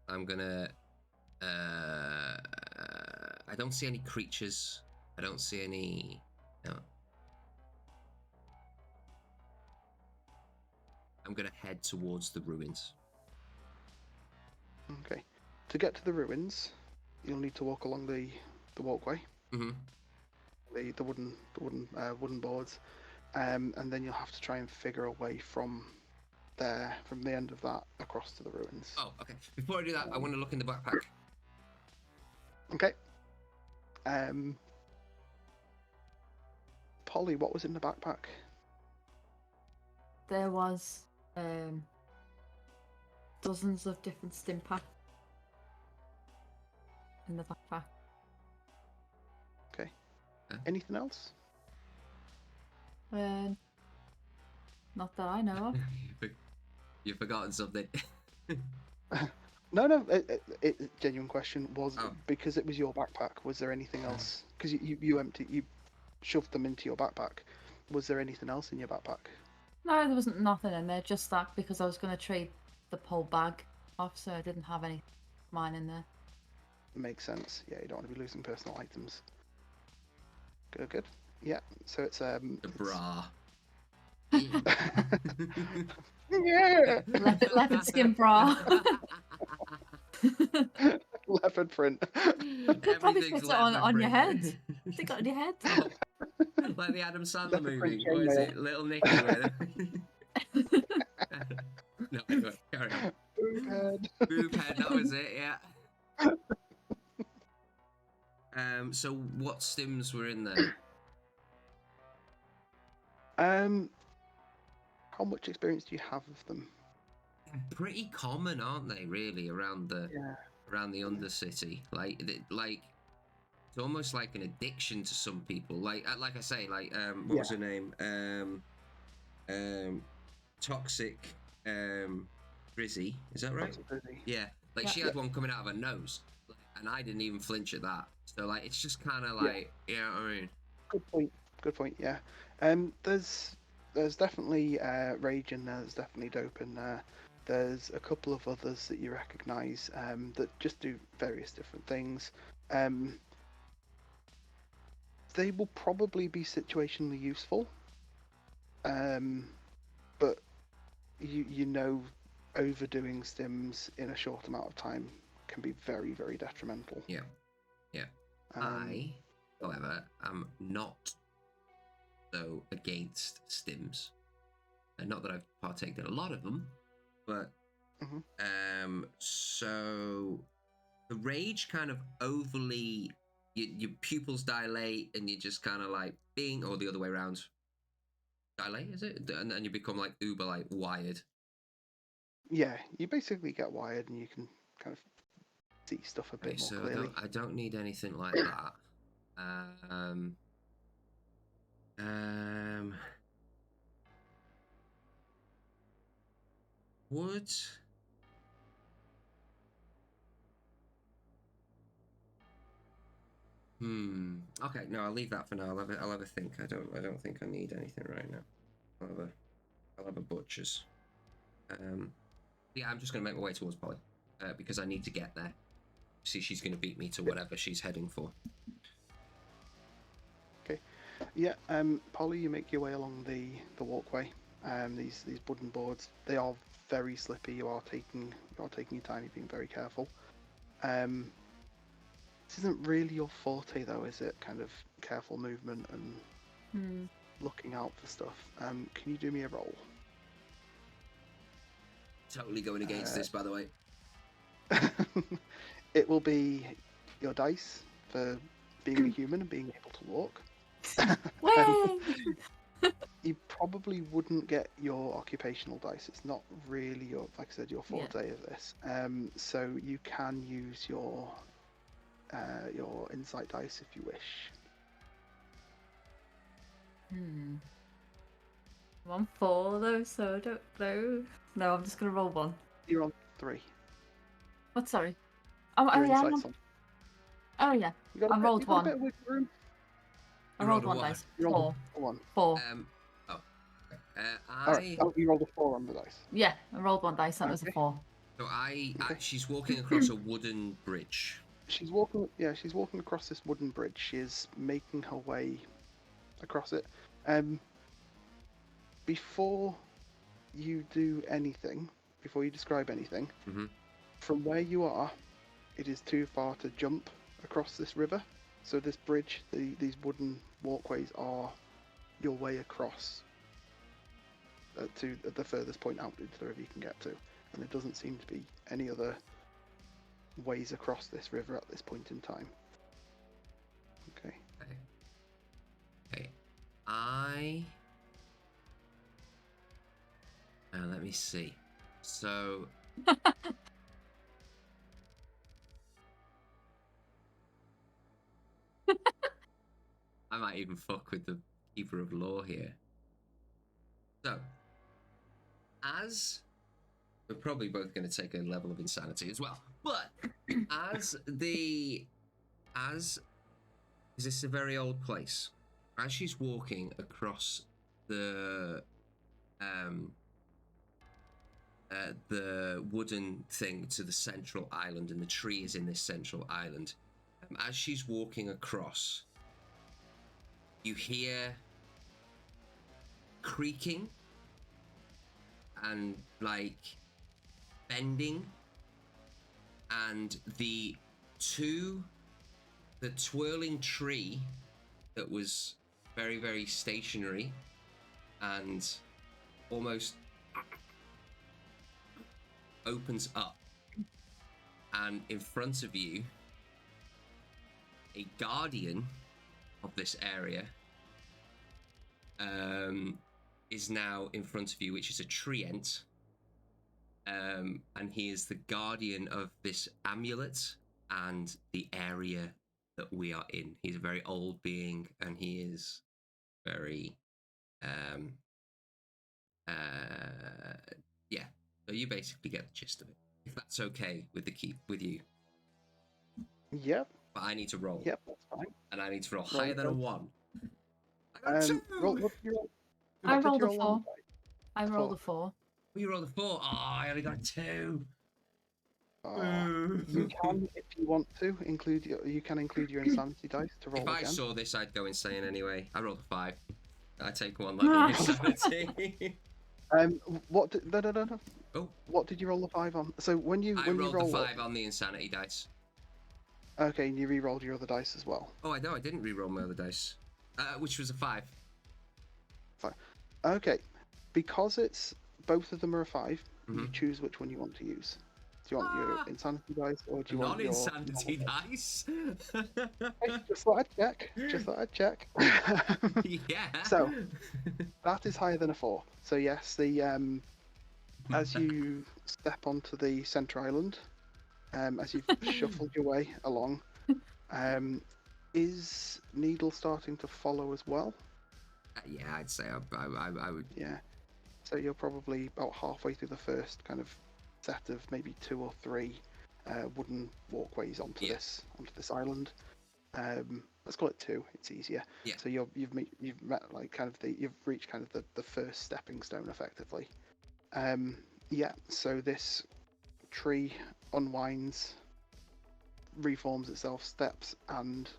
I'm gonna. I don't see any creatures. I don't see any. No. I'm gonna head towards the ruins. Okay. To get to the ruins, you'll need to walk along the walkway, Mm-hmm. the wooden boards, and then you'll have to try and figure a way from there, from the end of that, across to the ruins. Oh, okay. Before I do that, I want to look in the backpack. Okay. Polly, what was in the backpack? There was dozens of different stim packs in the backpack. Okay. Anything else? Not that I know of. You've forgotten something. No, it genuine question was Oh. because it was your backpack. Was there anything else? Because you shoved them into your backpack. Was there anything else in your backpack? No, there wasn't nothing in there, just that because I was going to trade the whole bag off, so I didn't have any mine in there. Makes sense. Yeah, you don't want to be losing personal items. Good. Yeah. So it's The bra. yeah. Leopard skin bra. Leopard print. Probably Everything's fit it on your leopard head. Stick it on your head. Oh, like the Adam Sandler Leopard print movie. What is chainmail. it? Little Nicky. Where no, anyway, carry on. Boob head. Boob head, that was it, yeah. So what stims were in there? How much experience do you have of them? Pretty common, aren't they? Really, around the Undercity, like it's almost like an addiction to some people. Like I say, what was her name? Toxic Grizzy, is that right? Toxic Grizzy. Yeah, like Yeah. she had one coming out of her nose, and I didn't even flinch at that. So like, it's just kind of like, you know what I mean? Good point. Yeah. There's definitely rage in there. There's definitely dope in there. There's a couple of others that you recognise that just do various different things. They will probably be situationally useful, but you know, overdoing stims in a short amount of time can be very, very detrimental. Yeah. I, however, am not so against stims. And not that I've partaken in a lot of them, but so the rage kind of overly, your pupils dilate and you just kind of like bing, or the other way around. Dilate, is it? And you become like uber like wired. Yeah, you basically get wired and you can kind of see stuff a bit more clearly. I don't need anything like that. Would okay, no, I'll leave that for now. I'll have a think. I don't think I need anything right now. I'll have a butcher's. Yeah, I'm just gonna make my way towards Polly because I need to get there. See, she's gonna beat me to whatever she's heading for. Okay. Yeah. Polly, you make your way along the walkway. These wooden boards. They are very slippy. You are taking your time. You're being very careful. This isn't really your forte, though, is it? Kind of careful movement and looking out for stuff. Can you do me a roll? Totally going against this, by the way. It will be your dice for being a human and being able to walk. You probably wouldn't get your occupational dice. It's not really your, like I said, your forte of this. So you can use your insight dice if you wish. I'm on 4 though, so I don't know. No, I'm just gonna roll 1. You're on 3. What? Sorry. Oh, Your yeah. insight's on. Oh yeah. I rolled 1. A bit of wiggle room. I rolled 1 dice. You 4. rolled 4. You rolled a 4 on the dice. Yeah, I rolled 1 dice. That was a 4. So she's walking across a wooden bridge. She's walking across this wooden bridge. She is making her way across it. Before you do anything, before you describe anything, from where you are, it is too far to jump across this river. So this bridge, these wooden walkways are your way across to the furthest point out into the river you can get to. And there doesn't seem to be any other ways across this river at this point in time. Okay. Let me see. So I might even fuck with the Keeper of Law here. So, as we're probably both going to take a level of insanity as well, but is this a very old place? As she's walking across the wooden thing to the central island, and the tree is in this central island. As she's walking across, you hear creaking and like bending, and the twirling tree that was very, very stationary and almost opens up, and in front of you, a guardian of this area is now in front of you, which is a treant, and he is the guardian of this amulet and the area that we are in. He's a very old being, and he is very yeah. So you basically get the gist of it, if that's okay with you. Yep. But I need to roll. Yep, that's fine. And I need to roll higher than a 1. I got 2. What did you roll? I rolled a 4. On? I rolled a 4. You rolled a 4. Oh, I only got 2. You can, if you want to, include your insanity dice to roll if again. I saw this, I'd go insane anyway. I rolled a 5. I take 1 level of insanity. What? No. Oh. What did you roll the 5 on? So when you rolled roll the 5 on the insanity dice. Okay, and you re-rolled your other dice as well. Oh, I know. I didn't re-roll my other dice, which was a 5. 5. Okay, because it's both of them are a 5. Mm-hmm. You choose which one you want to use. Do you want your insanity dice, or do you want your non-insanity dice? Just thought I'd check. Yeah. So that is higher than a 4. So yes, the as you step onto the center island, as you've shuffled your way along, is Needle starting to follow as well? Yeah, I'd say I would. Yeah. So you're probably about halfway through the first kind of set of maybe 2 or 3 wooden walkways onto this island. Let's call it 2. It's easier. Yeah. So you've met like kind of you've reached kind of the first stepping stone effectively. Yeah. So this tree unwinds, reforms itself, steps, and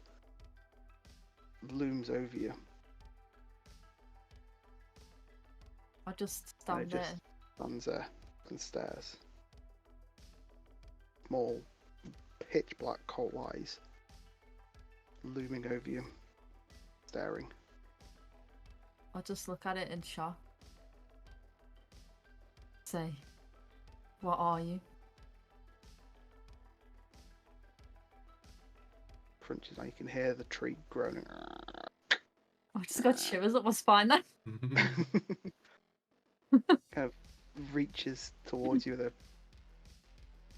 looms over you. I'll just stand there. Stands there and stares. Small, pitch black coal eyes looming over you, staring. I'll just look at it in shock. Say, what are you? Crunches, now you can hear the tree groaning. I just got shivers up my spine then. Kind of reaches towards you with a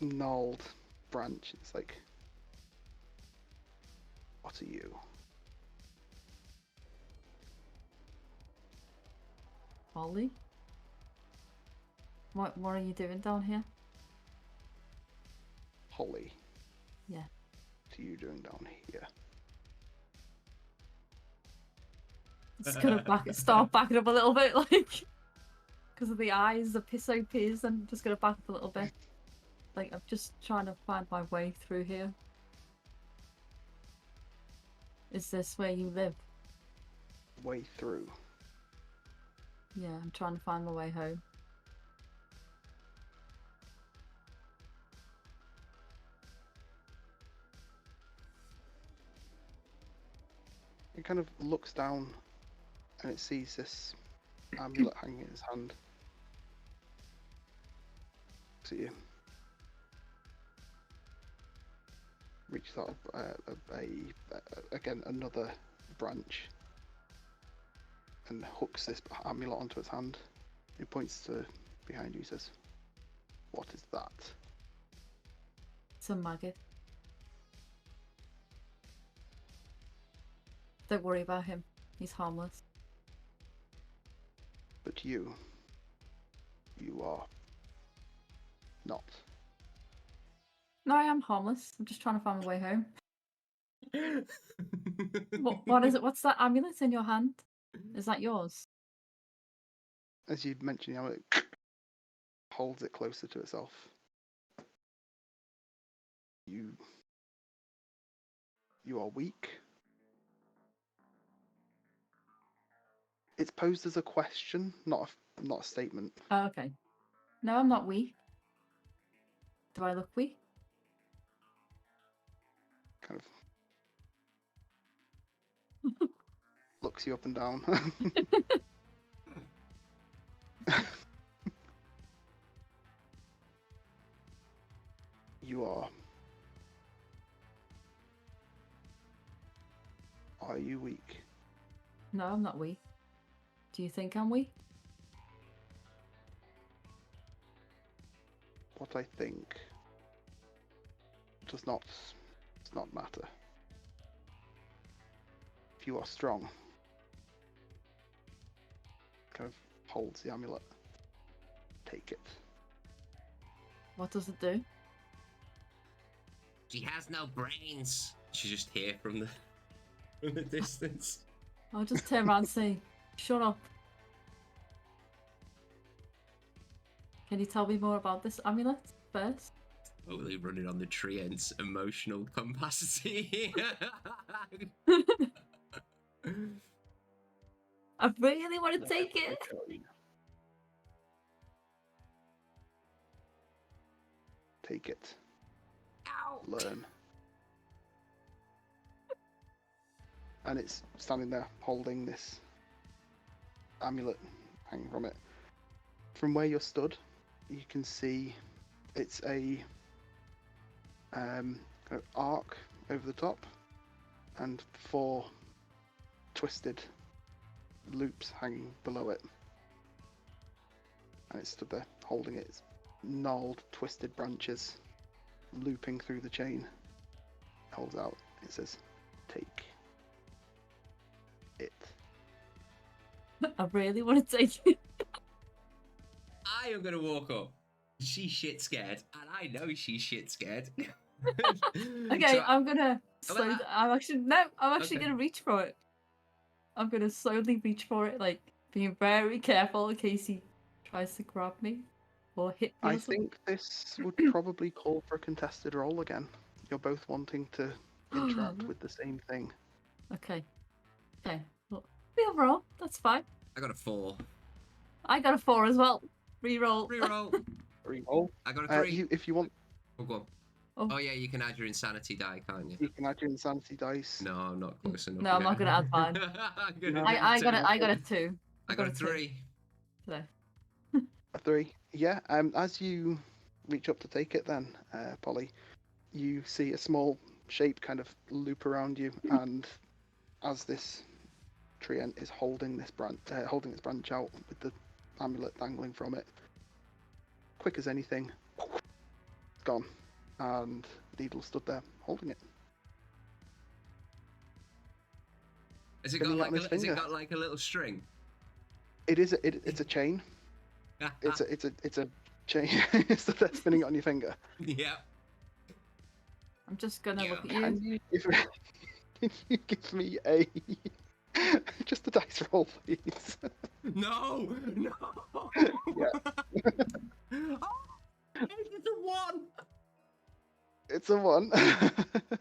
gnarled branch. It's like, what are you? Holly? What are you doing down here? Holly. Yeah. What are you doing down here? Just gonna start backing up a little bit, like, because of the eyes, the SOPs. I'm just gonna back up a little bit. Like, I'm just trying to find my way through here. Is this where you live? Way through. Yeah, I'm trying to find my way home. It kind of looks down and it sees this amulet hanging in his hand. Looks at you. Reaches out again another branch and hooks this amulet onto his hand. He points to behind you and says, "What is that?" It's a maggot. Don't worry about him. He's harmless. But you are not. No, I am harmless. I'm just trying to find my way home. What is it? What's that amulet in your hand? Is that yours? As you mentioned, the amulet holds it closer to itself. You are weak. It's posed as a question, not a statement. Oh, okay. No, I'm not weak. Do I look weak? Kind of looks you up and down. You are. Are you weak? No, I'm not weak. Do you think I'm weak? What I think does not matter. If you are strong, kind of holds the amulet. Take it. What does it do? She has no brains. You just hear from the distance. I'll just turn around and say, shut up. Can you tell me more about this amulet first? Totally running on the tree end's emotional capacity. I really want to take it. Take it. Ow! Learn. And it's standing there holding this amulet hanging from it. From where you're stood, you can see it's a kind of arc over the top and 4 twisted loops hanging below it. And it's stood there holding its gnarled, twisted branches looping through the chain. It holds out. It says, "Take it." I really want to take it. I am gonna walk up. She's shit scared, and I know she's shit scared. Okay, So, I'm gonna. I'm actually Okay. gonna reach for it. I'm gonna slowly reach for it, like being very careful in case he tries to grab me or hit me. I or something. think this would probably call for a contested roll again. You're both wanting to interact with the same thing. Okay. Well, we'll roll. That's fine. I got a 4. I got a 4 as well. Reroll. Reroll. re-roll. I got a 3. If you want, Oh, go on. Oh. Oh, yeah, you can add your insanity die, can't you? you can add your insanity dice. No, I'm not close enough. No, I'm not yet. gonna add mine. I'm gonna No. do I got two. I got a 2. I got a two. 3. So. A 3. Yeah. As you reach up to take it, then Polly, you see a small shape kind of loop around you, and as this treant is holding this branch out with the amulet dangling from it, quick as anything, it's gone, and Needle stood there holding it. Has it Spinning got it on like his has it finger. got like a little string? It's a chain. It's a chain. So that's spinning it on your finger. Yeah. I'm just gonna Yeah. look at Can you. can you give me a just a dice roll, please? No. Yeah. Oh, it's a 1. It's a 1.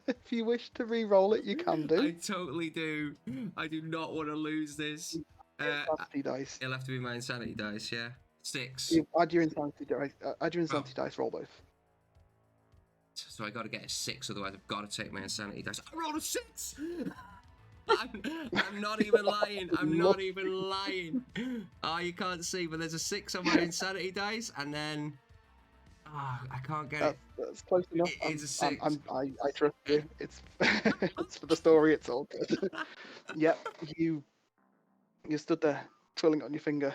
If you wish to re-roll it, you can do. I totally do. I do not want to lose this. Insanity dice. It'll have to be my insanity dice, yeah. 6. You add your insanity dice. Add your insanity dice. Roll both. So I got to get a 6, otherwise I've got to take my insanity dice. I rolled a 6. I'm not even lying. I'm not even lying. Oh, you can't see, but there's a 6 on my insanity dice, and then I can't get it. That's close enough. It's a 6. I trust you. It's it's for the story. It's all good. Yep. You stood there twirling it on your finger,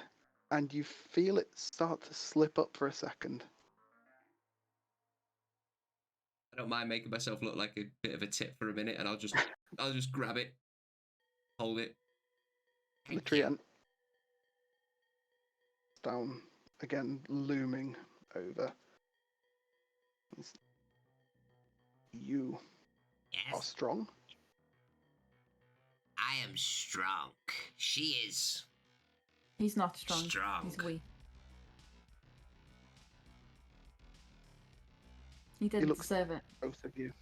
and you feel it start to slip up for a second. I don't mind making myself look like a bit of a tit for a minute, and I'll just grab it, hold it. The treant down again, looming over. You are Yes, strong. I am strong. She is He's not strong. strong. He's weak. He didn't look- deserve it. Both of you.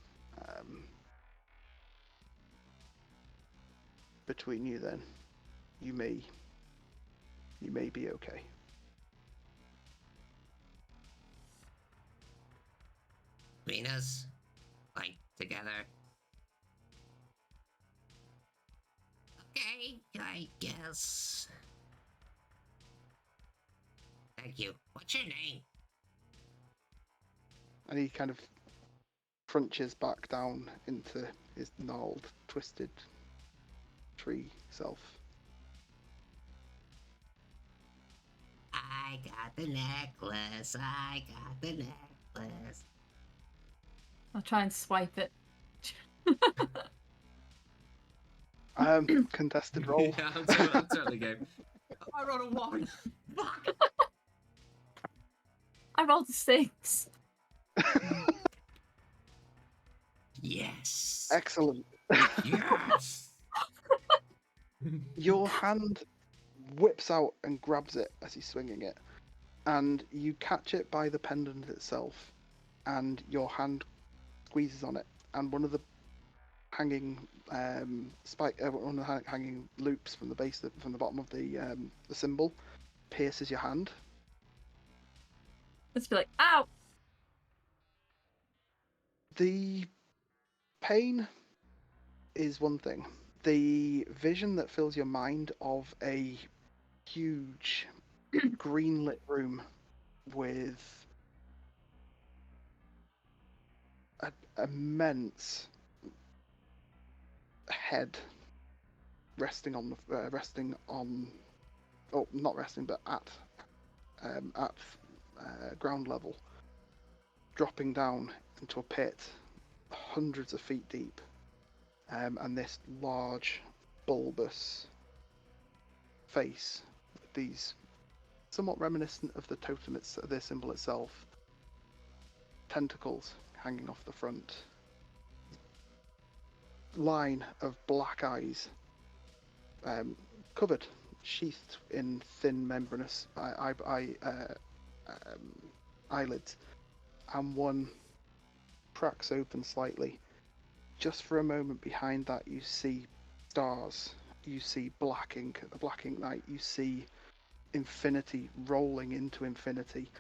Between you, then, you may be okay. Between us, like together. Okay, I guess. Thank you. What's your name? And he kind of crunches back down into his gnarled, twisted tree self. I got the necklace. I got the necklace. I'll try and swipe it. Contested roll. Yeah, I'm totally game. I rolled a 1. Fuck. I rolled a 6. Yes. Excellent. Yes. Your hand whips out and grabs it as he's swinging it, and you catch it by the pendant itself, and your hand squeezes on it, and one of the hanging one of the hanging loops from the base from the bottom of the symbol pierces your hand. Let's be like, ow! The pain is one thing. The vision that fills your mind of a huge green lit room with an immense head resting on not resting, but at ground level, dropping down into a pit hundreds of feet deep, and this large bulbous face with these somewhat reminiscent of the totem, the symbol itself, tentacles hanging off the front, line of black eyes, covered, sheathed in thin membranous eyelids, and one cracks open slightly. Just for a moment behind that, you see stars, you see black ink night, you see infinity rolling into infinity,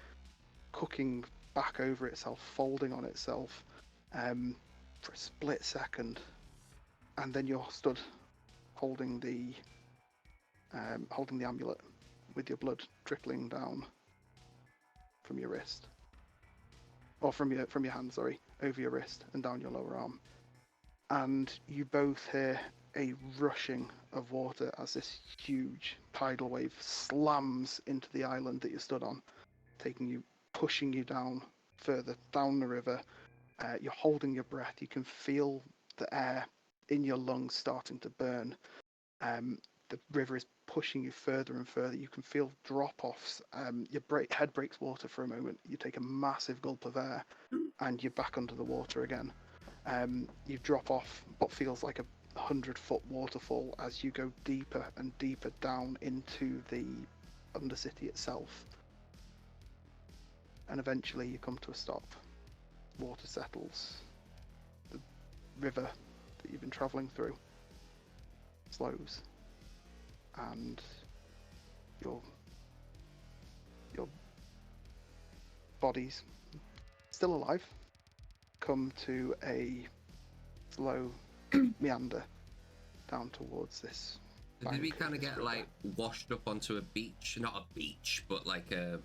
cooking back over itself, folding on itself for a split second, and then you're stood holding the amulet with your blood trickling down from your wrist, or from your hand, sorry, over your wrist and down your lower arm. And you both hear a rushing of water as this huge tidal wave slams into the island that you stood on, pushing you down further down the river. You're holding your breath. You can feel the air in your lungs starting to burn. The river is pushing you further and further. You can feel drop-offs. Your head breaks water for a moment. You take a massive gulp of air, and you're back under the water again. You drop off what feels like a 100-foot waterfall as you go deeper and deeper down into the Undercity itself. And eventually you come to a stop. Water settles. The river that you've been travelling through slows. And your bodies, still alive, come to a slow meander down towards this. Did we kind of get like washed up onto a beach? Not a beach, but like a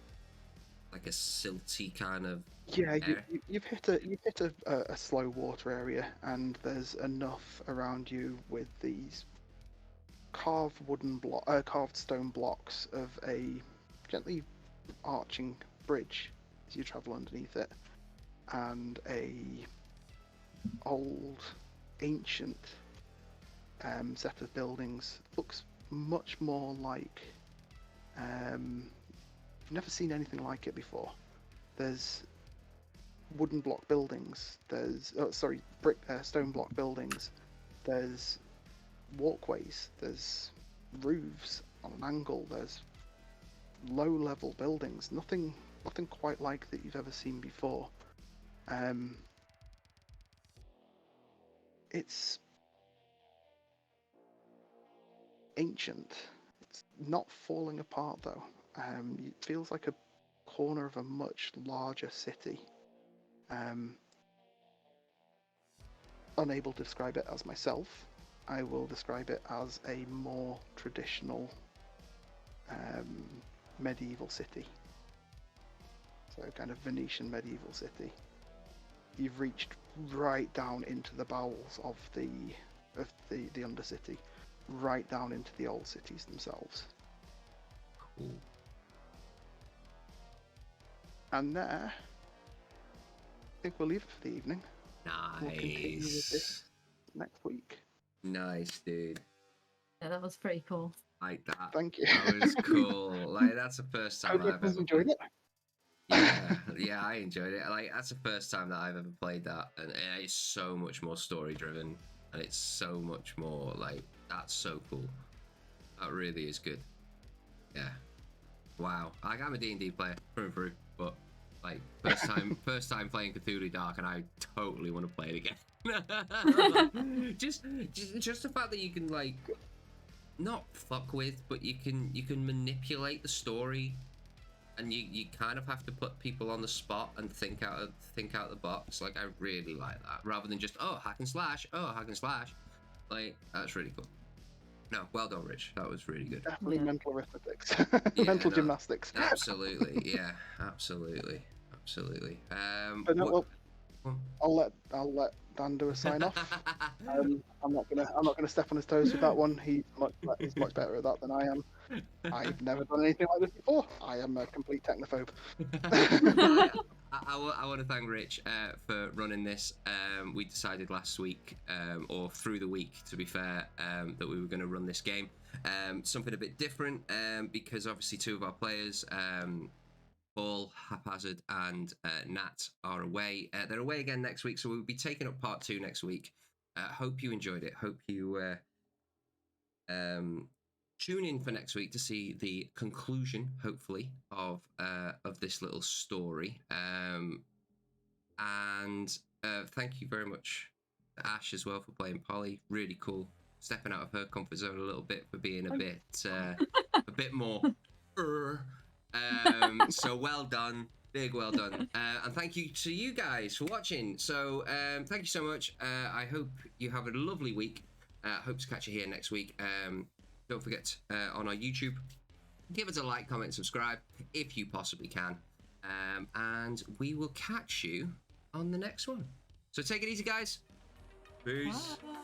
silty kind of. Yeah, you've hit a slow water area, and there's enough around you with these carved stone blocks of a gently arching bridge as you travel underneath it, and a old, ancient set of buildings. Looks much more like you've never seen anything like it before. There's wooden block buildings. There's stone block buildings. There's walkways. There's roofs on an angle. There's low-level buildings. Nothing quite like that you've ever seen before. It's ancient. It's not falling apart though. It feels like a corner of a much larger city. Unable to describe it as myself, I will describe it as a more traditional medieval city. So kind of Venetian medieval city. You've reached right down into the bowels of the Undercity, right down into the old cities themselves. Cool. And there, I think we'll leave it for the evening. Nice. We'll continue with this next week. Nice, dude. Yeah, that was pretty cool. Like that. Thank you. That was cool. Like that's the first time Hope I've everyone's ever enjoyed played. it. Yeah, I enjoyed it. Like that's the first time that I've ever played that, and it's so much more story driven, and it's so much more like that's so cool. That really is good. Yeah. Wow. Like I'm a D&D player through and through, but like first time playing Cthulhu Dark, and I totally want to play it again. just the fact that you can like not fuck with, but you can manipulate the story, and you kind of have to put people on the spot and think out the box. Like I really like that, rather than just hack and slash. Like that's really cool. No, well done, Rich. That was really good. Definitely Yeah. mental arithmetics, Yeah, mental no, gymnastics. Absolutely, yeah, absolutely. But no, what- well, I'll let Dan do a sign off. I'm not gonna step on his toes with that one. He's much better at that than I am. I've never done anything like this before. I am a complete technophobe. I want to thank Rich for running this. We decided last week, or through the week, to be fair, that we were going to run this game. Something a bit different, because obviously two of our players, Paul, Haphazard, and Nat, are away. They're away again next week, so we'll be taking up part 2 next week. Hope you enjoyed it. Hope you tune in for next week to see the conclusion, hopefully, of this little story. And thank you very much to Ash as well for playing Polly. Really cool, stepping out of her comfort zone a little bit, for being a bit more. So well done. Big well done. And thank you to you guys for watching. So thank you so much. I hope you have a lovely week. Hope to catch you here next week. Don't forget on our YouTube, give us a like, comment, subscribe if you possibly can. And we will catch you on the next one. So take it easy, guys. Peace. Bye.